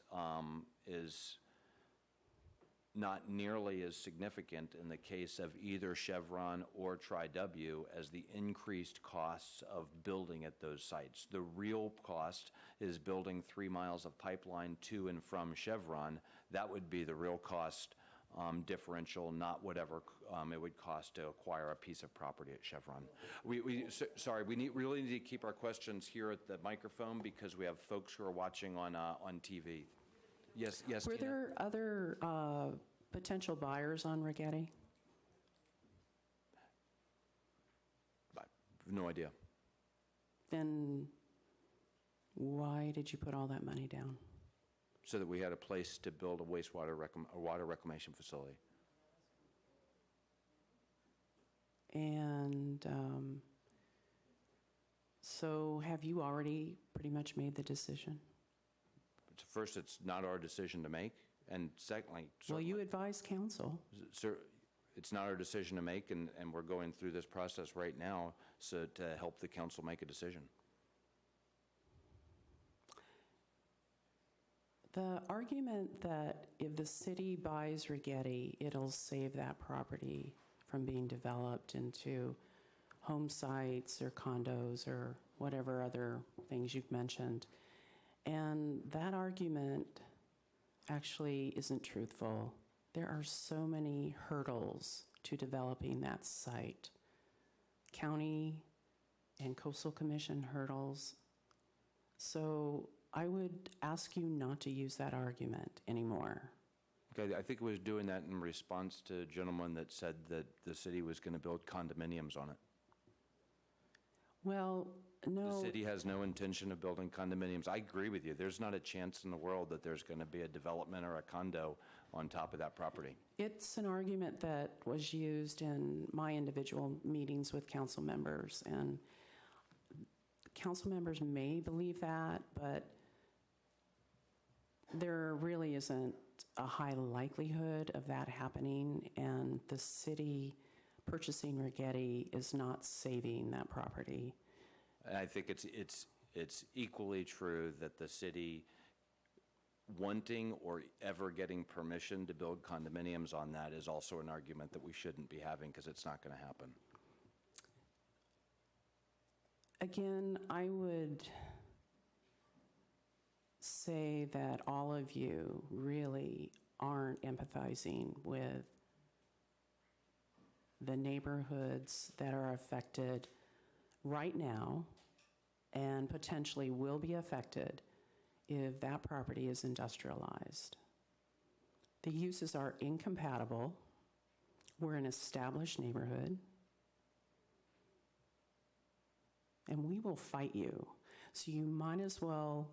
not nearly as significant in the case of either Chevron or Tri-W as the increased costs of building at those sites. The real cost is building 3 miles of pipeline to and from Chevron. That would be the real cost differential, not whatever it would cost to acquire a piece of property at Chevron. We really need to keep our questions here at the microphone because we have folks who are watching on TV. Yes, Were Tina? there other potential buyers on Rigetti? I have no idea. Then why did you put all that money down? So that we had a place to build a water reclamation facility. And so have you already pretty much made the decision? First, it's not our decision to make, and secondly, Well, you advise council. it's not our decision to make, and we're going through this process right now so to help the council make a decision. The argument that if the city buys Rigetti, it'll save that property from being developed into home sites or condos or whatever other things you've mentioned. And that argument actually isn't truthful. There are so many hurdles to developing that site. County and Coastal Commission hurdles. So I would ask you not to use that argument anymore. Okay, I think it was doing that in response to a gentleman that said that the city was going to build condominiums on it. Well, no. The city has no intention of building condominiums. I agree with you. There's not a chance in the world that there's going to be a development or a condo on top of that property. It's an argument that was used in my individual meetings with council members, and council members may believe that, but there really isn't a high likelihood of that happening, and the city purchasing Rigetti is not saving that property. And I think it's equally true that the city wanting or ever getting permission to build condominiums on that is also an argument that we shouldn't be having because it's not going to happen. Again, I would say that all of you really aren't empathizing with the neighborhoods that are affected right now and potentially will be affected if that property is industrialized. The uses are incompatible. We're an established neighborhood, and we will fight you. So you might as well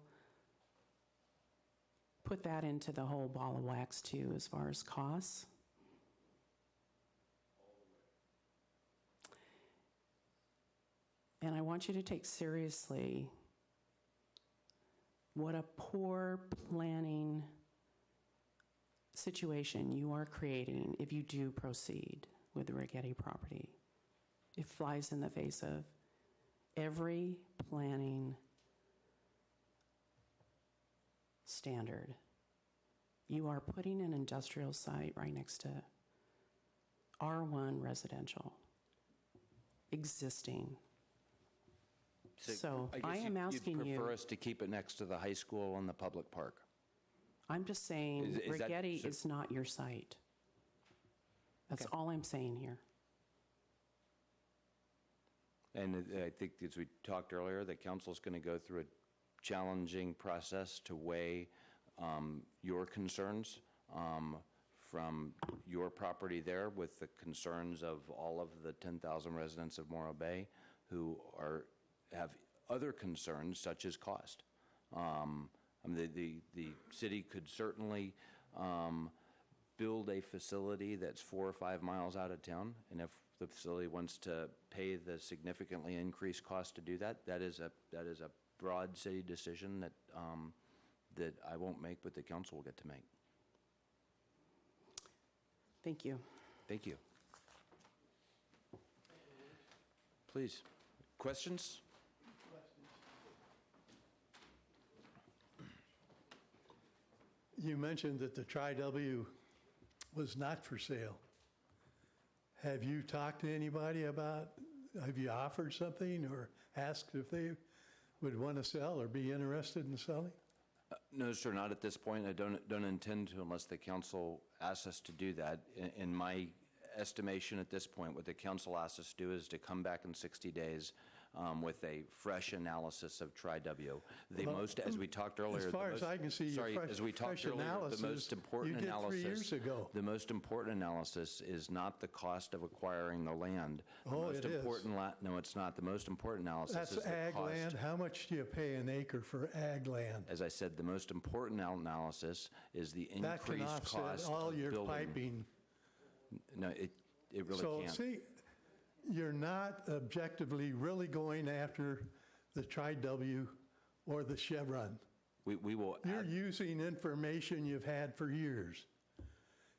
put that into the whole ball of wax too, as far as costs. And I want you to take seriously what a poor planning situation you are creating if you do proceed with the Rigetti property. It flies in the face of every planning standard. You are putting an industrial site right next to R1 residential, existing. So guess I am asking you'd you. prefer us to keep it next to the high school and the public park? I'm just saying Is that- Rigetti so- is not your site. That's all I'm saying here. And I think, as we talked earlier, that council's going to go through a challenging process to weigh your concerns from your property there with the concerns of all of the 10,000 residents of Morro Bay who have other concerns such as cost. The city could certainly build a facility that's 4 or 5 miles out of town, and if the facility wants to pay the significantly increased cost to do that, that is a broad city decision that that I won't make, but the council will get to make. Thank you. Thank you. Please, questions? You mentioned that the Tri-W was not for sale. Have you talked to anybody have you offered something or asked if they would want to sell or be interested in selling? No, sir, not at this point. I don't intend to unless the council asks us to do that. In my estimation at this point, what the council asks us to do is to come back in 60 days with a fresh analysis of Tri-W. As we talked earlier, as far as I can see, as we talked earlier, analysis, the most important you did analysis 3 years ago. The most important analysis is not the cost of acquiring the land. Oh, it is. No, it's not. The most important analysis That's is the ag cost. land. How much do you pay an acre for ag land? As I said, the most important analysis is the That can increased offset cost all of your building. piping. No, it really So, can't. see, you're not objectively really going after the Tri-W or the Chevron. We will. You're using information you've had for years.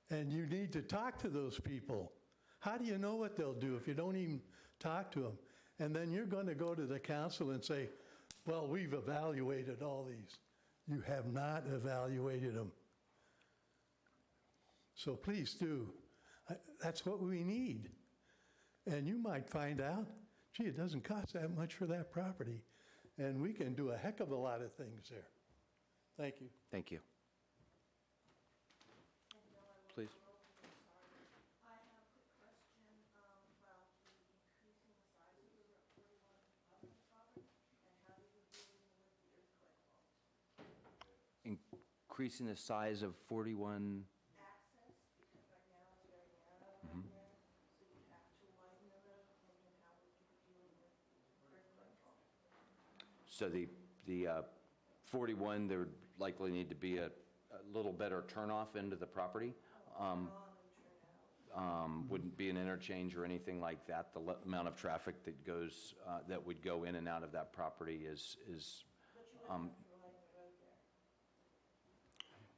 And you need to talk to those people. How do you know what they'll do if you don't even talk to them? And then you're going to go to the council and say, well, we've evaluated all these. You have not evaluated them. So please do. That's what we need. And you might find out, gee, it doesn't cost that much for that property. And we can do a heck of a lot of things there. Thank you. Thank you. Please. I have a quick question about the increasing the size of the 41 property and how you were dealing with the earthquake fault. Increasing the size of 41. Access, because right now it's very narrow right there, so you have to widen the road, and then how would you be dealing with earthquake fault? So the 41, there would likely need to be a little better turnoff into the property. Wouldn't be an interchange or anything like that. The amount of traffic that goes, that would go in and out of that property is.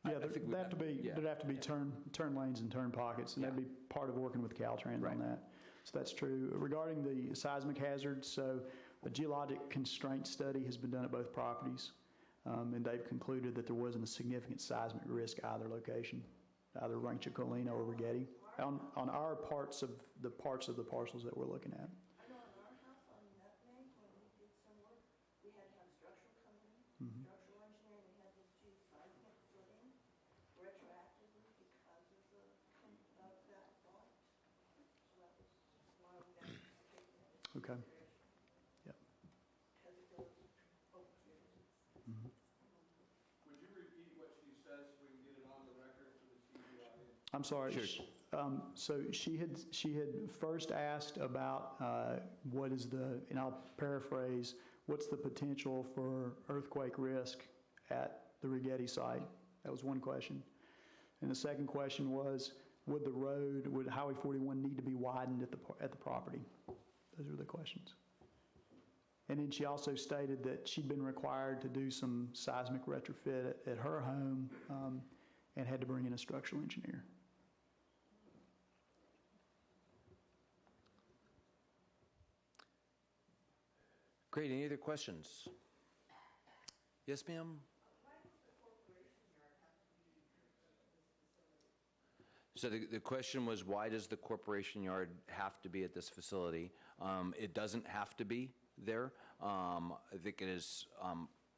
Yeah, there'd have to be turn lanes and turn pockets, and that'd be part of working with Caltrans on that. So that's true. Regarding the seismic hazards, so a geologic constraint study has been done at both properties, and they've concluded that there wasn't a significant seismic risk either location, either Rancho Colina or Rigetti, on our parts of the parcels that we're looking at. I know in our house on Nutmeg, when we did some work, we had to have a structural company, structural engineering, we had to do seismic footing retroactively because of that fault. So that was why we got to take that into Okay. consideration. Yep. Because it goes over years. Would you repeat what she says so we can get it on the record for the TV audience? I'm sorry. Sure. So she had first asked about what is and I'll paraphrase, what's the potential for earthquake risk at the Rigetti site? That was one question. And the second question was, would Highway 41 need to be widened at the property? Those are the questions. And then she also stated that she'd been required to do some seismic retrofit at her home and had to bring in a structural engineer. Great. Any other questions? Yes, ma'am? So the question was, why does the corporation yard have to be at this facility? It doesn't have to be there. I think it is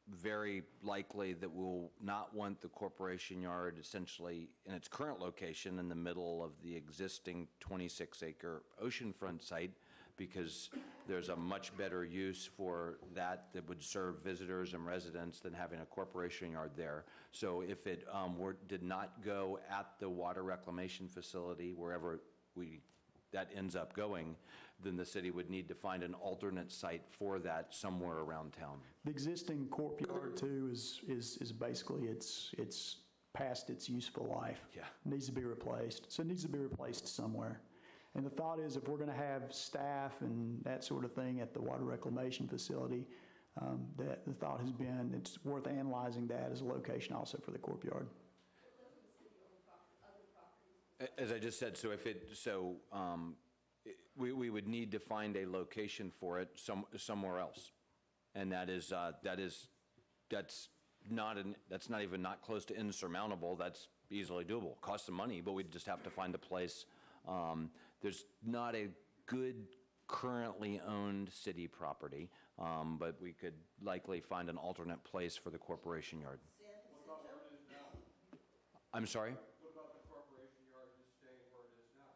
very likely that we'll not want the corporation yard essentially in its current location in the middle of the existing 26-acre oceanfront site, because there's a much better use for that would serve visitors and residents than having a corporation yard there. So if it did not go at the water reclamation facility, wherever that ends up going, then the city would need to find an alternate site for that somewhere around town. The existing corp yard too is basically it's past its useful life. Yeah. It needs to be replaced. So it needs to be replaced somewhere. And the thought is, if we're going to have staff and that sort of thing at the water reclamation facility, that the thought has been it's worth analyzing that as a location also for the corp yard. As I just said, we would need to find a location for it somewhere else, and that's not even close to insurmountable. That's easily doable. Costs some money, but we just have to find a place. There's not a good currently owned city property, but we could likely find an alternate place for the corporation yard. What about where it is now? I'm sorry? What about the corporation yard just staying where it is now?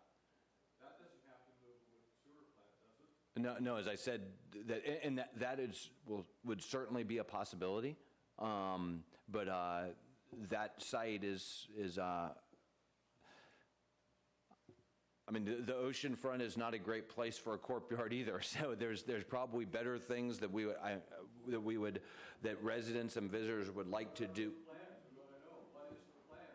That doesn't have to move with the sewer plant, does it? No, as I said, would certainly be a possibility, but that site is I mean, the ocean front is not a great place for a corp yard either. So there's probably better things that that residents and visitors would like to do. What is the plan?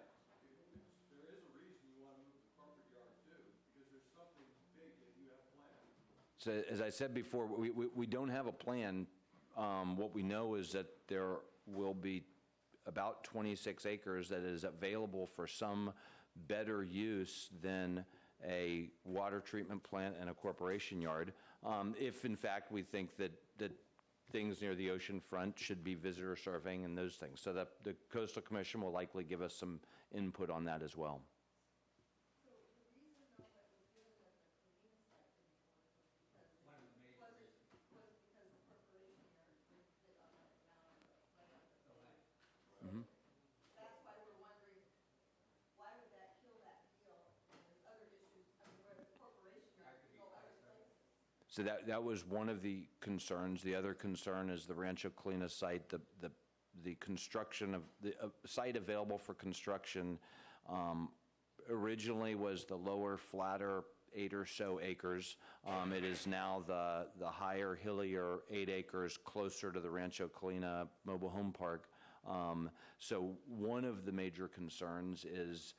There is a reason you want to move the corporate yard too, because there's something big that you have planned. So as I said before, we don't have a plan. What we know is that there will be about 26 acres that is available for some better use than a water treatment plant and a corporation yard, if in fact we think that things near the ocean front should be visitor serving and those things. So that the Coastal Commission will likely give us some input on that as well. So that was one of the concerns. The other concern is the Rancho Colina site. The construction of the site available for construction originally was the lower, flatter 8 or so acres. It is now the higher, hillier 8 acres closer to the Rancho Colina mobile home park. So one of the major concerns is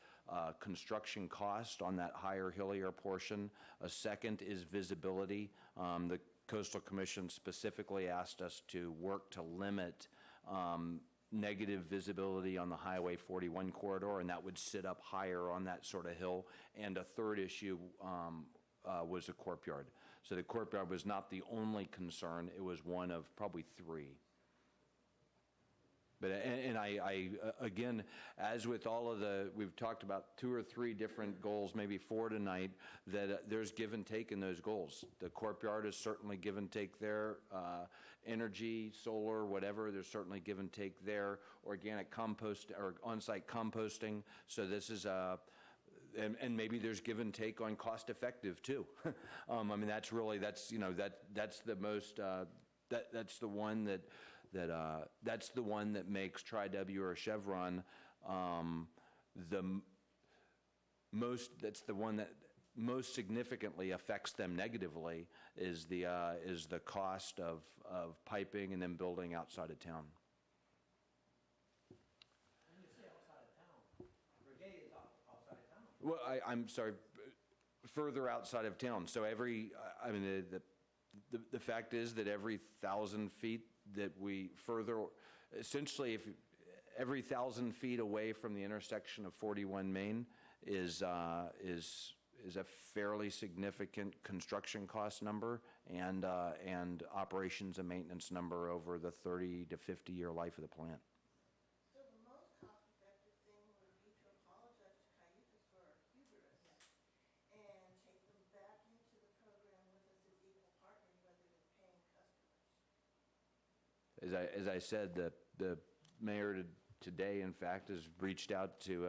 construction cost on that higher, hillier portion. A second is visibility. The Coastal Commission specifically asked us to work to limit negative visibility on the Highway 41 corridor, and that would sit up higher on that sort of hill. And a third issue was a corp yard. So the corp yard was not the only concern. It was one of probably 3. But, and I again, as with all of we've talked about 2 or 3 different goals, maybe 4 tonight, that there's give and take in those goals. The corp yard is certainly give and take there. Energy, solar, whatever, there's certainly give and take there. Organic compost or on-site composting. So this is and maybe there's give and take on cost effective too. I mean, that's the most, that's the one that's the one that makes Tri-W or Chevron the most, that's the one that most significantly affects them negatively is the cost of piping and then building outside of town. When you say outside of town, Reggae is outside of town. Well, I'm sorry, further outside of town. So the fact is that every 1,000 feet that we further, essentially, if every 1,000 feet away from the intersection of 41 Main is a fairly significant construction cost number and operations and maintenance number over the 30 to 50-year life of the plant. So the most cost-effective thing would be to apologize to Cayucas for our hubris and take them back into the program with us as equal partners rather than paying customers. As I said, the mayor today, in fact, has reached out to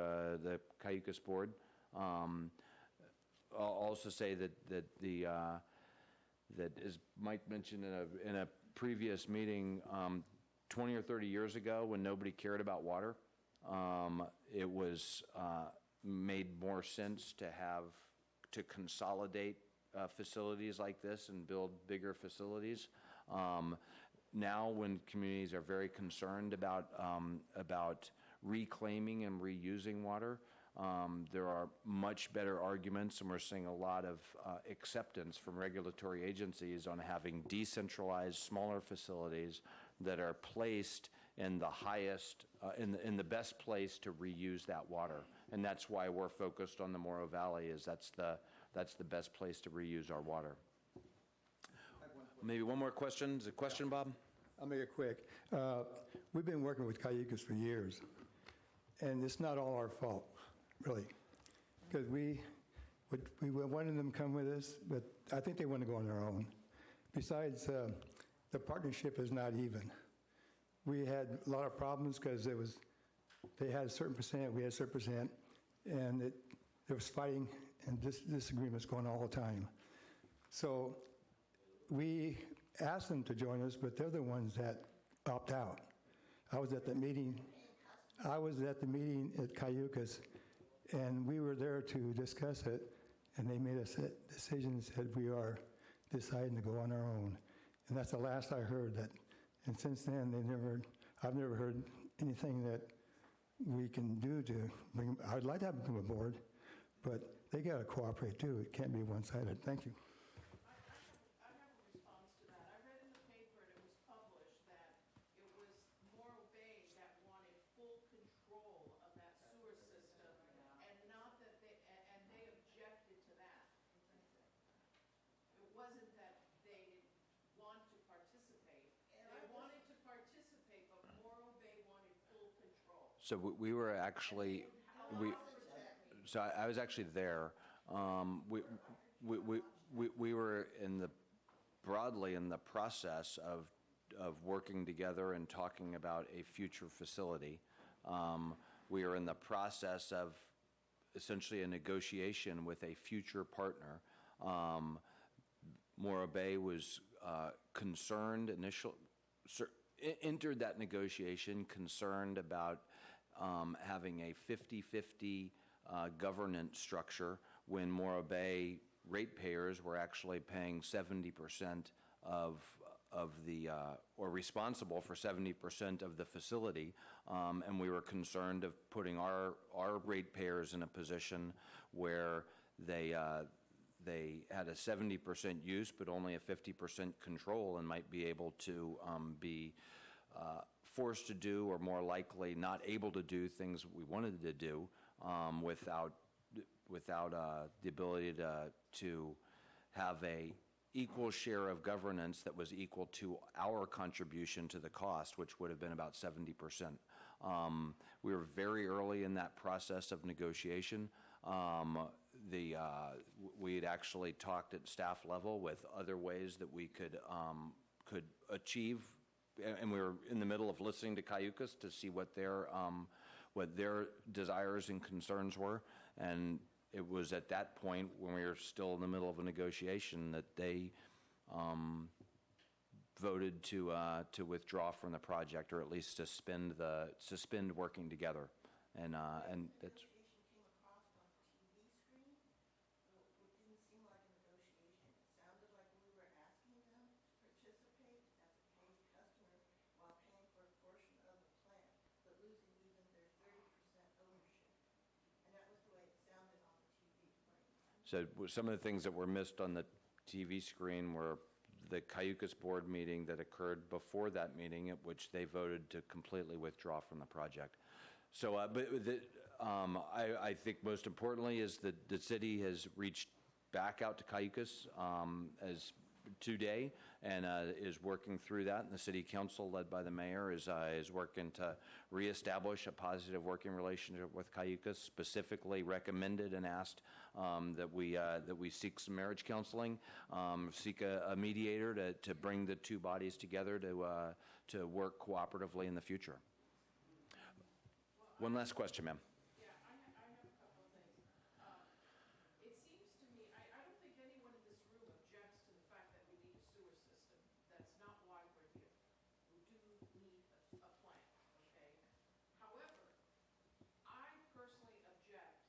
the Cayucas board. I'll also say that as Mike mentioned in a previous meeting, 20 or 30 years ago, when nobody cared about water, it was made more sense to consolidate facilities like this and build bigger facilities. Now, when communities are very concerned about reclaiming and reusing water, there are much better arguments, and we're seeing a lot of acceptance from regulatory agencies on having decentralized, smaller facilities that are placed in the highest, in the best place to reuse that water. And that's why we're focused on the Morro Valley, is that's the best place to reuse our water. Maybe one more question. Is it a question, Bob? I'll make it quick. We've been working with Cayucas for years, and it's not all our fault, really, because we wanted them to come with us, but I think they want to go on their own. Besides, the partnership is not even. We had a lot of problems because they had a certain percent, we had a certain percent, and there was fighting and disagreements going all the time. So we asked them to join us, but they're the ones that opt out. I was at the meeting at Cayucas, and we were there to discuss it, and they made a decision and said we are deciding to go on our own. And that's the last I heard. And since then, I've never heard anything that we can do to bring them. I'd like to have them come aboard, but they got to cooperate too. It can't be one-sided. Thank you. So we were actually, I was actually there. We were broadly in the process of working together and talking about a future facility. We are in the process of essentially a negotiation with a future partner. Morro Bay was concerned entered that negotiation concerned about having a 50-50 governance structure when Morro Bay ratepayers were actually paying 70% of the, or responsible for 70% of the facility. And we were concerned of putting our ratepayers in a position where they had a 70% use, but only a 50% control, and might be able to be forced to do, or more likely not able to do things we wanted to do without the ability to have a equal share of governance that was equal to our contribution to the cost, which would have been about 70%. We were very early in that process of negotiation. We had actually talked at staff level with other ways that we could achieve, and we were in the middle of listening to Cayucas to see what their desires and concerns were. And it was at that point, when we were still in the middle of a negotiation, that they voted to withdraw from the project, or at least suspend working together. And that's. So some of the things that were missed on the TV screen were the Cayucas board meeting that occurred before that meeting, at which they voted to completely withdraw from the project. So, I think most importantly is that the city has reached back out to Cayucas as today and is working through that. And the city council, led by the mayor, is working to reestablish a positive working relationship with Cayucas. Specifically recommended and asked that we seek some marriage counseling, seek a mediator to bring the two bodies together to work cooperatively in the future. One last question, ma'am. Yeah, I have a couple of things. It seems to me, I don't think anyone in this room objects to the fact that we need a sewer system. That's not why we're here. We do need a plan, okay? However, I personally object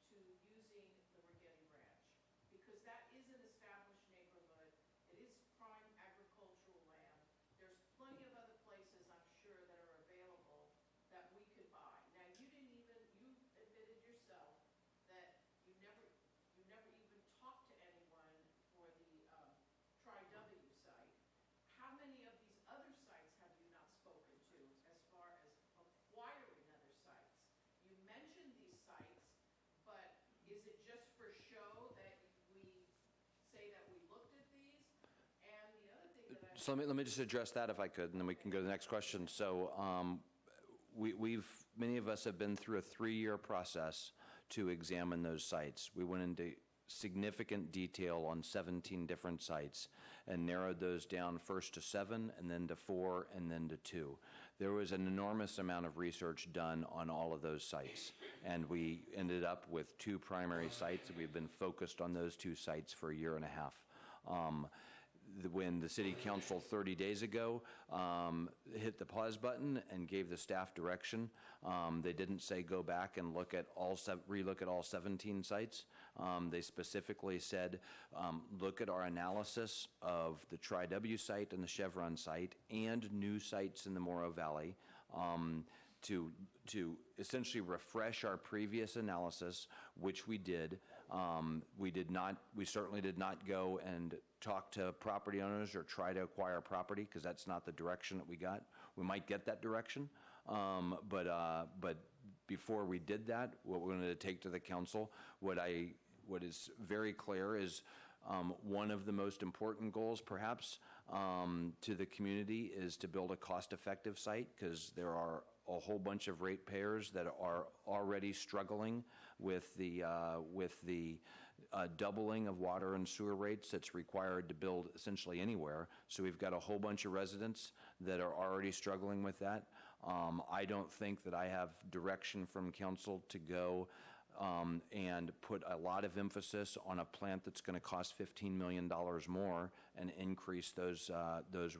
to using the Rigetti Ranch because that is an established neighborhood. It is prime agricultural land. There's plenty of other places, I'm sure, that are available that we could buy. Now, you admitted yourself that you never even talked to anyone for the Tri-W site. How many of these other sites have you not spoken to as far as acquiring other sites? You mentioned these sites, but is it just for show that we say that we looked at these? And the other thing that I... So let me just address that if I could, and then we can go to the next question. So many of us have been through a 3-year process to examine those sites. We went into significant detail on 17 different sites and narrowed those down first to 7 and then to 4 and then to 2. There was an enormous amount of research done on all of those sites, and we ended up with 2 primary sites. We've been focused on those 2 sites for a year and a half. When the city council 30 days ago hit the pause button and gave the staff direction, they didn't say go back and relook at all 17 sites. They specifically said look at our analysis of the Tri-W site and the Chevron site and new sites in the Morro Valley to essentially refresh our previous analysis, which we did. We certainly did not go and talk to property owners or try to acquire property, because that's not the direction that we got. We might get that direction, but before we did that, what we're going to take to the council, what is very clear is one of the most important goals, perhaps, to the community is to build a cost-effective site, because there are a whole bunch of ratepayers that are already struggling with the doubling of water and sewer rates that's required to build essentially anywhere. So we've got a whole bunch of residents that are already struggling with that. I don't think that I have direction from council to go and put a lot of emphasis on a plant that's going to cost $15 million more and increase those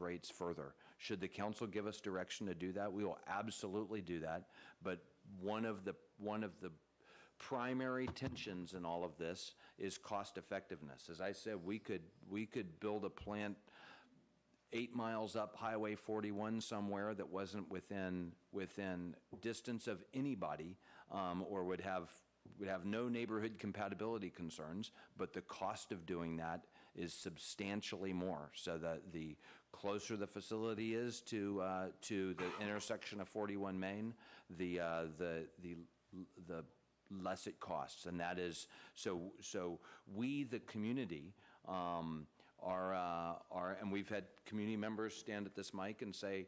rates further. Should the council give us direction to do that, we will absolutely do that. But one of the primary tensions in all of this is cost effectiveness. As I said, we could build a plant 8 miles up Highway 41 somewhere that wasn't within distance of anybody, or would have no neighborhood compatibility concerns, but the cost of doing that is substantially more. So that the closer the facility is to the intersection of 41 Main, the less it costs. And that is, so we, the community, and we've had community members stand at this mic and say,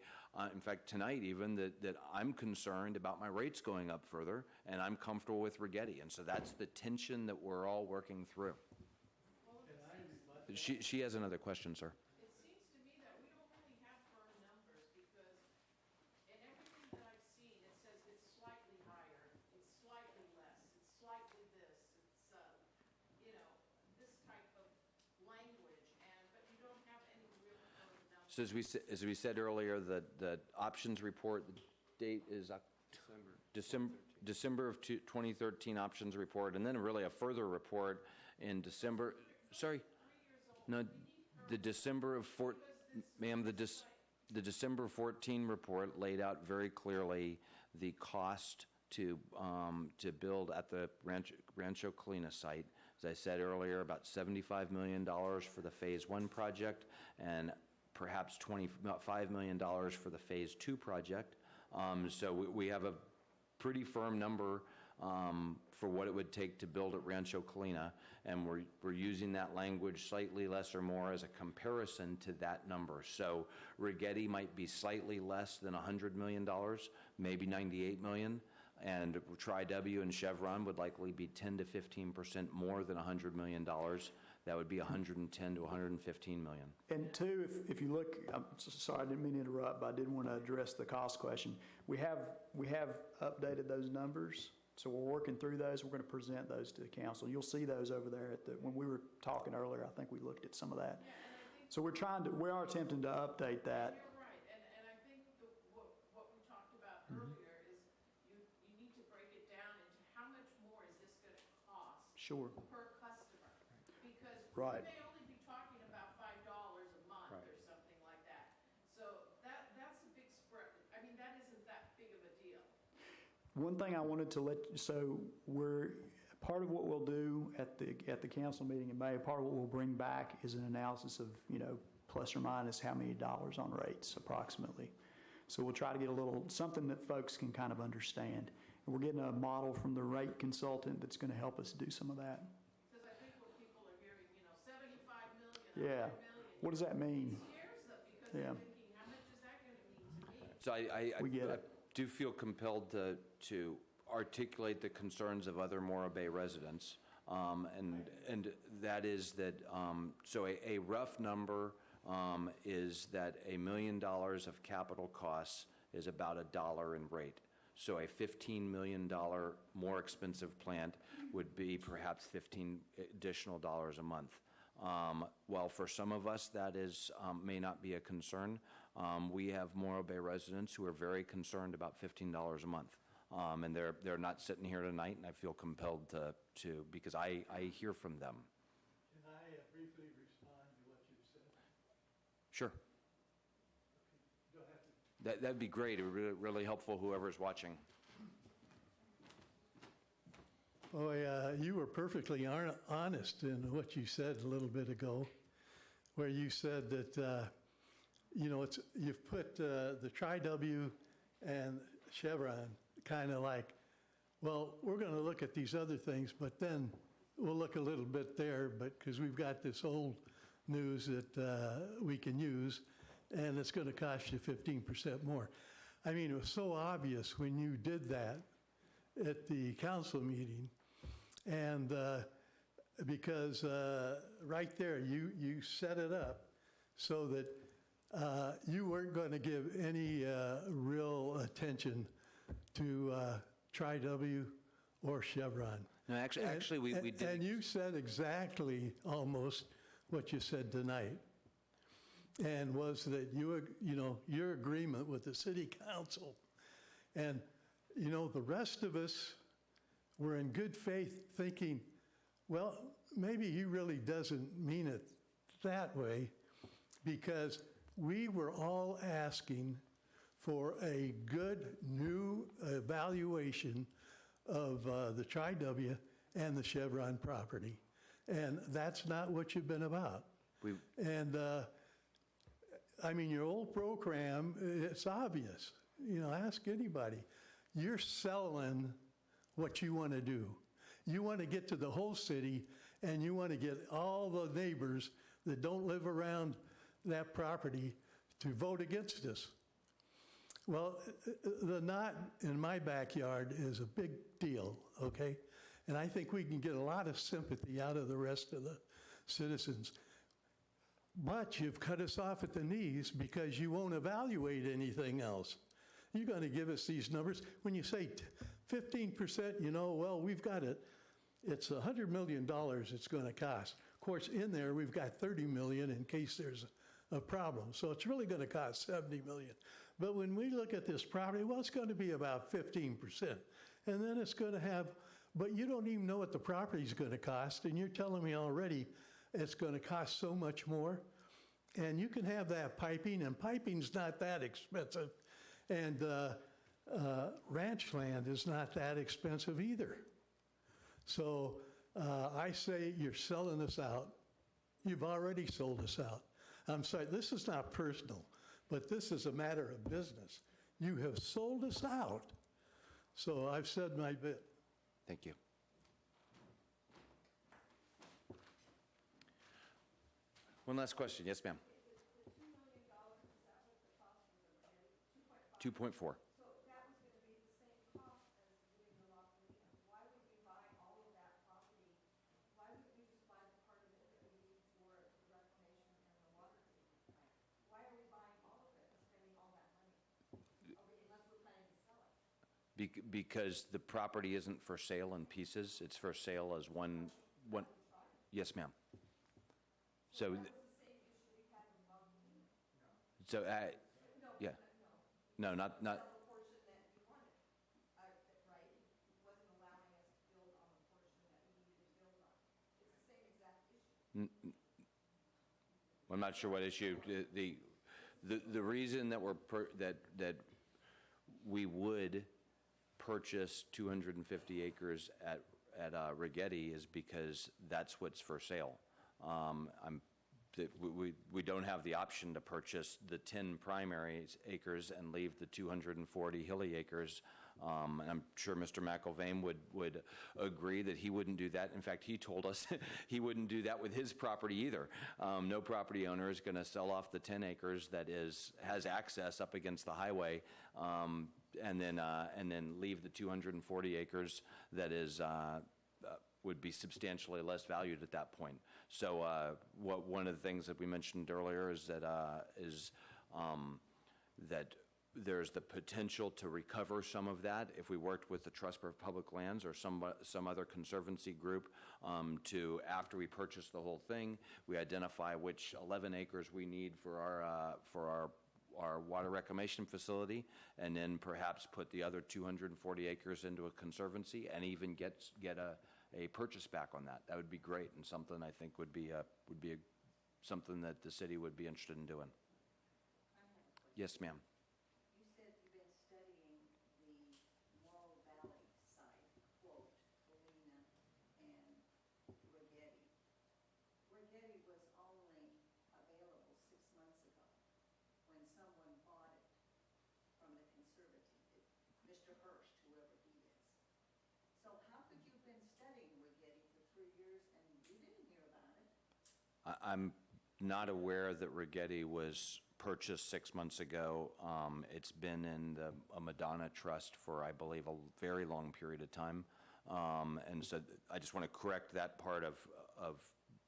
in fact, tonight even, that I'm concerned about my rates going up further, and I'm comfortable with Rigetti. And so that's the tension that we're all working through. She has another question, sir. It seems to me that we don't really have firm numbers, because in everything that I've seen, it says it's slightly higher, it's slightly less, it's slightly this, it's, this type of language, but you don't have any real firm numbers. So as we said earlier, the options report, the date is December of 2013 options report, and then really a further report in December. Sorry. No, the December of the December 14 report laid out very clearly the cost to build at the Rancho Colina site As I said earlier, about $75 million for the Phase 1 project and perhaps $25 million for the Phase 2 project. So we have a pretty firm number for what it would take to build at Rancho Colina, and we're using that language slightly less or more as a comparison to that number. So Rigetti might be slightly less than $100 million, maybe $98 million, and Tri-W and Chevron would likely be 10 to 15% more than $100 million. That would be 110 to 115 million. And two, if you look, I'm sorry, I didn't mean to interrupt, but I did want to address the cost question. We have updated those numbers, so we're working through those. We're going to present those to the council. You'll see those over there when we were talking earlier. I think we looked at some of that. So we are attempting to update that. You're right, and I think what we talked about earlier is you need to break it down into how much more is this going to cost Sure. per customer, because Right. we may only be talking about $5 a month Right. or something like that. So that's a big spread. I mean, that isn't that big of a deal. One thing I wanted to part of what we'll do at the council meeting in May, part of what we'll bring back is an analysis of, plus or minus how many dollars on rates approximately. So we'll try to get something that folks can kind of understand. And we're getting a model from the rate consultant that's going to help us do some of that. Because I think when people are hearing, 75 million, Yeah. 100 million. What does that mean? It scares them because Yeah. they're thinking, how much is that going to mean to me? So We get I it. do feel compelled to articulate the concerns of other Morro Bay residents. And that is that, so a rough number is that $1 million of capital costs is about $1 in rate. So a $15 million more expensive plant would be perhaps $15 additional dollars a month. Well, for some of us, that may not be a concern. We have Morro Bay residents who are very concerned about $15 a month. And they're not sitting here tonight, and I feel compelled to because I hear from them. Can I briefly respond to what you said? Sure. Don't have to. That'd be great. It would be really helpful, whoever's watching. Boy, you were perfectly honest in what you said a little bit ago, where you said that, you've put the Tri-W and Chevron kind of like, well, we're going to look at these other things, but then we'll look a little bit there, but because we've got this old news that we can use, and it's going to cost you 15% more. I mean, it was so obvious when you did that at the council meeting, and because right there, you set it up so that you weren't going to give any real attention to Tri-W or Chevron. No, actually, we did. And you said exactly almost what you said tonight, and was that your agreement with the city council, and the rest of us were in good faith thinking, well, maybe he really doesn't mean it that way, because we were all asking for a good new evaluation of the Tri-W and the Chevron property. And that's not what you've been about. And I mean, your old program, it's obvious. Ask anybody. You're selling what you want to do. You want to get to the whole city, and you want to get all the neighbors that don't live around that property to vote against us. Well, the knot in my backyard is a big deal, okay? And I think we can get a lot of sympathy out of the rest of the citizens. But you've cut us off at the knees because you won't evaluate anything else. You're going to give us these numbers. When you say 15%, well, we've got it. It's $100 million it's going to cost. Of course, in there, we've got $30 million in case there's a problem. So it's really going to cost $70 million. But when we look at this property, well, it's going to be about 15%. And then it's going to have, but you don't even know what the property's going to cost, and you're telling me already it's going to cost so much more. And you can have that piping, and piping's not that expensive. And ranch land is not that expensive either. So I say you're selling us out. You've already sold us out. I'm sorry, this is not personal, but this is a matter of business. You have sold us out. So I've said my bit. Thank you. One last question. Yes, ma'am. 2.4. So that was going to be the same cost as doing the La Colina. Why would we buy all of that property? Why wouldn't we just buy the part of it that we need for the reclamation and the water treatment plant? Why are we buying all of it and spending all that money? Unless we're planning to sell it. Because the property isn't for sale in pieces. It's for sale as one. Yes, ma'am. So That was the same issue we had with La Colina. So, yeah. No, not. Sell the portion that you wanted, right? It wasn't allowing us to build on the portion that we needed to build on. It's the same exact issue. I'm not sure what issue. The reason that that we would purchase 250 acres at Rigetti is because that's what's for sale. We don't have the option to purchase the 10 primary acres and leave the 240 hilly acres. And I'm sure Mr. McIlvain would agree that he wouldn't do that. In fact, he told us he wouldn't do that with his property either. No property owner is going to sell off the 10 acres that has access up against the highway, and then leave the 240 acres that is would be substantially less valued at that point. So one of the things that we mentioned earlier is that that there's the potential to recover some of that if we worked with the Trust for Public Lands or some other conservancy group to, after we purchase the whole thing, we identify which 11 acres we need for our water reclamation facility, and then perhaps put the other 240 acres into a conservancy and even get a purchase back on that. That would be great, and something I think would be something that the city would be interested in doing. Yes, ma'am. You said you've been studying the Morro Valley site, quote, Galena and Rigetti. Rigetti was only available 6 months ago when someone bought it from the conservative, Mr. Hurst, whoever he is. So how could you have been studying Rigetti for 3 years and you didn't hear about it? I'm not aware that Rigetti was purchased 6 months ago. It's been in a Madonna trust for, I believe, a very long period of time. And so I just want to correct that part of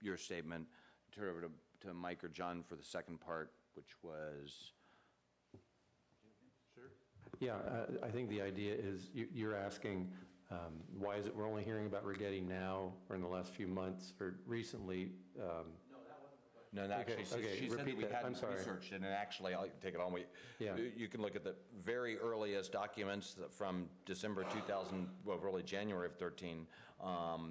your statement. Turn it over to Mike or John for the second part, which was... Sure. Yeah, I think the idea is you're asking why is it we're only hearing about Rigetti now or in the last few months or recently? No, actually, she said that we hadn't researched it, and actually, I'll take it on. You can look at the very earliest documents from December 2000, well, really January of 13,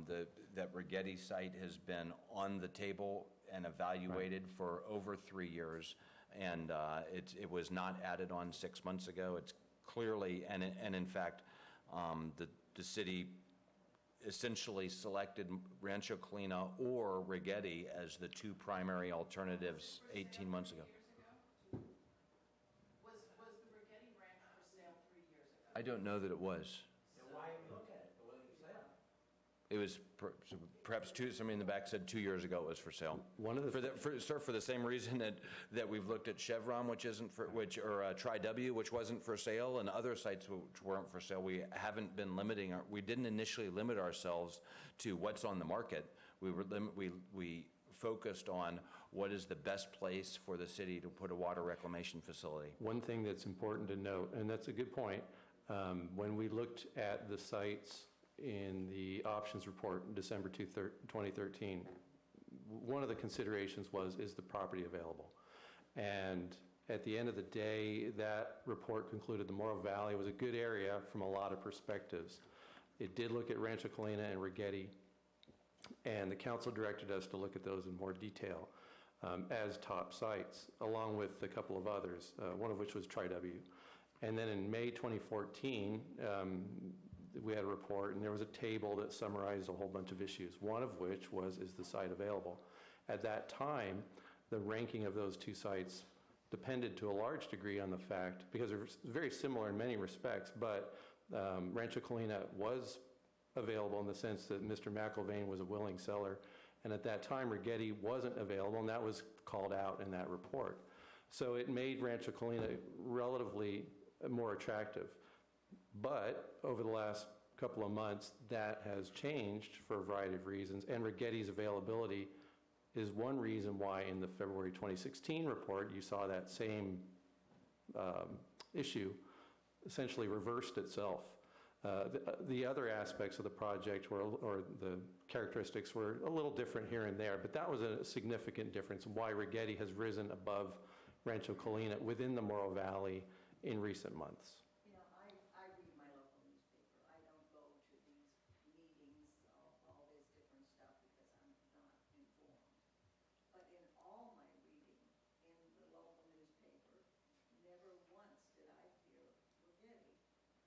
that Rigetti site has been on the table and evaluated for over 3 years, and it was not added on 6 months ago. It's clearly, and in fact, the city essentially selected Rancho Colina or Rigetti as the two primary alternatives 18 months ago. Was the Rigetti Ranch for sale 3 years ago? I don't know that it was. Then why didn't we look at it? It wasn't for sale. It was perhaps somebody in the back said 2 years ago it was for sale. One of the for the same reason that we've looked at Chevron, which isn't for or Tri-W, which wasn't for sale, and other sites which weren't for sale. We haven't been limiting we didn't initially limit ourselves to what's on the market. We focused on what is the best place for the city to put a water reclamation facility. One thing that's important to note, and that's a good point, when we looked at the sites in the options report in December 2013, one of the considerations was, is the property available? And at the end of the day, that report concluded the Morro Valley was a good area from a lot of perspectives. It did look at Rancho Colina and Rigetti, and the council directed us to look at those in more detail as top sites, along with a couple of others, one of which was Tri-W. And then in May 2014, we had a report, and there was a table that summarized a whole bunch of issues, one of which was, is the site available? At that time, the ranking of those two sites depended to a large degree on the fact, because they're very similar in many respects, but Rancho Colina was available in the sense that Mr. McIlvaine was a willing seller, and at that time, Rigetti wasn't available, and that was called out in that report. So it made Rancho Colina relatively more attractive. But over the last couple of months, that has changed for a variety of reasons, and Rigetti's availability is one reason why in the February 2016 report you saw that same issue essentially reversed itself. The other aspects of the project or the characteristics were a little different here and there, but that was a significant difference in why Rigetti has risen above Rancho Colina within the Morro Valley in recent months. You know, I read my local newspaper. I don't go to these meetings, all this different stuff, because I'm not informed. But in all my reading in the local newspaper, never once did I hear Rigetti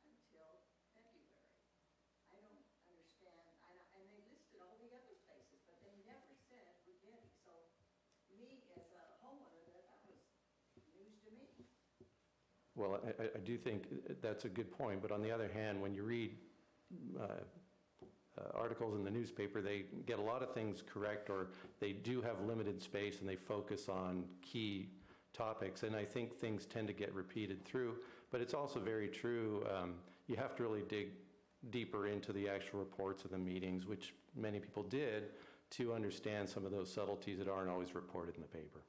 until February. I don't understand, and they listed all the other places, but they never said Rigetti. So me, as a homeowner, that was news to me. Well, I do think that's a good point, but on the other hand, when you read articles in the newspaper, they get a lot of things correct, or they do have limited space and they focus on key topics, and I think things tend to get repeated through. But it's also very true, you have to really dig deeper into the actual reports of the meetings, which many people did, to understand some of those subtleties that aren't always reported in the paper.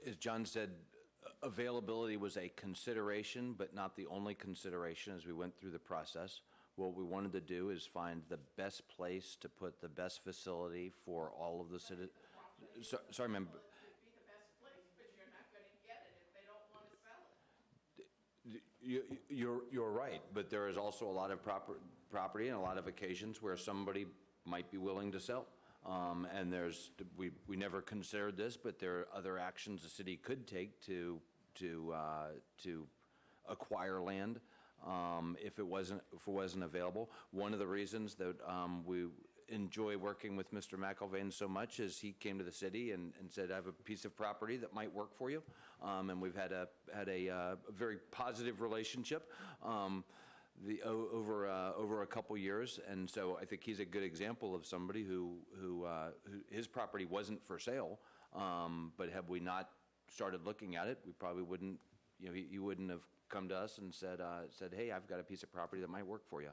As John said, availability was a consideration, but not the only consideration as we went through the process. What we wanted to do is find the best place to put the best facility for all of the citizens. Sorry, ma'am. You're right, but there is also a lot of property and a lot of occasions where somebody might be willing to sell. And we never considered this, but there are other actions the city could take to acquire land if it wasn't available. One of the reasons that we enjoy working with Mr. McIlvaine so much is he came to the city and said, I have a piece of property that might work for you. And we've had a very positive relationship over a couple years, and so I think he's a good example of somebody who his property wasn't for sale, but had we not started looking at it, we probably wouldn't, he wouldn't have come to us and said, hey, I've got a piece of property that might work for you.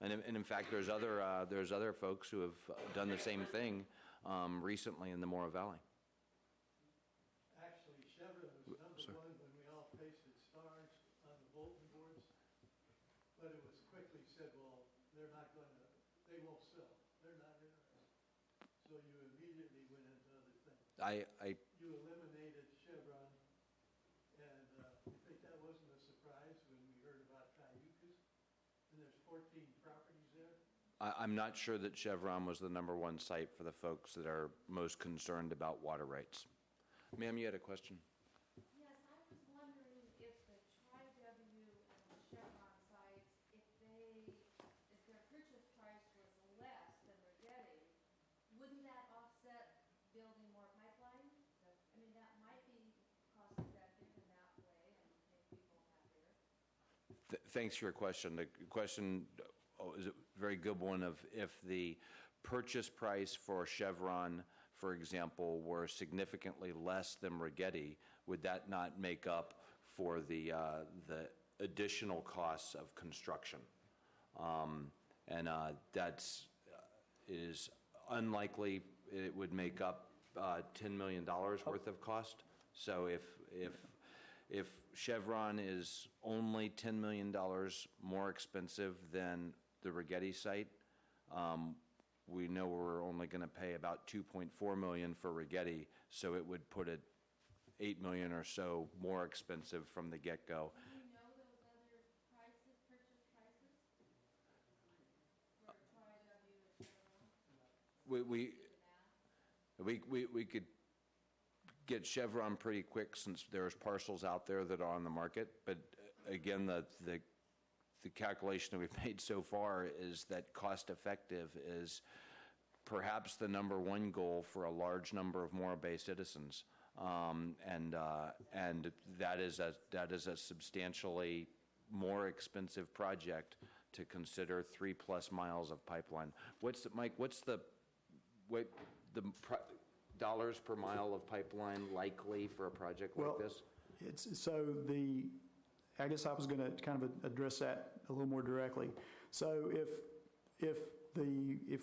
And in fact, there's other folks who have done the same thing recently in the Morro Valley. Actually, Chevron was number one when we all pasted stars on the bulletin boards, but it was quickly said, well, they won't sell. They're not interested. So you immediately went into other things. You eliminated Chevron, and I think that wasn't a surprise when we heard about Cayucas, and there's 14 properties there. I'm not sure that Chevron was the number one site for the folks that are most concerned about water rights. Ma'am, you had a question? Yes, I was wondering if the Tri-W and the Chevron sites, if their purchase price was less than Rigetti, wouldn't that offset building more pipeline? I mean, that might be cost effective in that way and make people happier. Thanks for your question. The question is a very good one of if the purchase price for Chevron, for example, were significantly less than Rigetti, would that not make up for the additional costs of construction? And that is unlikely it would make up $10 million worth of cost. So if Chevron is only $10 million more expensive than the Rigetti site, we know we're only going to pay about $2.4 million for Rigetti, so it would put it $8 million or so more expensive from the get-go. Do you know those other prices, purchase prices? For Tri-W and Chevron? We could get Chevron pretty quick since there's parcels out there that are on the market, but again, the calculation that we've made so far is that cost-effective is perhaps the number one goal for a large number of Morro Bay citizens. And that is a substantially more expensive project to consider 3+ miles of pipeline. Mike, what's the dollars per mile of pipeline likely for a project like this? I guess I was going to kind of address that a little more directly. So if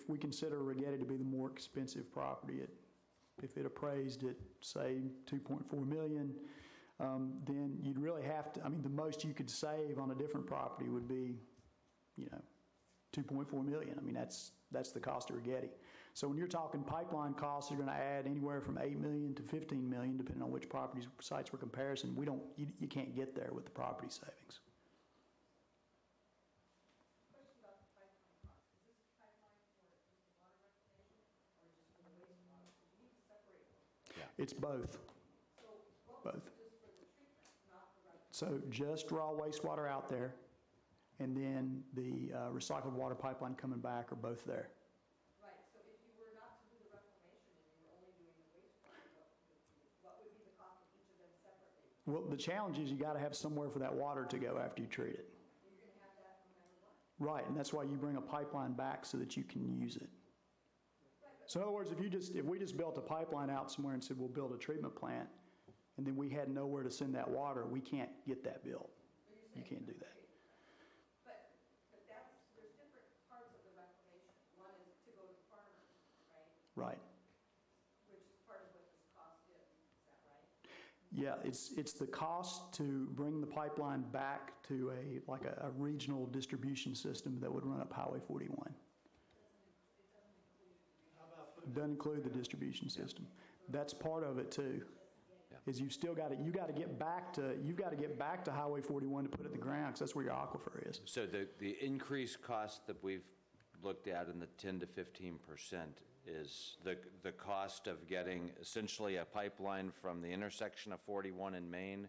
we consider Rigetti to be the more expensive property, if it appraised at, say, $2.4 million, then you'd really have to, the most you could save on a different property would be, $2.4 million. That's the cost of Rigetti. So when you're talking pipeline costs, you're going to add anywhere from $8 million to $15 million, depending on which properties sites we're comparison. You can't get there with the property savings. Question about the pipeline cost. Is this pipeline for just the water reclamation or just for the wastewater? You need to separate them. Yeah. It's both. So both. Just for the treatment, not the reclamation? So just raw wastewater out there, and then the recycled water pipeline coming back are both there. Right. So if you were not to do the reclamation and you were only doing the wastewater, what would be the cost of each of them separately? Well, the challenge is you got to have somewhere for that water to go after you treat it. You're going to have that no matter what. Right, and that's why you bring a pipeline back so that you can use it. So in other words, if we just built a pipeline out somewhere and said we'll build a treatment plant, and then we had nowhere to send that water, we can't get that built. You can't do that. But there's different parts of the reclamation. One is to go to farmers, Right. right? Which is part of what this cost is that right? Yeah, it's the cost to bring the pipeline back to a regional distribution system that would run up Highway 41. It doesn't include the distribution system. That's part of it too. Is you've got to get back to Highway 41 to put it in the ground, because that's where your aquifer is. So the increased cost that we've looked at in the 10 to 15% is the cost of getting essentially a pipeline from the intersection of 41 and Main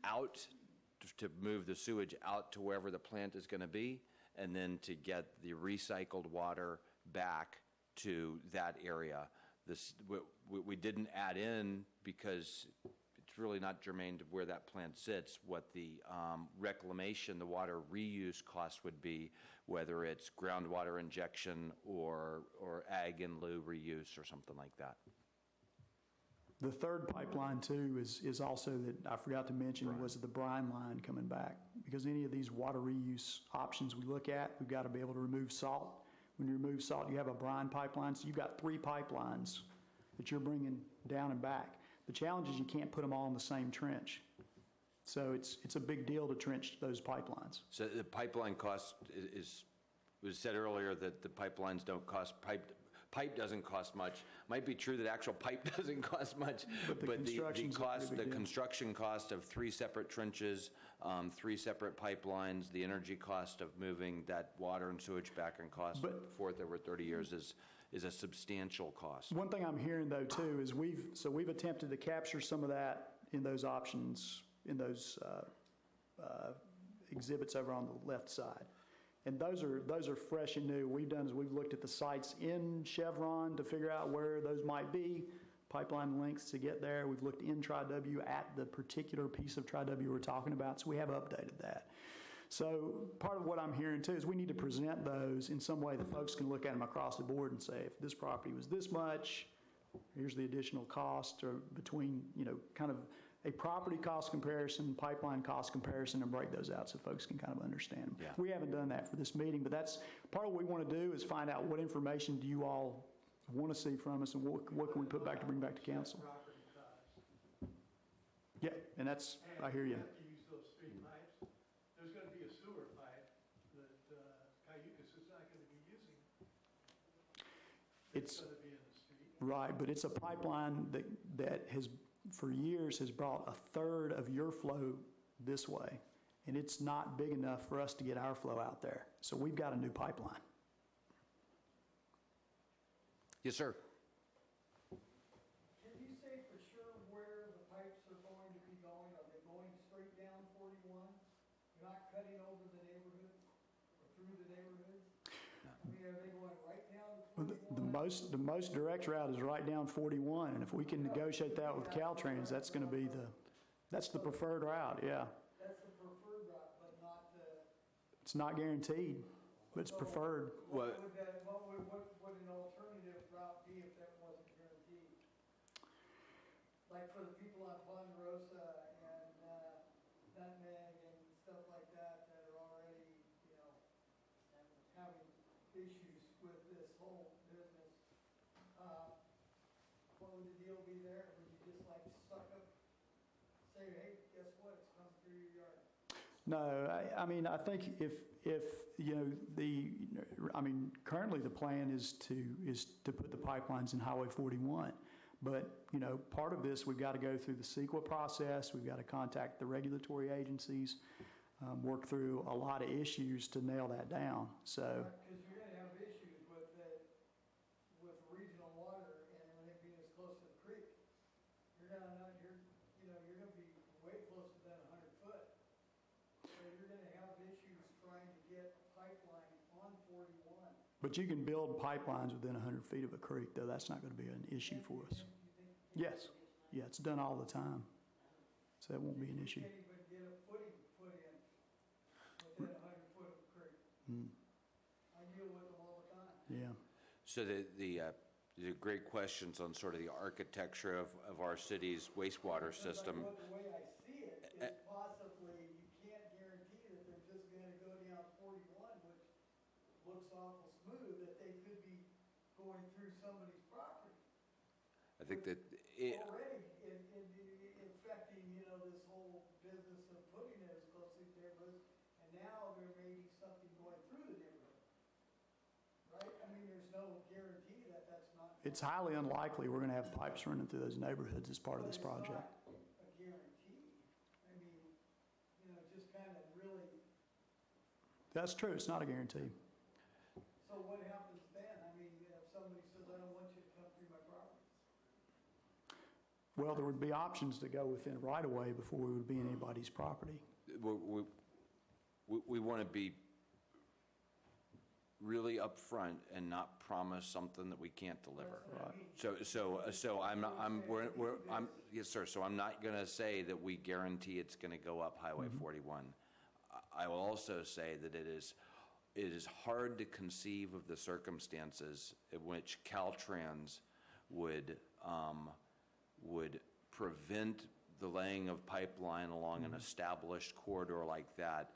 out to move the sewage out to wherever the plant is going to be, and then to get the recycled water back to that area. We didn't add in because it's really not germane to where that plant sits, what the reclamation, the water reuse cost would be, whether it's groundwater injection or ag in lieu reuse or something like that. The third pipeline too is also that I forgot to mention was the brine line coming back, because any of these water reuse options we look at, we've got to be able to remove salt. When you remove salt, you have a brine pipeline, so you've got 3 pipelines that you're bringing down and back. The challenge is you can't put them all in the same trench. So it's a big deal to trench those pipelines. So the pipeline cost was said earlier that the pipelines don't cost, pipe doesn't cost much. Might be true that actual pipe doesn't cost much, but the construction cost of 3 separate trenches, 3 separate pipelines, the energy cost of moving that water and sewage back and cost forth over 30 years is a substantial cost. One thing I'm hearing though too is we've attempted to capture some of that in those options, in those exhibits over on the left side. And those are fresh and new. We've looked at the sites in Chevron to figure out where those might be, pipeline links to get there. We've looked in Tri-W at the particular piece of Tri-W we're talking about, so we have updated that. So part of what I'm hearing too is we need to present those in some way that folks can look at them across the board and say, if this property was this much, here's the additional cost, or between, kind of a property cost comparison, pipeline cost comparison, and break those out so folks can kind of understand them. Yeah. We haven't done that for this meeting, but that's part of what we want to do is find out what information do you all want to see from us, and what can we put back to bring back to council. Yeah, and that's, I hear you. And if you have to use those street pipes, there's going to be a sewer pipe that Cayucas is not going to be using. It's going to be in the street. Right, but it's a pipeline that has, for years, has brought a third of your flow this way, and it's not big enough for us to get our flow out there. So we've got a new pipeline. Yes, sir. Can you say for sure where the pipes are going to be going? Are they going straight down 41? You're not cutting over the neighborhoods or through the neighborhoods? I mean, are they going right down to 41? The most direct route is right down 41, and if we can negotiate that with Caltrans, that's going to be that's the preferred route, yeah. That's the preferred route, but not the... It's not guaranteed, but it's preferred. What would an alternative route be if that wasn't guaranteed? Like for the people on Ponderosa and Nutmeg and stuff like that that are already, having issues with this whole business, what would the deal be there? Would you just like suck up, say, hey, guess what, it's coming through your yard? No, I mean, I think if currently the plan is to put the pipelines in Highway 41. But, part of this, we've got to go through the CEQA process. We've got to contact the regulatory agencies, work through a lot of issues to nail that down. So. Because you're going to have issues with regional water and it being as close to the creek. You're going to be way closer than 100 foot. So you're going to have issues trying to get pipeline on 41. But you can build pipelines within 100 feet of a creek, though. That's not going to be an issue for us. Yes. Yeah, it's done all the time. So that won't be an issue. You can't even get a footing put in within 100 foot of a creek. I deal with them all the time. Yeah. So the great questions on sort of the architecture of our city's wastewater system. The way I see it is possibly you can't guarantee that they're just going to go down 41, which looks awful smooth, that they could be going through somebody's property. I think that Already infecting, this whole business of putting it as close to the neighborhoods, and now there may be something going through the neighborhood. Right? I mean, there's no guarantee that that's not. It's highly unlikely we're going to have pipes running through those neighborhoods as part of this project. It's not a guarantee. I mean, just kind of really. That's true. It's not a guarantee. So what happens then? I mean, if somebody says, I don't want you to come through my property. Well, there would be options to go within right-of-way before we would be in anybody's property. we want to be really upfront and not promise something that we can't deliver. So yes, sir. So I'm not going to say that we guarantee it's going to go up Highway 41. I will also say that it is hard to conceive of the circumstances in which Caltrans would prevent the laying of pipeline along an established corridor like that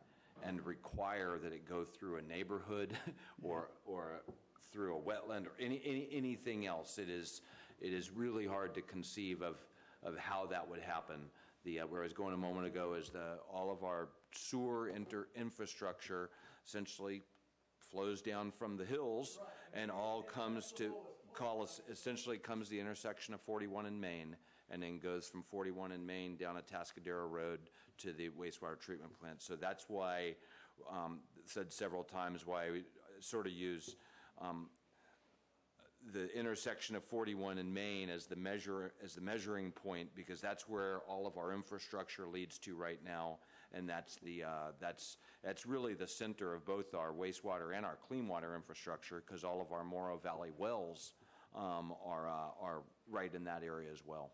and require that it go through a neighborhood or through a wetland or anything else. It is really hard to conceive of how that would happen. Where I was going a moment ago is all of our sewer infrastructure essentially flows down from the hills and all comes to essentially comes to the intersection of 41 and Main, and then goes from 41 and Main down a Tascadero Road to the wastewater treatment plant. So that's why, said several times, why we sort of use the intersection of 41 and Main as the measuring point, because that's where all of our infrastructure leads to right now, and that's really the center of both our wastewater and our clean water infrastructure, because all of our Morrow Valley wells are right in that area as well.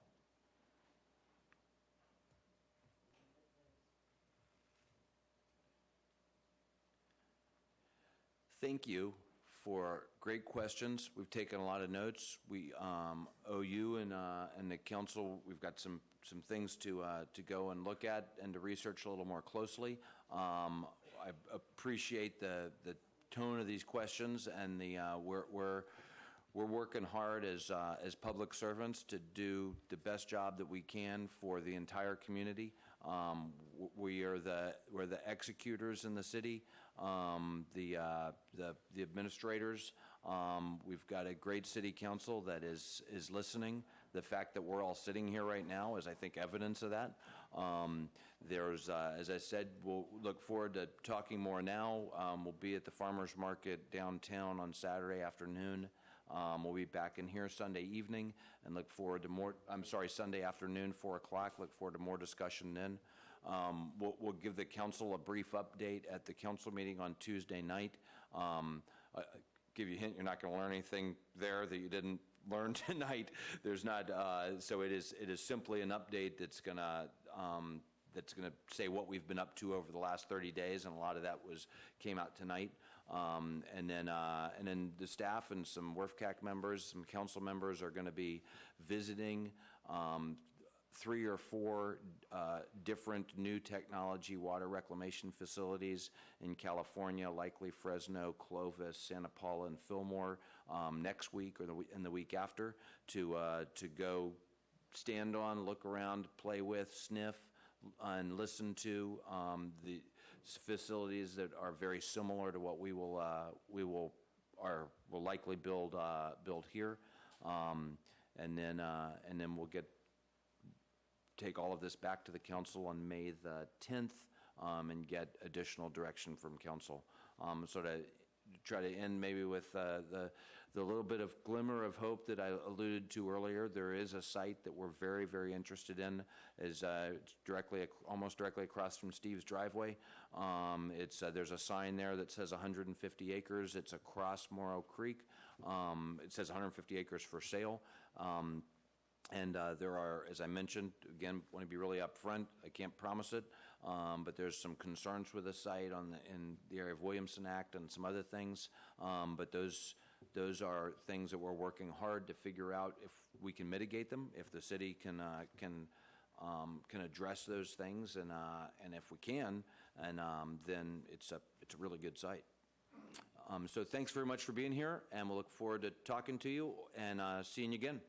Thank you for great questions. We've taken a lot of notes. We owe you and the council, we've got some things to go and look at and to research a little more closely. I appreciate the tone of these questions, and we're working hard as public servants to do the best job that we can for the entire community. We're the executors in the city, the administrators. We've got a great city council that is listening. The fact that we're all sitting here right now is, I think, evidence of that. There's, as I said, we'll look forward to talking more now. We'll be at the farmers market downtown on Saturday afternoon. We'll be back in here Sunday evening and look forward to more, Sunday afternoon, 4 o'clock. Look forward to more discussion then. We'll give the council a brief update at the council meeting on Tuesday night. Give you a hint, you're not going to learn anything there that you didn't learn tonight. There's not, so it is simply an update that's going to say what we've been up to over the last 30 days, and a lot of that came out tonight. And then the staff and some WRF members, some council members are going to be visiting 3 or 4 different new technology water reclamation facilities in California, likely Fresno, Clovis, Santa Paula, and Fillmore next week or the week after to go stand on, look around, play with, sniff, and listen to the facilities that are very similar to what we will likely build here, and then we'll take all of this back to the council on May the 10th and get additional direction from council. So to try to end maybe with the little bit of glimmer of hope that I alluded to earlier, there is a site that we're very, very interested in. It's almost directly across from Steve's driveway. There's a sign there that says 150 acres. It's across Morrow Creek. It says 150 acres for sale. And there are, as I mentioned, again, want to be really upfront. I can't promise it, but there's some concerns with the site in the area of Williamson Act and some other things. But those are things that we're working hard to figure out if we can mitigate them, if the city can address those things, and if we can, and then it's a really good site. So thanks very much for being here, and we'll look forward to talking to you and seeing you again.